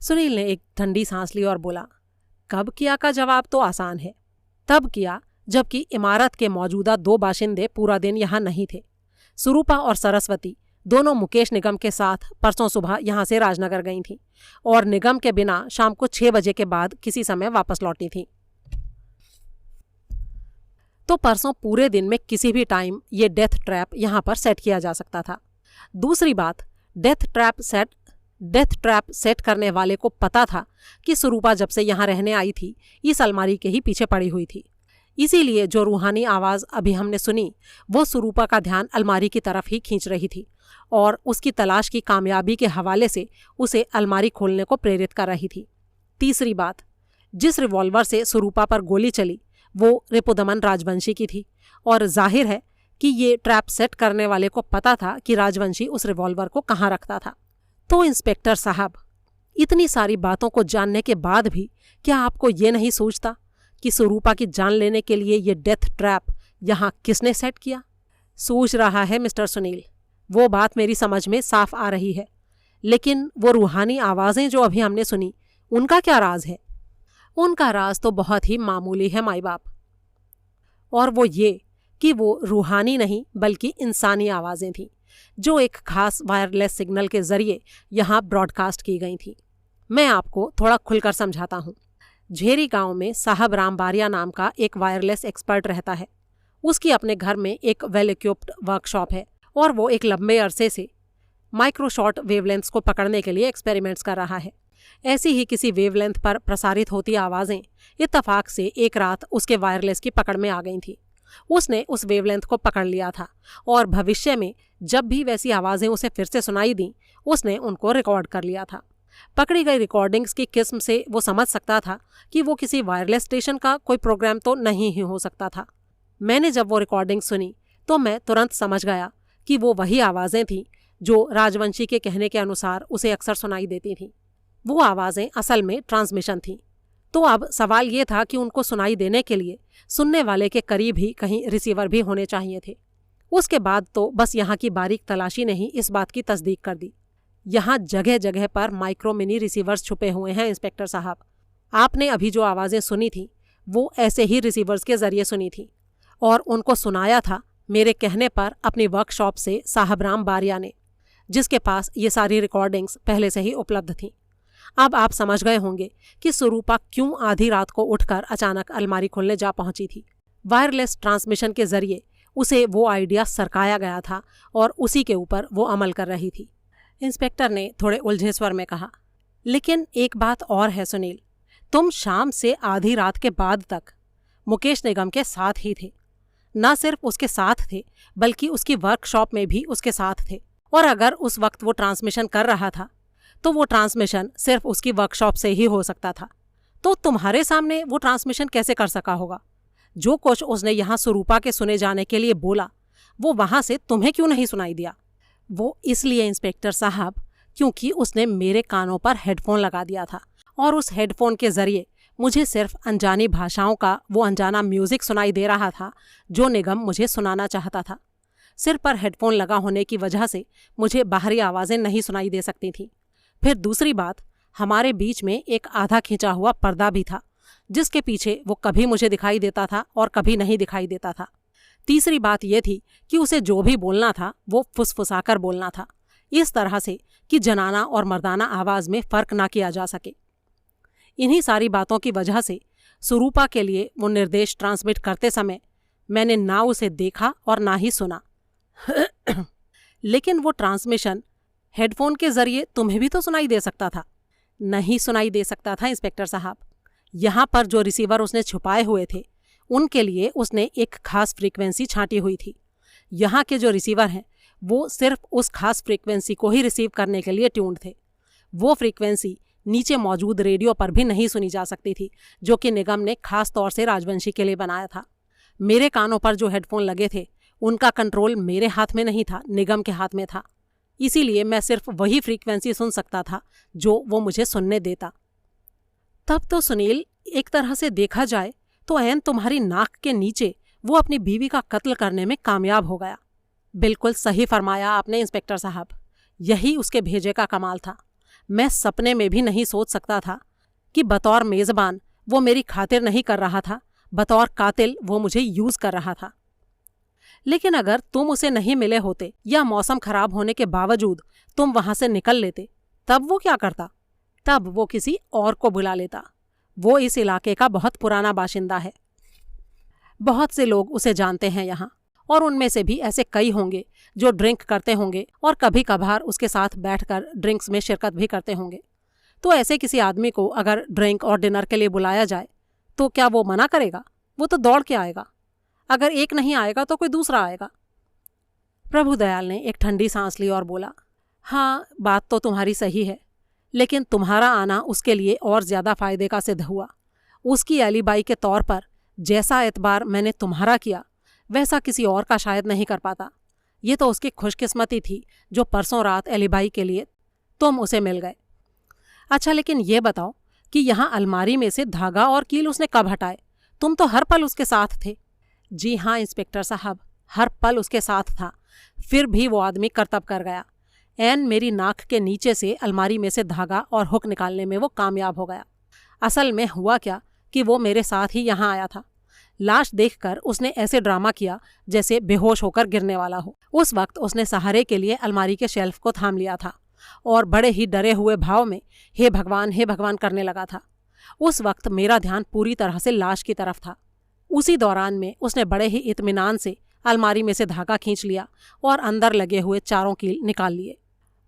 Speaker 1: सुनील ने एक ठंडी सांस ली और बोला, कब किया का जवाब तो आसान है। तब किया जबकि इमारत के मौजूदा 2 बाशिंदे पूरा दिन यहाँ नहीं थे। सुरूपा और सरस्वती दोनों मुकेश निगम के साथ परसों सुबह यहाँ से राजनगर गई थीं और निगम के बिना शाम को 6 बजे के बाद किसी समय वापस लौटी थीं। तो परसों पूरे दिन में किसी भी टाइम ये डेथ ट्रैप यहाँ पर सेट किया जा सकता था। दूसरी बात, डेथ ट्रैप सेट करने वाले को पता था कि सुरूपा जब से यहाँ रहने आई थी इस अलमारी के ही पीछे पड़ी हुई थी। इसीलिए जो रूहानी आवाज़ अभी हमने सुनी वो सुरूपा का ध्यान अलमारी की तरफ ही खींच रही थी और उसकी तलाश की कामयाबी के हवाले से उसे अलमारी खोलने को प्रेरित कर रही थी। तीसरी बात, जिस रिवॉल्वर से सुरूपा पर गोली चली वो रिपुदमन राजवंशी की थी और जाहिर है कि ये ट्रैप सेट करने वाले को पता था कि राजवंशी उस रिवॉल्वर को कहाँ रखता था। तो इंस्पेक्टर साहब, इतनी सारी बातों को जानने के बाद भी क्या आपको ये नहीं सोचता कि सुरूपा की जान लेने के लिए ये डेथ ट्रैप यहाँ किसने सेट किया? सूझ रहा है मिस्टर सुनील, वो बात मेरी समझ में साफ आ रही है, लेकिन वो रूहानी आवाज़ें जो अभी हमने सुनी, उनका क्या राज है? उनका राज तो बहुत ही मामूली है माई बाप, और वो ये कि वो रूहानी नहीं बल्कि इंसानी आवाज़ें थीं जो एक खास वायरलेस सिग्नल के जरिए यहाँ ब्रॉडकास्ट की गई थी। मैं आपको थोड़ा खुलकर समझाता हूँ। झेरी गांव में साहब राम बारिया नाम का एक वायरलेस एक्सपर्ट रहता है। उसकी अपने घर में एक वेल इक्विप्ड वर्कशॉप है और वो एक लंबे अरसे से माइक्रोशॉर्ट वेवलेंथ्स को पकड़ने के लिए एक्सपेरिमेंट्स कर रहा है। ऐसी ही किसी वेवलेंथ पर प्रसारित होती आवाज़ें इत्तफाक से एक रात उसके वायरलेस की पकड़ में आ गई थी। उसने उस वेवलेंथ को पकड़ लिया था और भविष्य में जब भी वैसी आवाज़ें उसे फिर से सुनाई दी, उसने उनको रिकॉर्ड कर लिया था। पकड़ी गई रिकॉर्डिंग्स की किस्म से वो समझ सकता था कि वो किसी वायरलेस स्टेशन का कोई प्रोग्राम तो नहीं ही हो सकता था। मैंने जब वो रिकॉर्डिंग सुनी तो मैं तुरंत समझ गया कि वो वही आवाज़ें थीं जो राजवंशी के कहने के अनुसार उसे अक्सर सुनाई देती थीं। वो आवाज़ें असल में ट्रांसमिशन थीं। तो अब सवाल ये था कि उनको सुनाई देने के लिए सुनने वाले के करीब ही कहीं रिसीवर भी होने चाहिए थे। उसके बाद तो बस यहाँ की बारीक तलाशी ने ही इस बात की तस्दीक कर दी। यहाँ जगह जगह पर माइक्रो मिनी रिसीवर्स छुपे हुए हैं इंस्पेक्टर साहब। आपने अभी जो आवाज़ें सुनी थी वो ऐसे ही रिसीवर्स के जरिए सुनी थी और उनको सुनाया था मेरे कहने पर अपनी वर्कशॉप से साहब राम बारिया ने, जिसके पास ये सारी रिकॉर्डिंग्स पहले से ही उपलब्ध थीं। अब आप समझ गए होंगे कि स्वरूपा क्यों आधी रात को उठकर अचानक अलमारी खोलने जा पहुंची थी। वायरलेस ट्रांसमिशन के जरिए उसे वो आइडिया सरकाया गया था और उसी के ऊपर वो अमल कर रही थी। इंस्पेक्टर ने थोड़े उलझे स्वर में कहा, लेकिन एक बात और है सुनील, तुम शाम से आधी रात के बाद तक मुकेश निगम के साथ ही थे। न सिर्फ उसके साथ थे बल्कि उसकी वर्कशॉप में भी उसके साथ थे। और अगर उस वक्त वो ट्रांसमिशन कर रहा था तो वो ट्रांसमिशन सिर्फ उसकी वर्कशॉप से ही हो सकता था। तो तुम्हारे सामने वो ट्रांसमिशन कैसे कर सका होगा? जो कुछ उसने यहाँ स्वरूपा के सुने जाने के लिए बोला वो वहाँ से तुम्हें क्यों नहीं सुनाई दिया? वो इसलिए इंस्पेक्टर साहब क्योंकि उसने मेरे कानों पर हेडफोन लगा दिया था और उस हेडफोन के जरिए मुझे सिर्फ अनजानी भाषाओं का वो अनजाना म्यूजिक सुनाई दे रहा था जो निगम मुझे सुनाना चाहता था। सिर पर हेडफोन लगा होने की वजह से मुझे बाहरी आवाज़ें नहीं सुनाई दे सकती थीं। फिर दूसरी बात, हमारे बीच में एक आधा खिंचा हुआ पर्दा भी था जिसके पीछे वो कभी मुझे दिखाई देता था और कभी नहीं दिखाई देता था। तीसरी बात यह थी कि उसे जो भी बोलना था वो फुसफुसाकर बोलना था, इस तरह से कि जनाना और मर्दाना आवाज़ में फ़र्क ना किया जा सके। इन्हीं सारी बातों की वजह से स्वरूपा के लिए वो निर्देश ट्रांसमिट करते समय मैंने ना उसे देखा और ना ही सुना। लेकिन वो ट्रांसमिशन हेडफोन के जरिए तुम्हें भी तो सुनाई दे सकता था। नहीं सुनाई दे सकता था इंस्पेक्टर साहब। यहाँ पर जो रिसीवर उसने छुपाए हुए थे उनके लिए उसने एक खास फ्रीक्वेंसी छांटी हुई थी। यहाँ के जो रिसीवर हैं वो सिर्फ उस खास फ्रीक्वेंसी को ही रिसीव करने के लिए ट्यून्ड थे। वो फ्रीक्वेंसी नीचे मौजूद रेडियो पर भी नहीं सुनी जा सकती थी जो कि निगम ने खास तौर से राजवंशी के लिए बनाया था। मेरे कानों पर जो हेडफोन लगे थे उनका कंट्रोल मेरे हाथ में नहीं था, निगम के हाथ में था। इसीलिए मैं सिर्फ वही फ्रीक्वेंसी सुन सकता था जो वो मुझे सुनने देता। तब तो सुनील, एक तरह से देखा जाए तो ऐन तुम्हारी नाक के नीचे वो अपनी बीवी का कत्ल करने में कामयाब हो गया। बिल्कुल सही फरमाया आपने इंस्पेक्टर साहब, यही उसके भेजे का कमाल था। मैं सपने में भी नहीं सोच सकता था कि बतौर मेज़बान वो मेरी खातिर नहीं कर रहा था, बतौर कातिल वो मुझे यूज़ कर रहा था। लेकिन अगर तुम उसे नहीं मिले होते या मौसम खराब होने के बावजूद तुम वहां से निकल लेते, तब वो क्या करता? तब वो किसी और को बुला लेता। वो इस इलाके का बहुत पुराना बाशिंदा है। बहुत से लोग उसे जानते हैं यहाँ, और उनमें से भी ऐसे कई होंगे जो ड्रिंक करते होंगे और कभी कभार उसके साथ बैठकर ड्रिंक्स में शिरकत भी करते होंगे। तो ऐसे किसी आदमी को अगर ड्रिंक और डिनर के लिए बुलाया जाए तो क्या वो मना करेगा? वो तो दौड़ के आएगा। अगर एक नहीं आएगा तो कोई दूसरा आएगा। प्रभुदयाल ने एक ठंडी सांस ली और बोला, हाँ, बात तो तुम्हारी सही है, लेकिन तुम्हारा आना उसके लिए और ज़्यादा फायदे का सिद्ध हुआ। उसकी एलिबाई के तौर पर जैसा एतबार मैंने तुम्हारा किया वैसा किसी और का शायद नहीं कर पाता। ये तो उसकी खुशकिस्मती थी जो परसों रात एलिबाई के लिए तुम उसे मिल गए। अच्छा, लेकिन ये बताओ कि यहाँ अलमारी में से धागा और कील उसने कब हटाए? तुम तो हर पल उसके साथ थे। जी हाँ इंस्पेक्टर साहब, हर पल उसके साथ था। फिर भी वो आदमी करतब कर गया। ऐन मेरी नाक के नीचे से अलमारी में से धागा और हुक निकालने में वो कामयाब हो गया। असल में हुआ क्या कि वो मेरे साथ ही यहाँ आया था। लाश देखकर उसने ऐसे ड्रामा किया जैसे बेहोश होकर गिरने वाला हो। उस वक्त उसने सहारे के लिए अलमारी के शेल्फ को थाम लिया था और बड़े ही डरे हुए भाव में हे भगवान करने लगा था। उस वक्त मेरा ध्यान पूरी तरह से लाश की तरफ था। उसी दौरान में उसने बड़े ही इत्मीनान से अलमारी में से धागा खींच लिया और अंदर लगे हुए चारों कील निकाल लिए।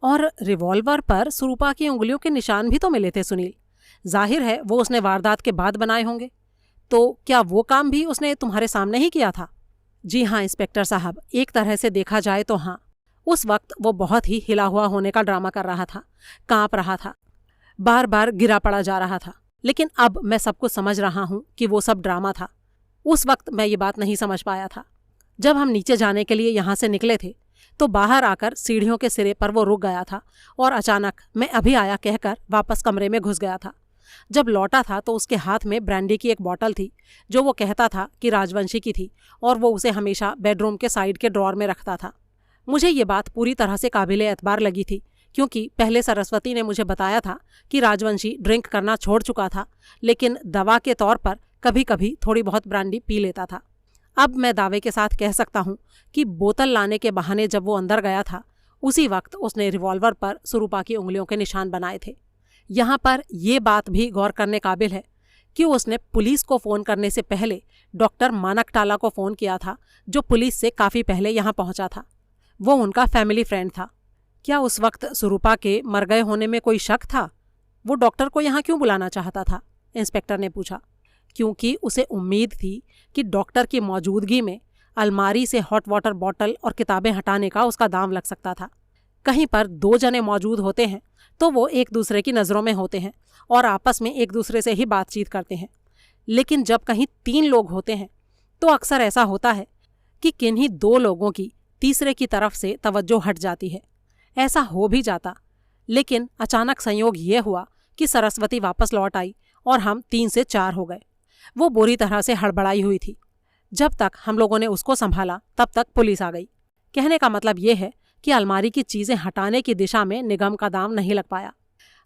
Speaker 1: और रिवॉल्वर पर सुरूपा की उंगलियों के निशान भी तो मिले थे सुनील। जाहिर है वो उसने वारदात के बाद बनाए होंगे। तो क्या वो काम भी उसने तुम्हारे सामने ही किया था? जी हाँ इंस्पेक्टर साहब, एक तरह से देखा जाए तो हाँ। उस वक्त वो बहुत ही हिला हुआ होने का ड्रामा कर रहा था, कांप रहा था, बार बार गिरा पड़ा जा रहा था। लेकिन अब मैं सब कुछ समझ रहा हूँ कि वो सब ड्रामा था। उस वक्त मैं ये बात नहीं समझ पाया था। जब हम नीचे जाने के लिए यहाँ से निकले थे तो बाहर आकर सीढ़ियों के सिरे पर वो रुक गया था और अचानक मैं अभी आया कहकर वापस कमरे में घुस गया था। जब लौटा था तो उसके हाथ में ब्रांडी की एक बोतल थी जो वो कहता था कि राजवंशी की थी और वो उसे हमेशा बेडरूम के साइड के ड्रॉर में रखता था। मुझे ये बात पूरी तरह से काबिले एतबार लगी थी क्योंकि पहले सरस्वती ने मुझे बताया था कि राजवंशी ड्रिंक करना छोड़ चुका था, लेकिन दवा के तौर पर कभी कभी थोड़ी बहुत ब्रांडी पी लेता था। अब मैं दावे के साथ कह सकता हूँ कि बोतल लाने के बहाने जब वो अंदर गया था उसी वक्त उसने रिवॉल्वर पर सुरूपा की उंगलियों के निशान बनाए थे। यहाँ पर यह बात भी गौर करने काबिल है कि उसने पुलिस को फ़ोन करने से पहले डॉक्टर मानकटाला को फ़ोन किया था जो पुलिस से काफ़ी पहले यहाँ पहुँचा था। वो उनका फैमिली फ्रेंड था। क्या उस वक्त सुरूपा के मर गए होने में कोई शक था? वो डॉक्टर को यहाँ क्यों बुलाना चाहता था? इंस्पेक्टर ने पूछा। क्योंकि उसे उम्मीद थी कि डॉक्टर की मौजूदगी में अलमारी से हॉट वाटर बॉटल और किताबें हटाने का उसका दांव लग सकता था। कहीं पर दो जने मौजूद होते हैं तो वो एक दूसरे की नज़रों में होते हैं और आपस में एक दूसरे से ही बातचीत करते हैं। लेकिन जब कहीं 3 लोग होते हैं तो अक्सर ऐसा होता है कि किन्हीं 2 लोगों की तीसरे की तरफ से तवज्जो हट जाती है। ऐसा हो भी जाता, लेकिन अचानक संयोग ये हुआ कि सरस्वती वापस लौट आई और हम 3 से 4 हो गए। वो बुरी तरह से हड़बड़ाई हुई थी। जब तक हम लोगों ने उसको संभाला तब तक पुलिस आ गई। कहने का मतलब ये है कि अलमारी की चीज़ें हटाने की दिशा में निगम का दाम नहीं लग पाया।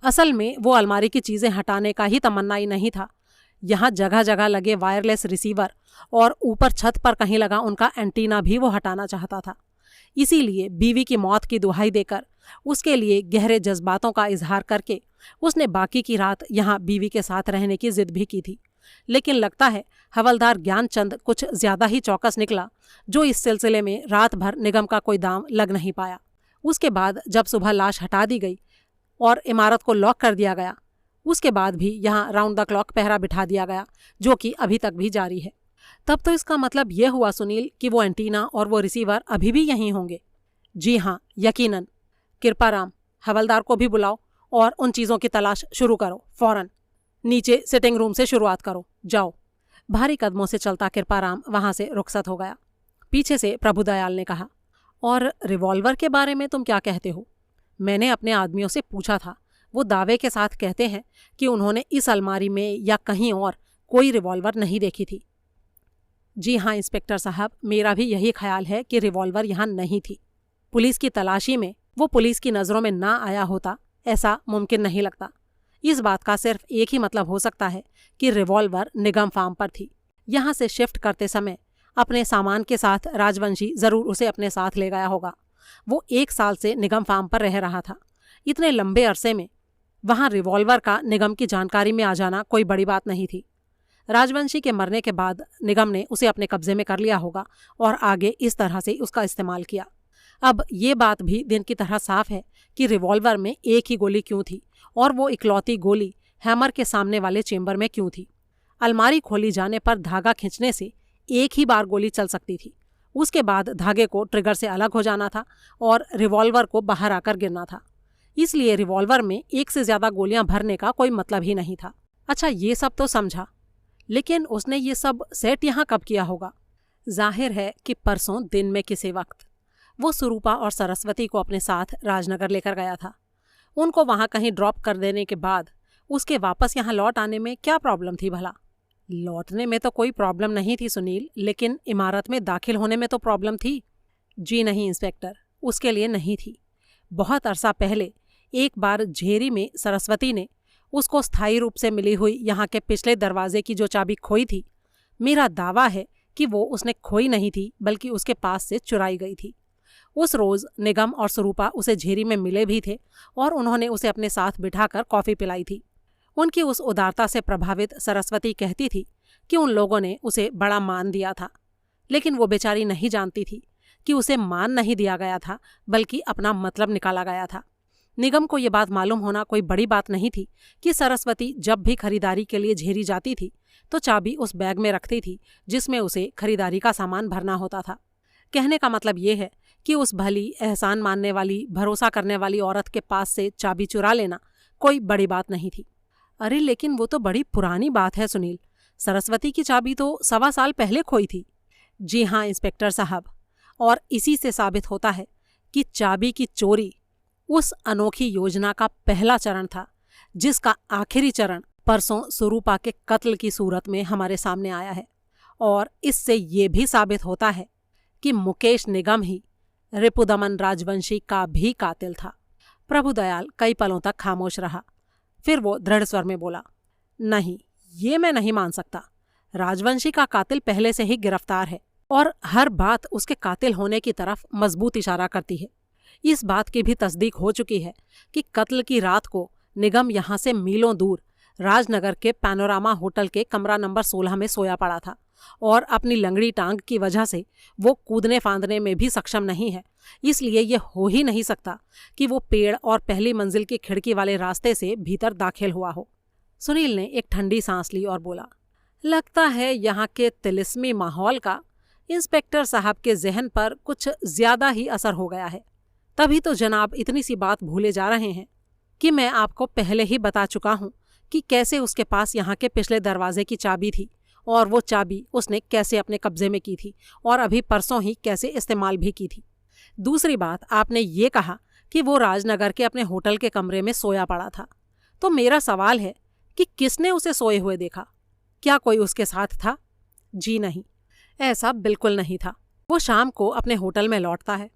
Speaker 1: असल में वो अलमारी की चीज़ें हटाने का ही तमन्नाई नहीं था। यहाँ जगह जगह लगे वायरलेस रिसीवर और ऊपर छत पर कहीं लगा उनका एंटीना भी वो हटाना चाहता था। इसीलिए बीवी की मौत की दुहाई देकर उसके लिए गहरे जज्बातों का इजहार करके उसने बाकी की रात यहाँ बीवी के साथ रहने की जिद भी की थी। लेकिन लगता है हवलदार ज्ञानचंद कुछ ज्यादा ही चौकस निकला, जो इस सिलसिले में रात भर निगम का कोई दाम लग नहीं पाया। उसके बाद जब सुबह लाश हटा दी गई और इमारत को लॉक कर दिया गया, उसके बाद भी यहाँ राउंड द क्लॉक पहरा बिठा दिया गया, जो कि अभी तक भी जारी है। तब तो इसका मतलब यह हुआ सुनील कि वो एंटीना और वो रिसीवर अभी भी यहीं होंगे। जी हाँ, यकीनन। कृपाराम, हवलदार को भी बुलाओ और उन चीज़ों की तलाश शुरू करो फौरन। नीचे सिटिंग रूम से शुरुआत करो, जाओ। भारी कदमों से चलता कृपाराम वहां से रुखसत हो गया। पीछे से प्रभुदयाल ने कहा, और रिवॉल्वर के बारे में तुम क्या कहते हो? मैंने अपने आदमियों से पूछा था। वो दावे के साथ कहते हैं कि उन्होंने इस अलमारी में या कहीं और कोई रिवॉल्वर नहीं देखी थी। जी हाँ इंस्पेक्टर साहब, मेरा भी यही ख्याल है कि रिवॉल्वर यहाँ नहीं थी। पुलिस की तलाशी में वो पुलिस की नज़रों में ना आया होता, ऐसा मुमकिन नहीं लगता। इस बात का सिर्फ एक ही मतलब हो सकता है कि रिवॉल्वर निगम फार्म पर थी। यहाँ से शिफ्ट करते समय अपने सामान के साथ राजवंशी ज़रूर उसे अपने साथ ले गया होगा। वो 1 साल से निगम फार्म पर रह रहा था। इतने लंबे अरसे में वहाँ रिवॉल्वर का निगम की जानकारी में आ जाना कोई बड़ी बात नहीं थी। राजवंशी के मरने के बाद निगम ने उसे अपने कब्जे में कर लिया होगा और आगे इस तरह से उसका इस्तेमाल किया। अब ये बात भी दिन की तरह साफ है कि रिवॉल्वर में एक ही गोली क्यों थी और वो इकलौती गोली हैमर के सामने वाले चेंबर में क्यों थी। अलमारी खोली जाने पर धागा खींचने से एक ही बार गोली चल सकती थी। उसके बाद धागे को ट्रिगर से अलग हो जाना था और रिवॉल्वर को बाहर आकर गिरना था। इसलिए रिवॉल्वर में 1 से ज़्यादा गोलियां भरने का कोई मतलब ही नहीं था। अच्छा, ये सब तो समझा, लेकिन उसने ये सब सेट यहाँ कब किया होगा? जाहिर है कि परसों दिन में किसी वक्त वो सुरूपा और सरस्वती को अपने साथ राजनगर लेकर गया था। उनको वहाँ कहीं ड्रॉप कर देने के बाद उसके वापस यहाँ लौट आने में क्या प्रॉब्लम थी भला? लौटने में तो कोई प्रॉब्लम नहीं थी सुनील, लेकिन इमारत में दाखिल होने में तो प्रॉब्लम थी। जी नहीं इंस्पेक्टर, उसके लिए नहीं थी। बहुत अरसा पहले एक बार झेरी में सरस्वती ने उसको स्थायी रूप से मिली हुई यहाँ के पिछले दरवाजे की जो चाबी खोई थी, मेरा दावा है कि वो उसने खोई नहीं थी बल्कि उसके पास से चुराई गई थी। उस रोज़ निगम और स्वरूपा उसे झेरी में मिले भी थे और उन्होंने उसे अपने साथ बिठाकर कॉफ़ी पिलाई थी। उनकी उस उदारता से प्रभावित सरस्वती कहती थी कि उन लोगों ने उसे बड़ा मान दिया था, लेकिन वो बेचारी नहीं जानती थी कि उसे मान नहीं दिया गया था बल्कि अपना मतलब निकाला गया था। निगम को ये बात मालूम होना कोई बड़ी बात नहीं थी कि सरस्वती जब भी खरीदारी के लिए झेरी जाती थी तो चाबी उस बैग में रखती थी जिसमें उसे खरीदारी का सामान भरना होता था। कहने का मतलब ये है कि उस भली, एहसान मानने वाली, भरोसा करने वाली औरत के पास से चाबी चुरा लेना कोई बड़ी बात नहीं थी। अरे लेकिन वो तो बड़ी पुरानी बात है सुनील, सरस्वती की चाबी तो 1.25 साल पहले खोई थी। जी हाँ इंस्पेक्टर साहब, और इसी से साबित होता है कि चाबी की चोरी उस अनोखी योजना का पहला चरण था जिसका आखिरी चरण परसों स्वरूपा के कत्ल की सूरत में हमारे सामने आया है। और इससे ये भी साबित होता है कि मुकेश निगम ही रिपुदमन राजवंशी का भी कातिल था। प्रभुदयाल कई पलों तक खामोश रहा। फिर वो दृढ़ स्वर में बोला, नहीं, ये मैं नहीं मान सकता। राजवंशी का कातिल पहले से ही गिरफ्तार है और हर बात उसके कातिल होने की तरफ मजबूत इशारा करती है। इस बात की भी तस्दीक हो चुकी है कि कत्ल की रात को निगम यहाँ से मीलों दूर राजनगर के पैनोरामा होटल के कमरा नंबर 16 में सोया पड़ा था और अपनी लंगड़ी टांग की वजह से वो कूदने फांदने में भी सक्षम नहीं है। इसलिए ये हो ही नहीं सकता कि वो पेड़ और पहली मंजिल की खिड़की वाले रास्ते से भीतर दाखिल हुआ हो। सुनील ने एक ठंडी सांस ली और बोला, लगता है यहाँ के तिलिस्मी माहौल का इंस्पेक्टर साहब के जहन पर कुछ ज्यादा ही असर हो गया है। तभी तो जनाब इतनी सी बात भूले जा रहे हैं कि मैं आपको पहले ही बता चुका हूँ कि कैसे उसके पास यहाँ के पिछले दरवाजे की चाबी थी और वो चाबी उसने कैसे अपने कब्जे में की थी और अभी परसों ही कैसे इस्तेमाल भी की थी। दूसरी बात, आपने ये कहा कि वो राजनगर के अपने होटल के कमरे में सोया पड़ा था। तो मेरा सवाल है कि किसने उसे सोए हुए देखा? क्या कोई उसके साथ था? जी नहीं, ऐसा बिल्कुल नहीं था। वो शाम को अपने होटल में लौटता है,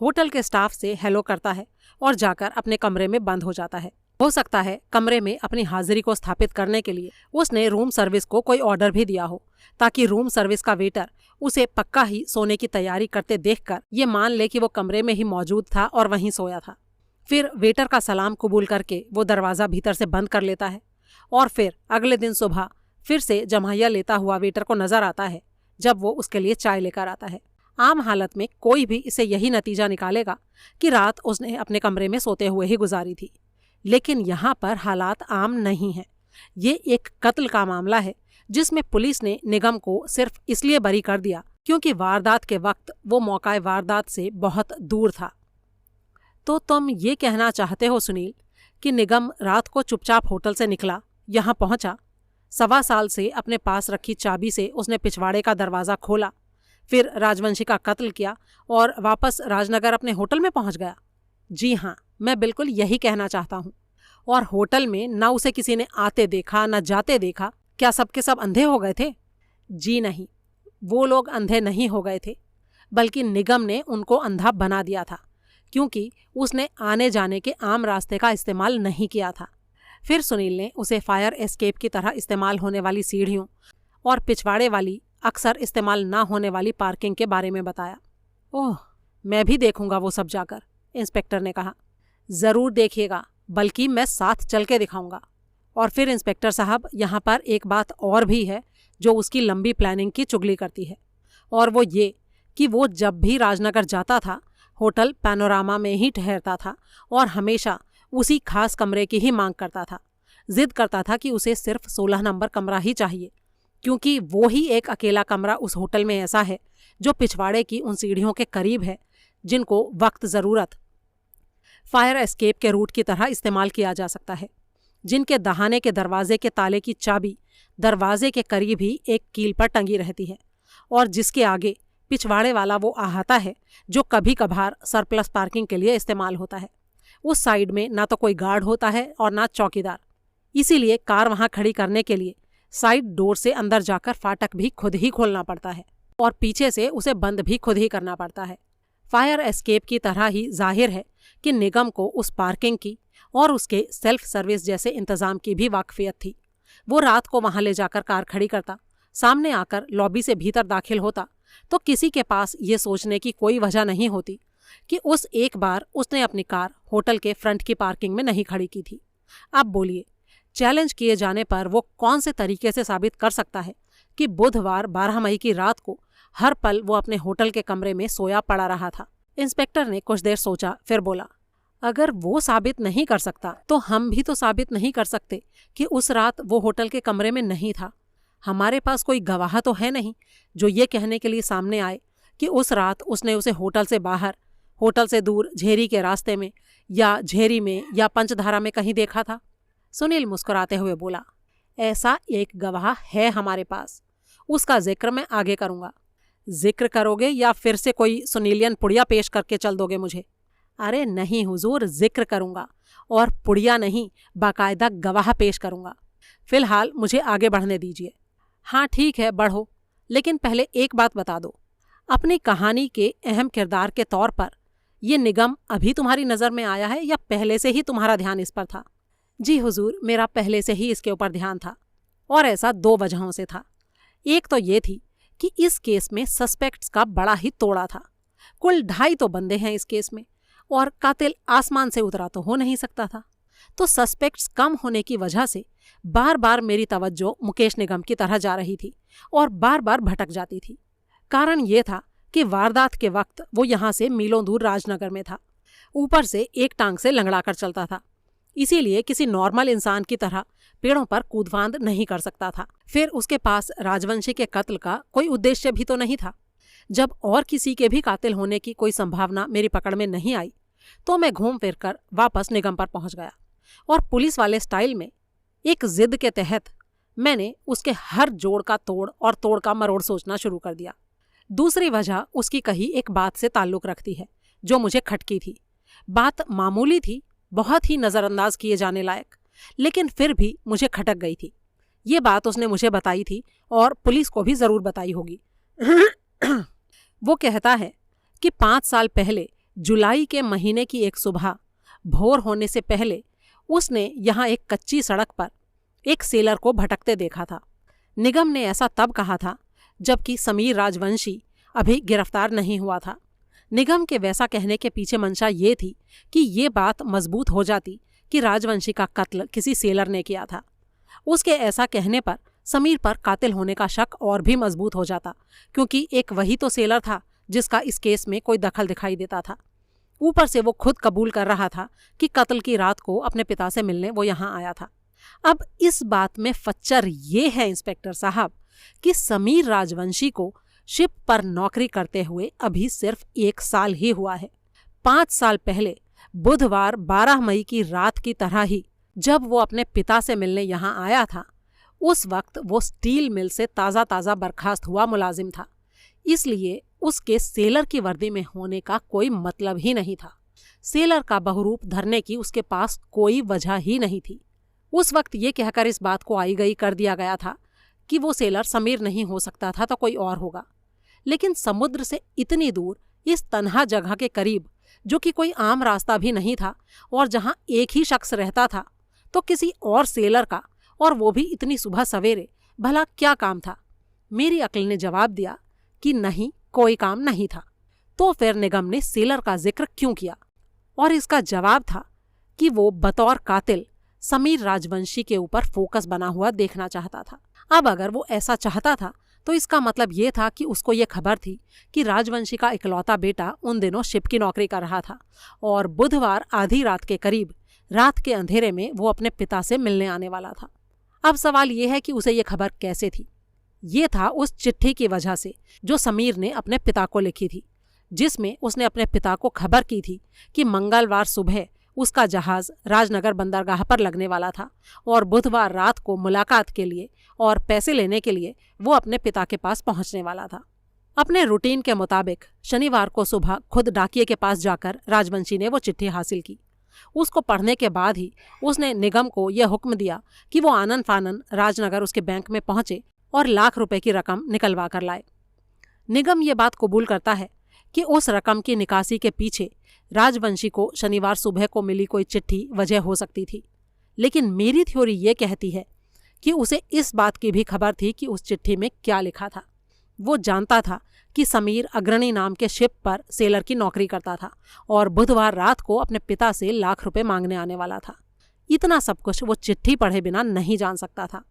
Speaker 1: होटल के स्टाफ से हेलो करता है और जाकर अपने कमरे में बंद हो जाता है। हो सकता है कमरे में अपनी हाजिरी को स्थापित करने के लिए उसने रूम सर्विस को कोई ऑर्डर भी दिया हो ताकि रूम सर्विस का वेटर उसे पक्का ही सोने की तैयारी करते देखकर ये मान ले कि वो कमरे में ही मौजूद था और वहीं सोया था। फिर वेटर का सलाम कबूल करके वो दरवाज़ा भीतर से बंद कर लेता है और फिर अगले दिन सुबह फिर से जमाहिया लेता हुआ वेटर को नजर आता है जब वो उसके लिए चाय लेकर आता है। आम हालत में कोई भी इसे यही नतीजा निकालेगा कि रात उसने अपने कमरे में सोते हुए ही गुजारी थी, लेकिन यहाँ पर हालात आम नहीं हैं। ये एक कत्ल का मामला है जिसमें पुलिस ने निगम को सिर्फ इसलिए बरी कर दिया क्योंकि वारदात के वक्त वो मौका वारदात से बहुत दूर था। तो तुम ये कहना चाहते हो सुनील कि निगम रात को चुपचाप होटल से निकला, यहाँ पहुंचा, 1.25 साल से अपने पास रखी चाबी से उसने पिछवाड़े का दरवाज़ा खोला, फिर राजवंशी का कत्ल किया और वापस राजनगर अपने होटल में पहुंच गया? जी हाँ, मैं बिल्कुल यही कहना चाहता हूँ। और होटल में न उसे किसी ने आते देखा न जाते देखा। क्या सबके सब अंधे हो गए थे? जी नहीं, वो लोग अंधे नहीं हो गए थे, बल्कि निगम ने उनको अंधा बना दिया था क्योंकि उसने आने जाने के आम रास्ते का इस्तेमाल नहीं किया था। फिर सुनील ने उसे फायर एस्केप की तरह इस्तेमाल होने वाली सीढ़ियों और पिछवाड़े वाली अक्सर इस्तेमाल ना होने वाली पार्किंग के बारे में बताया। ओह, मैं भी देखूंगा वो सब जाकर, इंस्पेक्टर ने कहा। ज़रूर देखिएगा, बल्कि मैं साथ चल के दिखाऊंगा। और फिर इंस्पेक्टर साहब, यहाँ पर एक बात और भी है जो उसकी लंबी प्लानिंग की चुगली करती है, और वो ये कि वो जब भी राजनगर जाता था होटल पैनोरामा में ही ठहरता था और हमेशा उसी खास कमरे की ही मांग करता था। जिद करता था कि उसे सिर्फ 16 नंबर कमरा ही चाहिए क्योंकि वो ही एक अकेला कमरा उस होटल में ऐसा है जो पिछवाड़े की उन सीढ़ियों के करीब है जिनको वक्त ज़रूरत फायर एस्केप के रूट की तरह इस्तेमाल किया जा सकता है, जिनके दहाने के दरवाजे के ताले की चाबी दरवाजे के करीब ही एक कील पर टंगी रहती है और जिसके आगे पिछवाड़े वाला वो अहाता है जो कभी कभार सरप्लस पार्किंग के लिए इस्तेमाल होता है। उस साइड में ना तो कोई गार्ड होता है और ना चौकीदार, इसीलिए कार वहाँ खड़ी करने के लिए साइड डोर से अंदर जाकर फाटक भी खुद ही खोलना पड़ता है और पीछे से उसे बंद भी खुद ही करना पड़ता है। फायर एस्केप की तरह ही जाहिर है कि निगम को उस पार्किंग की और उसके सेल्फ सर्विस जैसे इंतजाम की भी वाकफियत थी। वो रात को वहां ले जाकर कार खड़ी करता, सामने आकर लॉबी से भीतर दाखिल होता तो किसी के पास ये सोचने की कोई वजह नहीं होती कि उस एक बार उसने अपनी कार होटल के फ्रंट की पार्किंग में नहीं खड़ी की थी। अब बोलिए, चैलेंज किए जाने पर वो कौन से तरीके से साबित कर सकता है कि बुधवार 12 मई की रात को हर पल वो अपने होटल के कमरे में सोया पड़ा रहा था? इंस्पेक्टर ने कुछ देर सोचा, फिर बोला, अगर वो साबित नहीं कर सकता तो हम भी तो साबित नहीं कर सकते कि उस रात वो होटल के कमरे में नहीं था। हमारे पास कोई गवाह तो है नहीं जो ये कहने के लिए सामने आए कि उस रात उसने उसे होटल से बाहर, होटल से दूर, झेरी के रास्ते में या झेरी में या पंचधारा में कहीं देखा था। सुनील मुस्कुराते हुए बोला, ऐसा एक गवाह है हमारे पास, उसका जिक्र मैं आगे करूंगा। जिक्र करोगे या फिर से कोई सुनीलियन पुड़िया पेश करके चल दोगे मुझे? अरे नहीं हुजूर, जिक्र करूंगा और पुड़िया नहीं, बाकायदा गवाह पेश करूंगा। फिलहाल मुझे आगे बढ़ने दीजिए। हाँ ठीक है, बढ़ो, लेकिन पहले एक बात बता दो, अपनी कहानी के अहम किरदार के तौर पर ये निगम अभी तुम्हारी नज़र में आया है या पहले से ही तुम्हारा ध्यान इस पर था? जी हुजूर, मेरा पहले से ही इसके ऊपर ध्यान था, और ऐसा 2 वजहों से था। एक तो ये थी कि इस केस में सस्पेक्ट्स का बड़ा ही तोड़ा था। कुल 2.5 तो बंदे हैं इस केस में, और कातिल आसमान से उतरा तो हो नहीं सकता था। तो सस्पेक्ट्स कम होने की वजह से बार बार मेरी तवज्जो मुकेश निगम की तरह जा रही थी और बार बार भटक जाती थी। कारण ये था कि वारदात के वक्त वो यहाँ से मीलों दूर राजनगर में था, ऊपर से एक टांग से लंगड़ा कर चलता था, इसीलिए किसी नॉर्मल इंसान की तरह पेड़ों पर कूदफांद नहीं कर सकता था। फिर उसके पास राजवंशी के कत्ल का कोई उद्देश्य भी तो नहीं था। जब और किसी के भी कातिल होने की कोई संभावना मेरी पकड़ में नहीं आई तो मैं घूम फिर कर वापस निगम पर पहुंच गया और पुलिस वाले स्टाइल में एक जिद के तहत मैंने उसके हर जोड़ का तोड़ और तोड़ का मरोड़ सोचना शुरू कर दिया। दूसरी वजह उसकी कही एक बात से ताल्लुक रखती है जो मुझे खटकी थी। बात मामूली थी, बहुत ही नज़रअंदाज किए जाने लायक, लेकिन फिर भी मुझे खटक गई थी। ये बात उसने मुझे बताई थी और पुलिस को भी ज़रूर बताई होगी। वो कहता है कि 5 साल पहले जुलाई के महीने की एक सुबह भोर होने से पहले उसने यहाँ एक कच्ची सड़क पर एक सेलर को भटकते देखा था। निगम ने ऐसा तब कहा था जबकि समीर राजवंशी अभी गिरफ्तार नहीं हुआ था। निगम के वैसा कहने के पीछे मंशा ये थी कि ये बात मजबूत हो जाती कि राजवंशी का कत्ल किसी सेलर ने किया था। उसके ऐसा कहने पर समीर पर कातिल होने का शक और भी मजबूत हो जाता, क्योंकि एक वही तो सेलर था जिसका इस केस में कोई दखल दिखाई देता था। ऊपर से वो खुद कबूल कर रहा था कि कत्ल की रात को अपने पिता से मिलने वो यहाँ आया था। अब इस बात में फच्चर ये है इंस्पेक्टर साहब कि समीर राजवंशी को शिप पर नौकरी करते हुए अभी सिर्फ 1 साल ही हुआ है। 5 साल पहले बुधवार 12 मई की रात की तरह ही जब वो अपने पिता से मिलने यहाँ आया था, उस वक्त वो स्टील मिल से ताज़ा ताज़ा बर्खास्त हुआ मुलाजिम था, इसलिए उसके सेलर की वर्दी में होने का कोई मतलब ही नहीं था। सेलर का बहुरूप धरने की उसके पास कोई वजह ही नहीं थी। उस वक्त ये कहकर इस बात को आई गई कर दिया गया था कि वो सेलर समीर नहीं हो सकता था तो कोई और होगा, लेकिन समुद्र से इतनी दूर इस तन्हा जगह के करीब, जो कि कोई आम रास्ता भी नहीं था और जहां एक ही शख्स रहता था, तो किसी और सेलर का, और वो भी इतनी सुबह सवेरे, भला क्या काम था? मेरी अक्ल ने जवाब दिया कि नहीं, कोई काम नहीं था। तो फिर निगम ने सेलर का जिक्र क्यों किया? और इसका जवाब था कि वो बतौर कातिल समीर राजवंशी के ऊपर फोकस बना हुआ देखना चाहता था। अब अगर वो ऐसा चाहता था तो इसका मतलब ये था कि उसको ये खबर थी कि राजवंशी का इकलौता बेटा उन दिनों शिप की नौकरी कर रहा था और बुधवार आधी रात के करीब, रात के अंधेरे में वो अपने पिता से मिलने आने वाला था। अब सवाल ये है कि उसे ये खबर कैसे थी? ये था उस चिट्ठी की वजह से जो समीर ने अपने पिता को लिखी थी, जिसमें उसने अपने पिता को खबर की थी कि मंगलवार सुबह उसका जहाज राजनगर बंदरगाह पर लगने वाला था और बुधवार रात को मुलाकात के लिए और पैसे लेने के लिए वो अपने पिता के पास पहुंचने वाला था। अपने रूटीन के मुताबिक शनिवार को सुबह खुद डाकिये के पास जाकर राजवंशी ने वो चिट्ठी हासिल की। उसको पढ़ने के बाद ही उसने निगम को यह हुक्म दिया कि वो आनन फानन राजनगर उसके बैंक में पहुंचे और लाख रुपए की रकम निकलवा कर लाए। निगम ये बात कबूल करता है कि उस रकम की निकासी के पीछे राजवंशी को शनिवार सुबह को मिली कोई चिट्ठी वजह हो सकती थी, लेकिन मेरी थ्योरी ये कहती है कि उसे इस बात की भी खबर थी कि उस चिट्ठी में क्या लिखा था। वो जानता था कि समीर अग्रणी नाम के शिप पर सेलर की नौकरी करता था और बुधवार रात को अपने पिता से लाख रुपए मांगने आने वाला था। इतना सब कुछ वो चिट्ठी पढ़े बिना नहीं जान सकता था।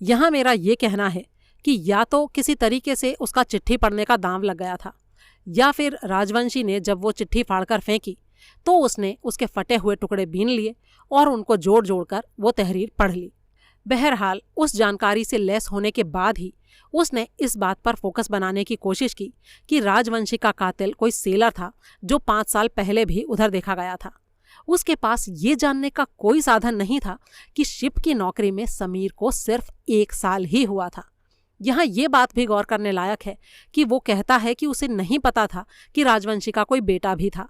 Speaker 1: यहाँ मेरा ये कहना है कि या तो किसी तरीके से उसका चिट्ठी पढ़ने का दांव लग गया था, या फिर राजवंशी ने जब वो चिट्ठी फाड़कर फेंकी तो उसने उसके फटे हुए टुकड़े बीन लिए और उनको जोड़ जोड़कर वो तहरीर पढ़ ली। बहरहाल उस जानकारी से लैस होने के बाद ही उसने इस बात पर फोकस बनाने की कोशिश की कि राजवंशी का कातिल कोई सेलर था जो 5 साल पहले भी उधर देखा गया था। उसके पास ये जानने का कोई साधन नहीं था कि शिप की नौकरी में समीर को सिर्फ 1 साल ही हुआ था। यहाँ ये बात भी गौर करने लायक है कि वो कहता है कि उसे नहीं पता था कि राजवंशी का कोई बेटा भी था।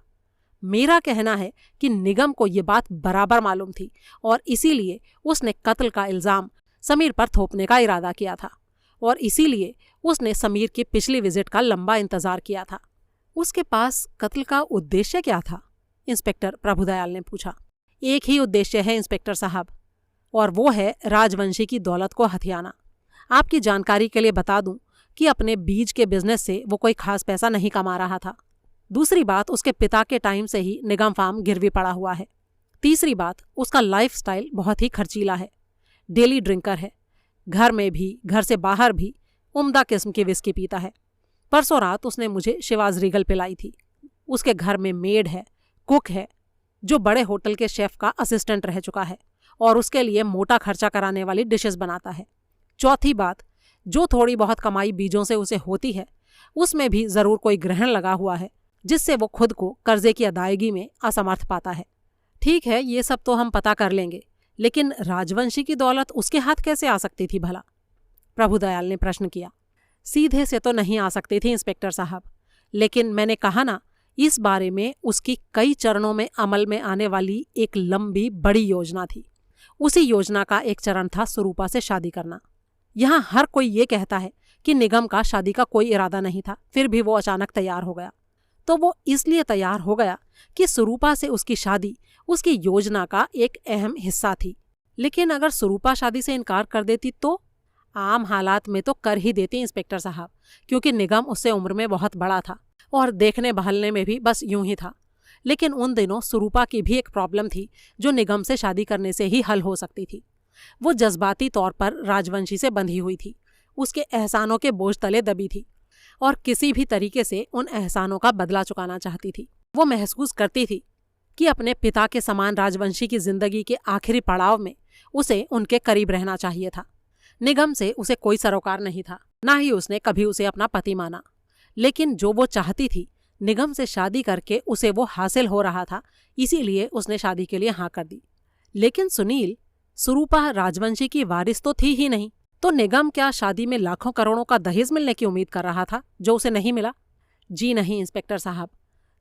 Speaker 1: मेरा कहना है कि निगम को ये बात बराबर मालूम थी और इसीलिए उसने कत्ल का इल्ज़ाम समीर पर थोपने का इरादा किया था और इसीलिए उसने समीर की पिछली विजिट का लंबा इंतजार किया था। उसके पास कत्ल का उद्देश्य क्या था? इंस्पेक्टर प्रभुदयाल ने पूछा। एक ही उद्देश्य है इंस्पेक्टर साहब, और वो है राजवंशी की दौलत को हथियाना। आपकी जानकारी के लिए बता दूं कि अपने बीज के बिजनेस से वो कोई खास पैसा नहीं कमा रहा था। दूसरी बात, उसके पिता के टाइम से ही निगम फार्म गिरवी पड़ा हुआ है। तीसरी बात, उसका लाइफस्टाइल बहुत ही खर्चीला है। डेली ड्रिंकर है, घर में भी घर से बाहर भी उम्दा किस्म की विस्की पीता है। परसों रात उसने मुझे शिवाज रीगल पिलाई थी। उसके घर में मेड है, कुक है जो बड़े होटल के शेफ का असिस्टेंट रह चुका है और उसके लिए मोटा खर्चा कराने वाली डिशेस बनाता है। चौथी बात, जो थोड़ी बहुत कमाई बीजों से उसे होती है उसमें भी जरूर कोई ग्रहण लगा हुआ है जिससे वो खुद को कर्जे की अदायगी में असमर्थ पाता है। ठीक है, ये सब तो हम पता कर लेंगे, लेकिन राजवंशी की दौलत उसके हाथ कैसे आ सकती थी भला? प्रभुदयाल ने प्रश्न किया। सीधे से तो नहीं आ सकती थी इंस्पेक्टर साहब, लेकिन मैंने कहा ना, इस बारे में उसकी कई चरणों में अमल में आने वाली एक लंबी बड़ी योजना थी। उसी योजना का एक चरण था सुरूपा से शादी करना। यहाँ हर कोई ये कहता है कि निगम का शादी का कोई इरादा नहीं था, फिर भी वो अचानक तैयार हो गया। तो वो इसलिए तैयार हो गया कि सुरूपा से उसकी शादी उसकी योजना का एक अहम हिस्सा थी। लेकिन अगर सुरूपा शादी से इनकार कर देती तो? आम हालात में तो कर ही देती इंस्पेक्टर साहब, क्योंकि निगम उससे उम्र में बहुत बड़ा था और देखने बहलने में भी बस यूं ही था। लेकिन उन दिनों सुरूपा की भी एक प्रॉब्लम थी जो निगम से शादी करने से ही हल हो सकती थी। वो जज्बाती तौर पर राजवंशी से बंधी हुई थी, उसके एहसानों के बोझ तले दबी थी और किसी भी तरीके से उन एहसानों का बदला चुकाना चाहती थी। वो महसूस करती थी कि अपने पिता के समान राजवंशी की जिंदगी के आखिरी पड़ाव में उसे उनके करीब रहना चाहिए था। निगम से उसे कोई सरोकार नहीं था, ना ही उसने कभी उसे अपना पति माना। लेकिन जो वो चाहती थी, निगम से शादी करके उसे वो हासिल हो रहा था, इसीलिए उसने शादी के लिए हाँ कर दी। लेकिन सुनील, सुरूपा राजवंशी की वारिस तो थी ही नहीं, तो निगम क्या शादी में लाखों करोड़ों का दहेज मिलने की उम्मीद कर रहा था जो उसे नहीं मिला? जी नहीं इंस्पेक्टर साहब,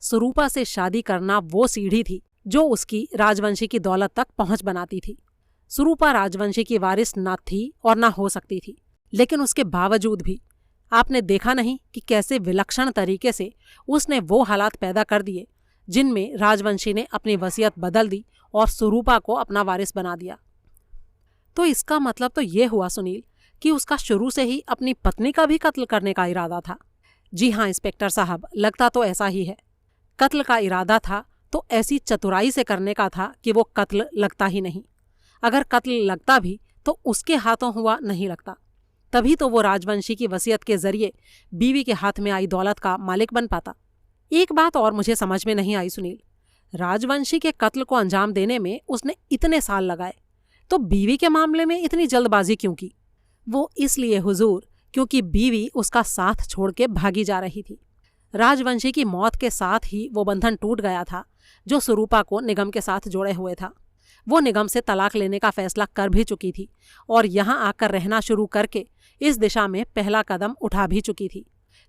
Speaker 1: सुरूपा से शादी करना वो सीढ़ी थी जो उसकी राजवंशी की दौलत तक पहुंच बनाती थी। सुरूपा राजवंशी की वारिस ना थी और ना हो सकती थी, लेकिन उसके बावजूद भी आपने देखा नहीं कि कैसे विलक्षण तरीके से उसने वो हालात पैदा कर दिए जिनमें राजवंशी ने अपनी वसीयत बदल दी और सुरूपा को अपना वारिस बना दिया। तो इसका मतलब तो ये हुआ सुनील कि उसका शुरू से ही अपनी पत्नी का भी कत्ल करने का इरादा था। जी हाँ इंस्पेक्टर साहब, लगता तो ऐसा ही है। कत्ल का इरादा था तो ऐसी चतुराई से करने का था कि वो कत्ल लगता ही नहीं। अगर कत्ल लगता भी तो उसके हाथों हुआ नहीं लगता, तभी तो वो राजवंशी की वसीयत के जरिए बीवी के हाथ में आई दौलत का मालिक बन पाता। एक बात और मुझे समझ में नहीं आई सुनील, राजवंशी के कत्ल को अंजाम देने में उसने इतने साल लगाए, तो बीवी के मामले में इतनी जल्दबाजी क्यों की? वो इसलिए हुजूर, क्योंकि बीवी उसका साथ छोड़ के भागी जा रही थी। राजवंशी की मौत के साथ ही वो बंधन टूट गया था जो सुरूपा को निगम के साथ जोड़े हुए था। वो निगम से तलाक लेने का फैसला कर भी चुकी थी और यहाँ आकर रहना शुरू करके इस दिशा में पहला कदम उठा भी चुकी थी।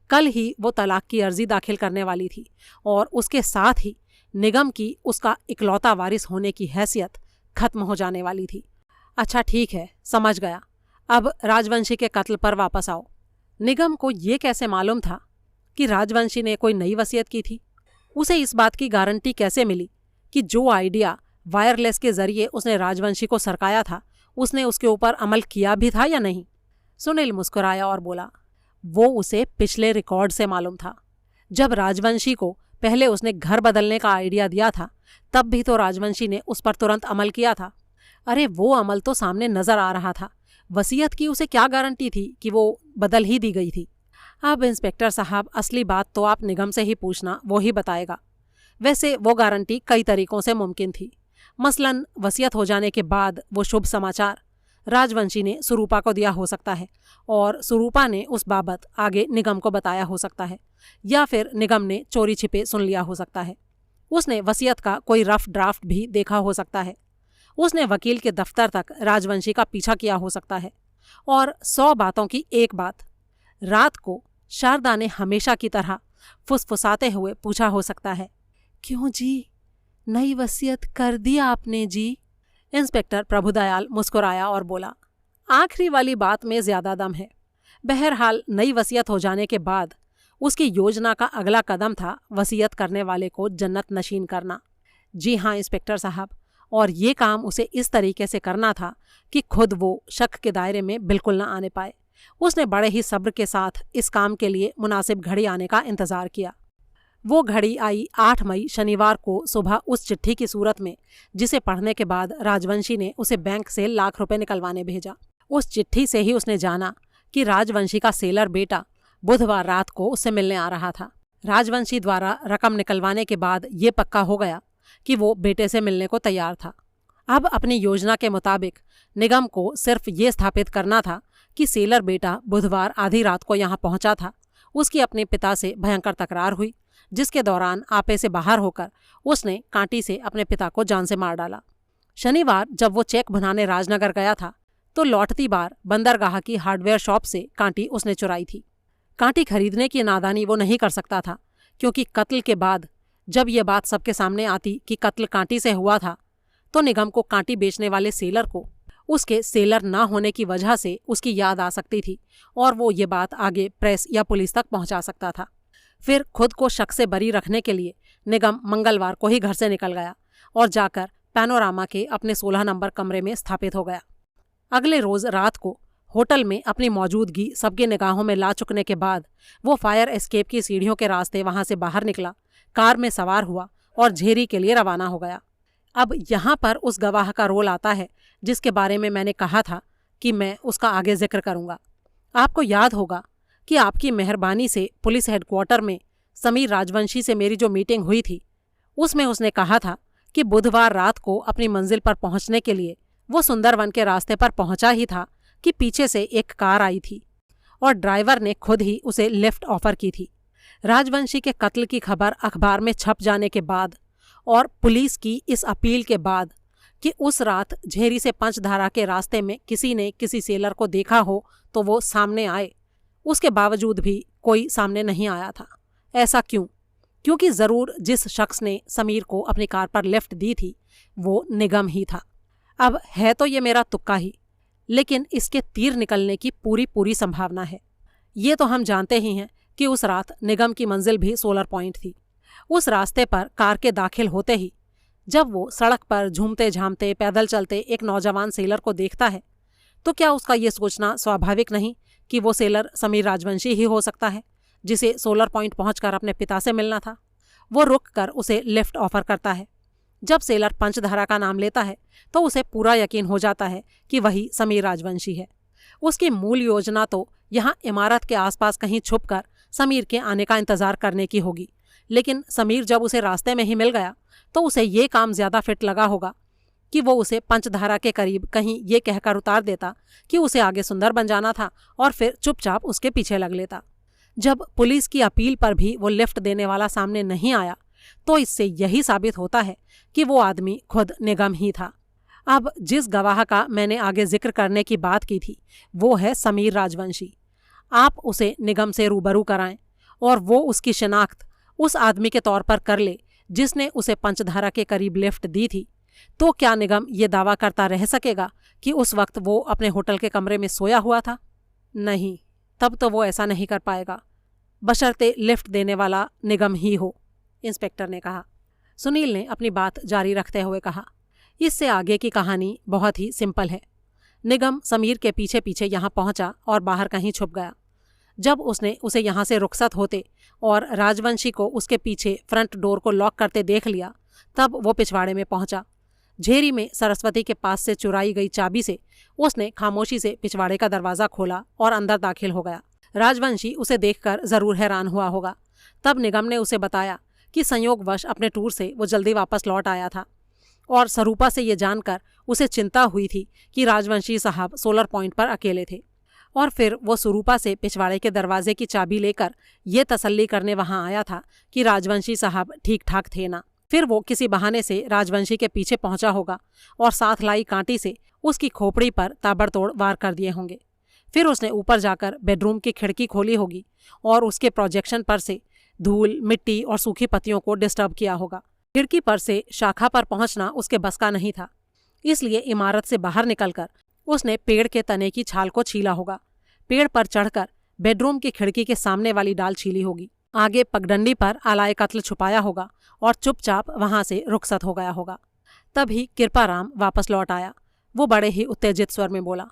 Speaker 1: कल ही वो तलाक की अर्जी दाखिल करने वाली थी और उसके साथ ही निगम की उसका इकलौता वारिस होने की हैसियत खत्म हो जाने वाली थी। अच्छा ठीक है, समझ गया। अब राजवंशी के कत्ल पर वापस आओ। निगम को ये कैसे मालूम था कि राजवंशी ने कोई नई वसीयत की थी? उसे इस बात की गारंटी कैसे मिली कि जो आइडिया वायरलेस के जरिए उसने राजवंशी को सरकाया था उसने उसके ऊपर अमल किया भी था या नहीं? सुनील मुस्कुराया और बोला, वो उसे पिछले रिकॉर्ड से मालूम था। जब राजवंशी को पहले उसने घर बदलने का आइडिया दिया था तब भी तो राजवंशी ने उस पर तुरंत अमल किया था। अरे वो अमल तो सामने नजर आ रहा था। वसीयत की उसे क्या गारंटी थी कि वो बदल ही दी गई थी? अब इंस्पेक्टर साहब, असली बात तो आप निगम से ही पूछना, वो ही बताएगा। वैसे वो गारंटी कई तरीकों से मुमकिन थी। मसलन वसीयत हो जाने के बाद वो शुभ समाचार राजवंशी ने सुरूपा को दिया हो सकता है और सुरूपा ने उस बाबत आगे निगम को बताया हो सकता है, या फिर निगम ने चोरी छिपे सुन लिया हो सकता है। उसने वसीयत का कोई रफ ड्राफ्ट भी देखा हो सकता है। उसने वकील के दफ्तर तक राजवंशी का पीछा किया हो सकता है। और 100 बातों की एक बात, रात को शारदा ने हमेशा की तरह फुसफुसाते हुए पूछा हो सकता है, क्यों जी, नई वसीयत कर दी आपने जी? इंस्पेक्टर प्रभुदयाल मुस्कुराया और बोला, आखिरी वाली बात में ज्यादा दम है। बहरहाल नई वसीयत हो जाने के बाद उसकी योजना का अगला कदम था वसीयत करने वाले को जन्नत नशीन करना। जी हाँ इंस्पेक्टर साहब, और ये काम उसे इस तरीके से करना था कि खुद वो शक के दायरे में बिल्कुल न आने पाए। उसने बड़े ही सब्र के साथ इस काम के लिए मुनासिब घड़ी आने का इंतजार किया। वो घड़ी आई 8 मई शनिवार को सुबह उस चिट्ठी की सूरत में जिसे पढ़ने के बाद राजवंशी ने उसे बैंक से लाख रुपए निकलवाने भेजा। उस चिट्ठी से ही उसने जाना कि राजवंशी का सेलर बेटा बुधवार रात को उससे मिलने आ रहा था। राजवंशी द्वारा रकम निकलवाने के बाद ये पक्का हो गया कि वो बेटे से मिलने को तैयार था। अब अपनी योजना के मुताबिक निगम को सिर्फ ये स्थापित करना था कि सेलर बेटा बुधवार आधी रात को यहाँ पहुंचा था। उसकी अपने पिता से भयंकर तकरार हुई, जिसके दौरान आपे से बाहर होकर उसने कांटी से अपने पिता को जान से मार डाला। शनिवार जब वो चेक भुनाने राजनगर गया था तो लौटती बार बंदरगाह की हार्डवेयर शॉप से कांटी उसने चुराई थी। कांटी खरीदने की नादानी वो नहीं कर सकता था, क्योंकि कत्ल के बाद जब ये बात सबके सामने आती कि कत्ल कांटी से हुआ था तो निगम को कांटी बेचने वाले सेलर को उसके सेलर ना होने की वजह से उसकी याद आ सकती थी और वो ये बात आगे प्रेस या पुलिस तक पहुंचा सकता था। फिर खुद को शक से बरी रखने के लिए निगम मंगलवार को ही घर से निकल गया और जाकर पैनोरामा के अपने 16 नंबर कमरे में स्थापित हो गया। अगले रोज रात को होटल में अपनी मौजूदगी सबके निगाहों में ला चुकने के बाद वो फायर एस्केप की सीढ़ियों के रास्ते वहां से बाहर निकला, कार में सवार हुआ और झेरी के लिए रवाना हो गया। अब यहाँ पर उस गवाह का रोल आता है जिसके बारे में मैंने कहा था कि मैं उसका आगे जिक्र करूँगा। आपको याद होगा कि आपकी मेहरबानी से पुलिस हेडक्वार्टर में समीर राजवंशी से मेरी जो मीटिंग हुई थी उसमें उसने कहा था कि बुधवार रात को अपनी मंजिल पर पहुंचने के लिए वो सुंदरवन के रास्ते पर पहुंचा ही था कि पीछे से एक कार आई थी और ड्राइवर ने खुद ही उसे लिफ्ट ऑफर की थी। राजवंशी के कत्ल की खबर अखबार में छप जाने के बाद और पुलिस की इस अपील के बाद कि उस रात झेरी से पंचधारा के रास्ते में किसी ने किसी सेलर को देखा हो तो वो सामने आए, उसके बावजूद भी कोई सामने नहीं आया था। ऐसा क्यों? क्योंकि ज़रूर जिस शख्स ने समीर को अपनी कार पर लिफ्ट दी थी वो निगम ही था। अब है तो ये मेरा तुक्का ही, लेकिन इसके तीर निकलने की पूरी संभावना है। ये तो हम जानते ही हैं कि उस रात निगम की मंजिल भी सोलर पॉइंट थी। उस रास्ते पर कार के दाखिल होते ही जब वो सड़क पर झूमते झामते पैदल चलते एक नौजवान सेलर को देखता है तो क्या उसका ये सोचना स्वाभाविक नहीं कि वो सेलर समीर राजवंशी ही हो सकता है जिसे सोलर पॉइंट पहुंचकर अपने पिता से मिलना था। वो रुक कर उसे लिफ्ट ऑफर करता है। जब सेलर पंचधारा का नाम लेता है तो उसे पूरा यकीन हो जाता है कि वही समीर राजवंशी है। उसकी मूल योजना तो यहाँ इमारत के आसपास कहीं छुपकर समीर के आने का इंतजार करने की होगी, लेकिन समीर जब उसे रास्ते में ही मिल गया तो उसे ये काम ज़्यादा फिट लगा होगा कि वो उसे पंचधारा के करीब कहीं ये कहकर उतार देता कि उसे आगे सुंदर बन जाना था और फिर चुपचाप उसके पीछे लग लेता। जब पुलिस की अपील पर भी वो लिफ्ट देने वाला सामने नहीं आया तो इससे यही साबित होता है कि वो आदमी खुद निगम ही था। अब जिस गवाह का मैंने आगे जिक्र करने की बात की थी वो है समीर राजवंशी। आप उसे निगम से रूबरू कराएं और वो उसकी शिनाख्त उस आदमी के तौर पर कर ले जिसने उसे पंचधारा के करीब लिफ्ट दी थी, तो क्या निगम ये दावा करता रह सकेगा कि उस वक्त वो अपने होटल के कमरे में सोया हुआ था? नहीं, तब तो वो ऐसा नहीं कर पाएगा, बशर्ते लिफ्ट देने वाला निगम ही हो, इंस्पेक्टर ने कहा। सुनील ने अपनी बात जारी रखते हुए कहा, इससे आगे की कहानी बहुत ही सिंपल है। निगम समीर के पीछे पीछे यहाँ पहुंचा और बाहर कहीं छुप गया। जब उसने उसे यहाँ से रुखसत होते और राजवंशी को उसके पीछे फ्रंट डोर को लॉक करते देख लिया, तब वो पिछवाड़े में पहुंचा। झेरी में सरस्वती के पास से चुराई गई चाबी से उसने खामोशी से पिछवाड़े का दरवाज़ा खोला और अंदर दाखिल हो गया। राजवंशी उसे देखकर ज़रूर हैरान हुआ होगा। तब निगम ने उसे बताया कि संयोगवश अपने टूर से वो जल्दी वापस लौट आया था और स्वरूपा से ये जानकर उसे चिंता हुई थी कि राजवंशी साहब सोलर पॉइंट पर अकेले थे। और फिर वो स्वरूपा से पिछवाड़े के दरवाजे की चाबी लेकर ये तसल्ली करने वहाँ आया था कि राजवंशी साहब ठीक ठाक थे ना। फिर वो किसी बहाने से राजवंशी के पीछे पहुंचा होगा और साथ लाई कांटी से उसकी खोपड़ी पर ताबड़तोड़ वार कर दिए होंगे। फिर उसने ऊपर जाकर बेडरूम की खिड़की खोली होगी और उसके प्रोजेक्शन पर से धूल, मिट्टी और सूखी पत्तियों को डिस्टर्ब किया होगा। खिड़की पर से शाखा पर पहुंचना उसके बस का नहीं था, इसलिए इमारत से बाहर निकलकर उसने पेड़ के तने की छाल को छीला होगा। पेड़ पर चढ़कर बेडरूम की खिड़की के सामने वाली डाल छीली होगी। आगे पगडंडी पर आलाए कत्ल छुपाया होगा और चुपचाप वहां से रुखसत हो गया होगा। तभी कृपाराम वापस लौट आया। वो बड़े ही उत्तेजित स्वर में बोला,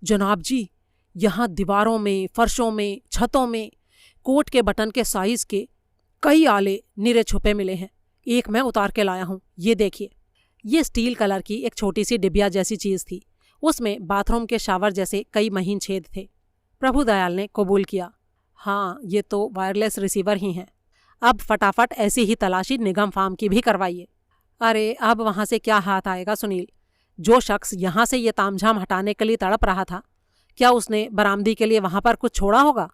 Speaker 1: जनाब जी, यहाँ दीवारों में, फर्शों में, छतों में कोट के बटन के साइज के कई आले निरे छुपे मिले हैं। एक मैं उतार के लाया हूँ, ये देखिए। ये स्टील कलर की एक छोटी सी डिबिया जैसी चीज़ थी। उसमें बाथरूम के शावर जैसे कई महीन छेद थे। प्रभुदयाल ने कबूल किया, हाँ, ये तो वायरलेस रिसीवर ही हैं। अब फटाफट ऐसी ही तलाशी निगम फार्म की भी करवाइए। अरे अब वहाँ से क्या हाथ आएगा सुनील? जो शख्स यहाँ से ये तामझाम हटाने के लिए तड़प रहा था, क्या उसने बरामदी के लिए वहाँ पर कुछ छोड़ा होगा?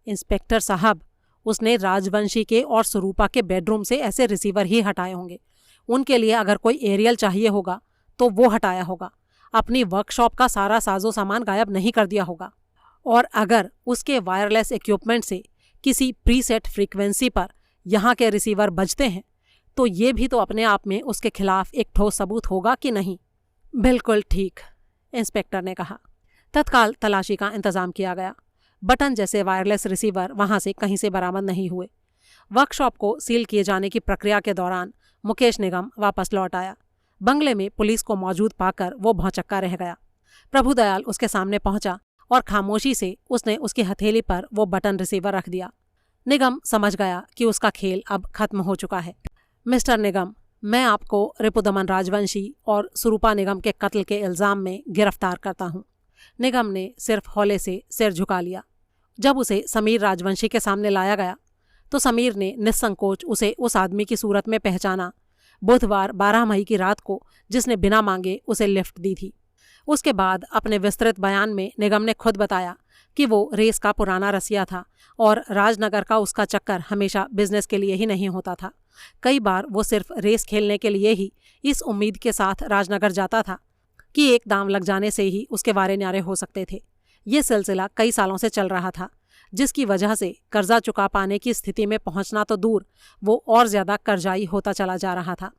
Speaker 1: इंस्पेक्टर साहब, उसने राजवंशी के और स्वरूपा के बेडरूम से ऐसे रिसीवर ही हटाए होंगे। उनके लिए अगर कोई एरियल चाहिए होगा तो वो हटाया होगा। अपनी वर्कशॉप का सारा साजो सामान गायब नहीं कर दिया होगा। और अगर उसके वायरलेस इक्विपमेंट से किसी प्रीसेट फ्रीक्वेंसी पर यहाँ के रिसीवर बजते हैं तो ये भी तो अपने आप में उसके खिलाफ एक ठोस सबूत होगा कि नहीं? बिल्कुल ठीक, इंस्पेक्टर ने कहा। तत्काल तलाशी का इंतजाम किया गया। बटन जैसे वायरलेस रिसीवर वहाँ से कहीं से बरामद नहीं हुए। वर्कशॉप को सील किए जाने की प्रक्रिया के दौरान मुकेश निगम वापस लौट आया। बंगले में पुलिस को मौजूद पाकर वो भौचक्का रह गया। प्रभुदयाल उसके सामने पहुंचा और खामोशी से उसने उसकी हथेली पर वो बटन रिसीवर रख दिया। निगम समझ गया कि उसका खेल अब खत्म हो चुका है। मिस्टर निगम, मैं आपको रिपुदमन राजवंशी और स्वरूपा निगम के कत्ल के इल्ज़ाम में गिरफ्तार करता हूँ। निगम ने सिर्फ हौले से सिर झुका लिया। जब उसे समीर राजवंशी के सामने लाया गया तो समीर ने निस्संकोच उसे उस आदमी की सूरत में पहचाना, बुधवार 12 मई की रात को, जिसने बिना मांगे उसे लिफ्ट दी थी। उसके बाद अपने विस्तृत बयान में निगम ने खुद बताया कि वो रेस का पुराना रसिया था और राजनगर का उसका चक्कर हमेशा बिजनेस के लिए ही नहीं होता था। कई बार वो सिर्फ रेस खेलने के लिए ही इस उम्मीद के साथ राजनगर जाता था कि एक दांव लग जाने से ही उसके वारे न्यारे हो सकते थे। ये सिलसिला कई सालों से चल रहा था, जिसकी वजह से कर्जा चुका पाने की स्थिति में पहुंचना तो दूर, वो और ज़्यादा कर्जाई होता चला जा रहा था।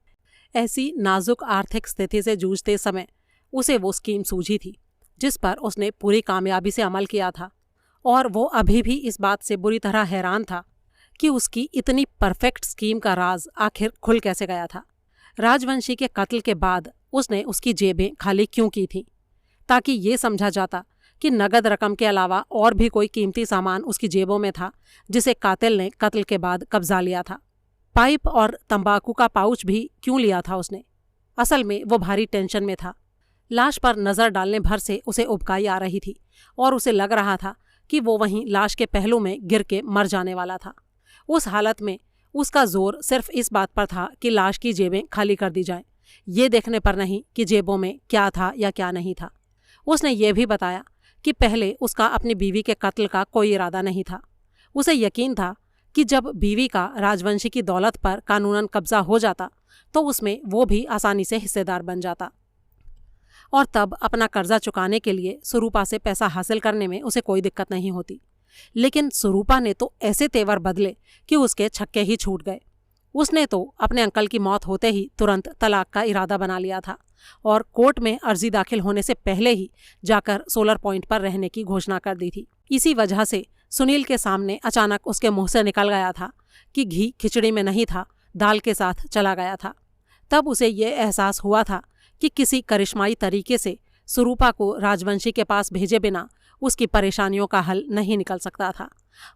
Speaker 1: ऐसी नाजुक आर्थिक स्थिति से जूझते समय उसे वो स्कीम सूझी थी जिस पर उसने पूरी कामयाबी से अमल किया था, और वो अभी भी इस बात से बुरी तरह हैरान था कि उसकी इतनी परफेक्ट स्कीम का राज आखिर खुल कैसे गया था। राजवंशी के कत्ल के बाद उसने उसकी जेबें खाली क्यों की थीं, ताकि ये समझा जाता कि नगद रकम के अलावा और भी कोई कीमती सामान उसकी जेबों में था जिसे कातिल ने कत्ल के बाद कब्जा लिया था। पाइप और तंबाकू का पाउच भी क्यों लिया था उसने? असल में वो भारी टेंशन में था। लाश पर नज़र डालने भर से उसे उबकाई आ रही थी और उसे लग रहा था कि वो वहीं लाश के पहलू में गिर के मर जाने वाला था। उस हालत में उसका जोर सिर्फ इस बात पर था कि लाश की जेबें खाली कर दी जाएं, ये देखने पर नहीं कि जेबों में क्या था या क्या नहीं था। उसने ये भी बताया कि पहले उसका अपनी बीवी के कत्ल का कोई इरादा नहीं था। उसे यकीन था कि जब बीवी का राजवंशी की दौलत पर कानूनन कब्जा हो जाता तो उसमें वो भी आसानी से हिस्सेदार बन जाता, और तब अपना कर्जा चुकाने के लिए स्वरूपा से पैसा हासिल करने में उसे कोई दिक्कत नहीं होती। लेकिन स्वरूपा ने तो ऐसे तेवर बदले कि उसके छक्के ही छूट गए। उसने तो अपने अंकल की मौत होते ही तुरंत तलाक का इरादा बना लिया था और कोर्ट में अर्जी दाखिल होने से पहले ही जाकर सोलर पॉइंट पर रहने की घोषणा कर दी थी। इसी वजह से सुनील के सामने अचानक उसके मुंह से निकल गया था कि घी खिचड़ी में नहीं था, दाल के साथ चला गया था। तब उसे ये एहसास हुआ था कि किसी करिश्माई तरीके से सुरूपा को राजवंशी के पास भेजे बिना उसकी परेशानियों का हल नहीं निकल सकता था।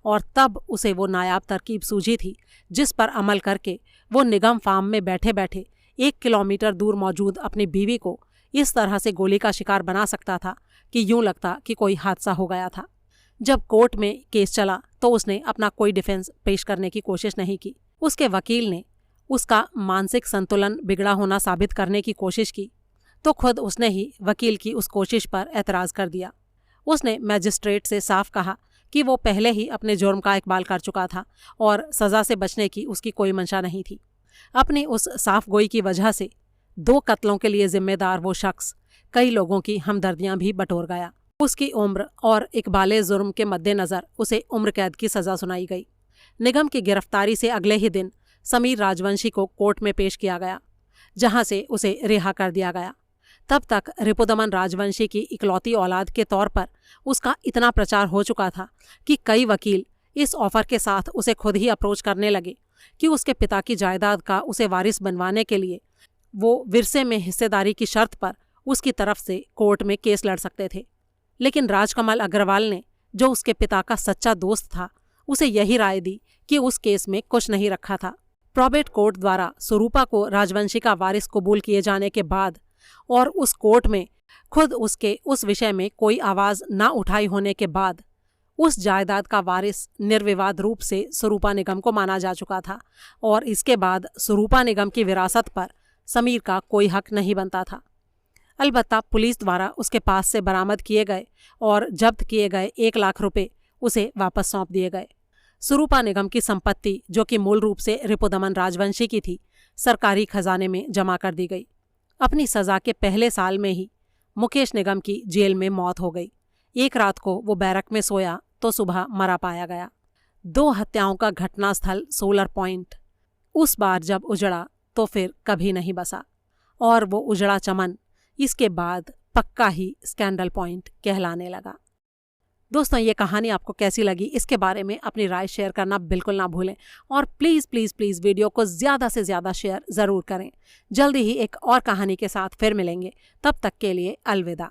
Speaker 1: और तब उसे वो नायाब तरकीब सूझी थी जिस पर अमल करके वो निगम फार्म में बैठे बैठे 1 किलोमीटर दूर मौजूद अपनी बीवी को इस तरह से गोली का शिकार बना सकता था कि यूं लगता कि कोई हादसा हो गया था। जब कोर्ट में केस चला तो उसने अपना कोई डिफेंस पेश करने की कोशिश नहीं की। उसके वकील ने उसका मानसिक संतुलन बिगड़ा होना साबित करने की कोशिश की तो खुद उसने ही वकील की उस कोशिश पर एतराज़ कर दिया। उसने मैजिस्ट्रेट से साफ कहा कि वो पहले ही अपने जुर्म का इकबाल कर चुका था और सज़ा से बचने की उसकी कोई मंशा नहीं थी। अपनी उस साफ गोई की वजह से 2 कत्लों के लिए जिम्मेदार वो शख्स कई लोगों की हमदर्दियां भी बटोर गया। उसकी उम्र और इकबाले जुर्म के मद्देनज़र उसे उम्र कैद की सज़ा सुनाई गई। निगम की गिरफ्तारी से अगले ही दिन समीर राजवंशी को कोर्ट में पेश किया गया, जहां से उसे रिहा कर दिया गया। तब तक रिपुदमन राजवंशी की इकलौती औलाद के तौर पर उसका इतना प्रचार हो चुका था कि कई वकील इस ऑफर के साथ उसे खुद ही अप्रोच करने लगे कि उसके पिता की जायदाद का उसे वारिस बनवाने के लिए वो विरसे में हिस्सेदारी की शर्त पर उसकी तरफ से कोर्ट में केस लड़ सकते थे। लेकिन राजकमल अग्रवाल ने, जो उसके पिता का सच्चा दोस्त था, उसे यही राय दी कि उस केस में कुछ नहीं रखा था। प्रोबेट कोर्ट द्वारा सुरूपा को राजवंशी का वारिस कबूल किए जाने के बाद और उस कोर्ट में खुद उसके उस विषय में कोई आवाज़ ना उठाई होने के बाद उस जायदाद का वारिस निर्विवाद रूप से सुरूपा निगम को माना जा चुका था और इसके बाद सुरूपा निगम की विरासत पर समीर का कोई हक नहीं बनता था। अलबत्ता पुलिस द्वारा उसके पास से बरामद किए गए और जब्त किए गए 1 लाख रुपए उसे वापस सौंप दिए गए। सुरूपा निगम की संपत्ति, जो कि मूल रूप से रिपुदमन राजवंशी की थी, सरकारी खजाने में जमा कर दी गई। अपनी सज़ा के पहले साल में ही मुकेश निगम की जेल में मौत हो गई। एक रात को वो बैरक में सोया तो सुबह मरा पाया गया। 2 हत्याओं का घटनास्थल सोलर पॉइंट उस बार जब उजड़ा तो फिर कभी नहीं बसा और वो उजड़ा चमन इसके बाद पक्का ही स्कैंडल पॉइंट कहलाने लगा। दोस्तों, ये कहानी आपको कैसी लगी, इसके बारे में अपनी राय शेयर करना बिल्कुल ना भूलें और प्लीज़ प्लीज़ प्लीज़ वीडियो को ज़्यादा से ज़्यादा शेयर ज़रूर करें। जल्दी ही एक और कहानी के साथ फिर मिलेंगे, तब तक के लिए अलविदा।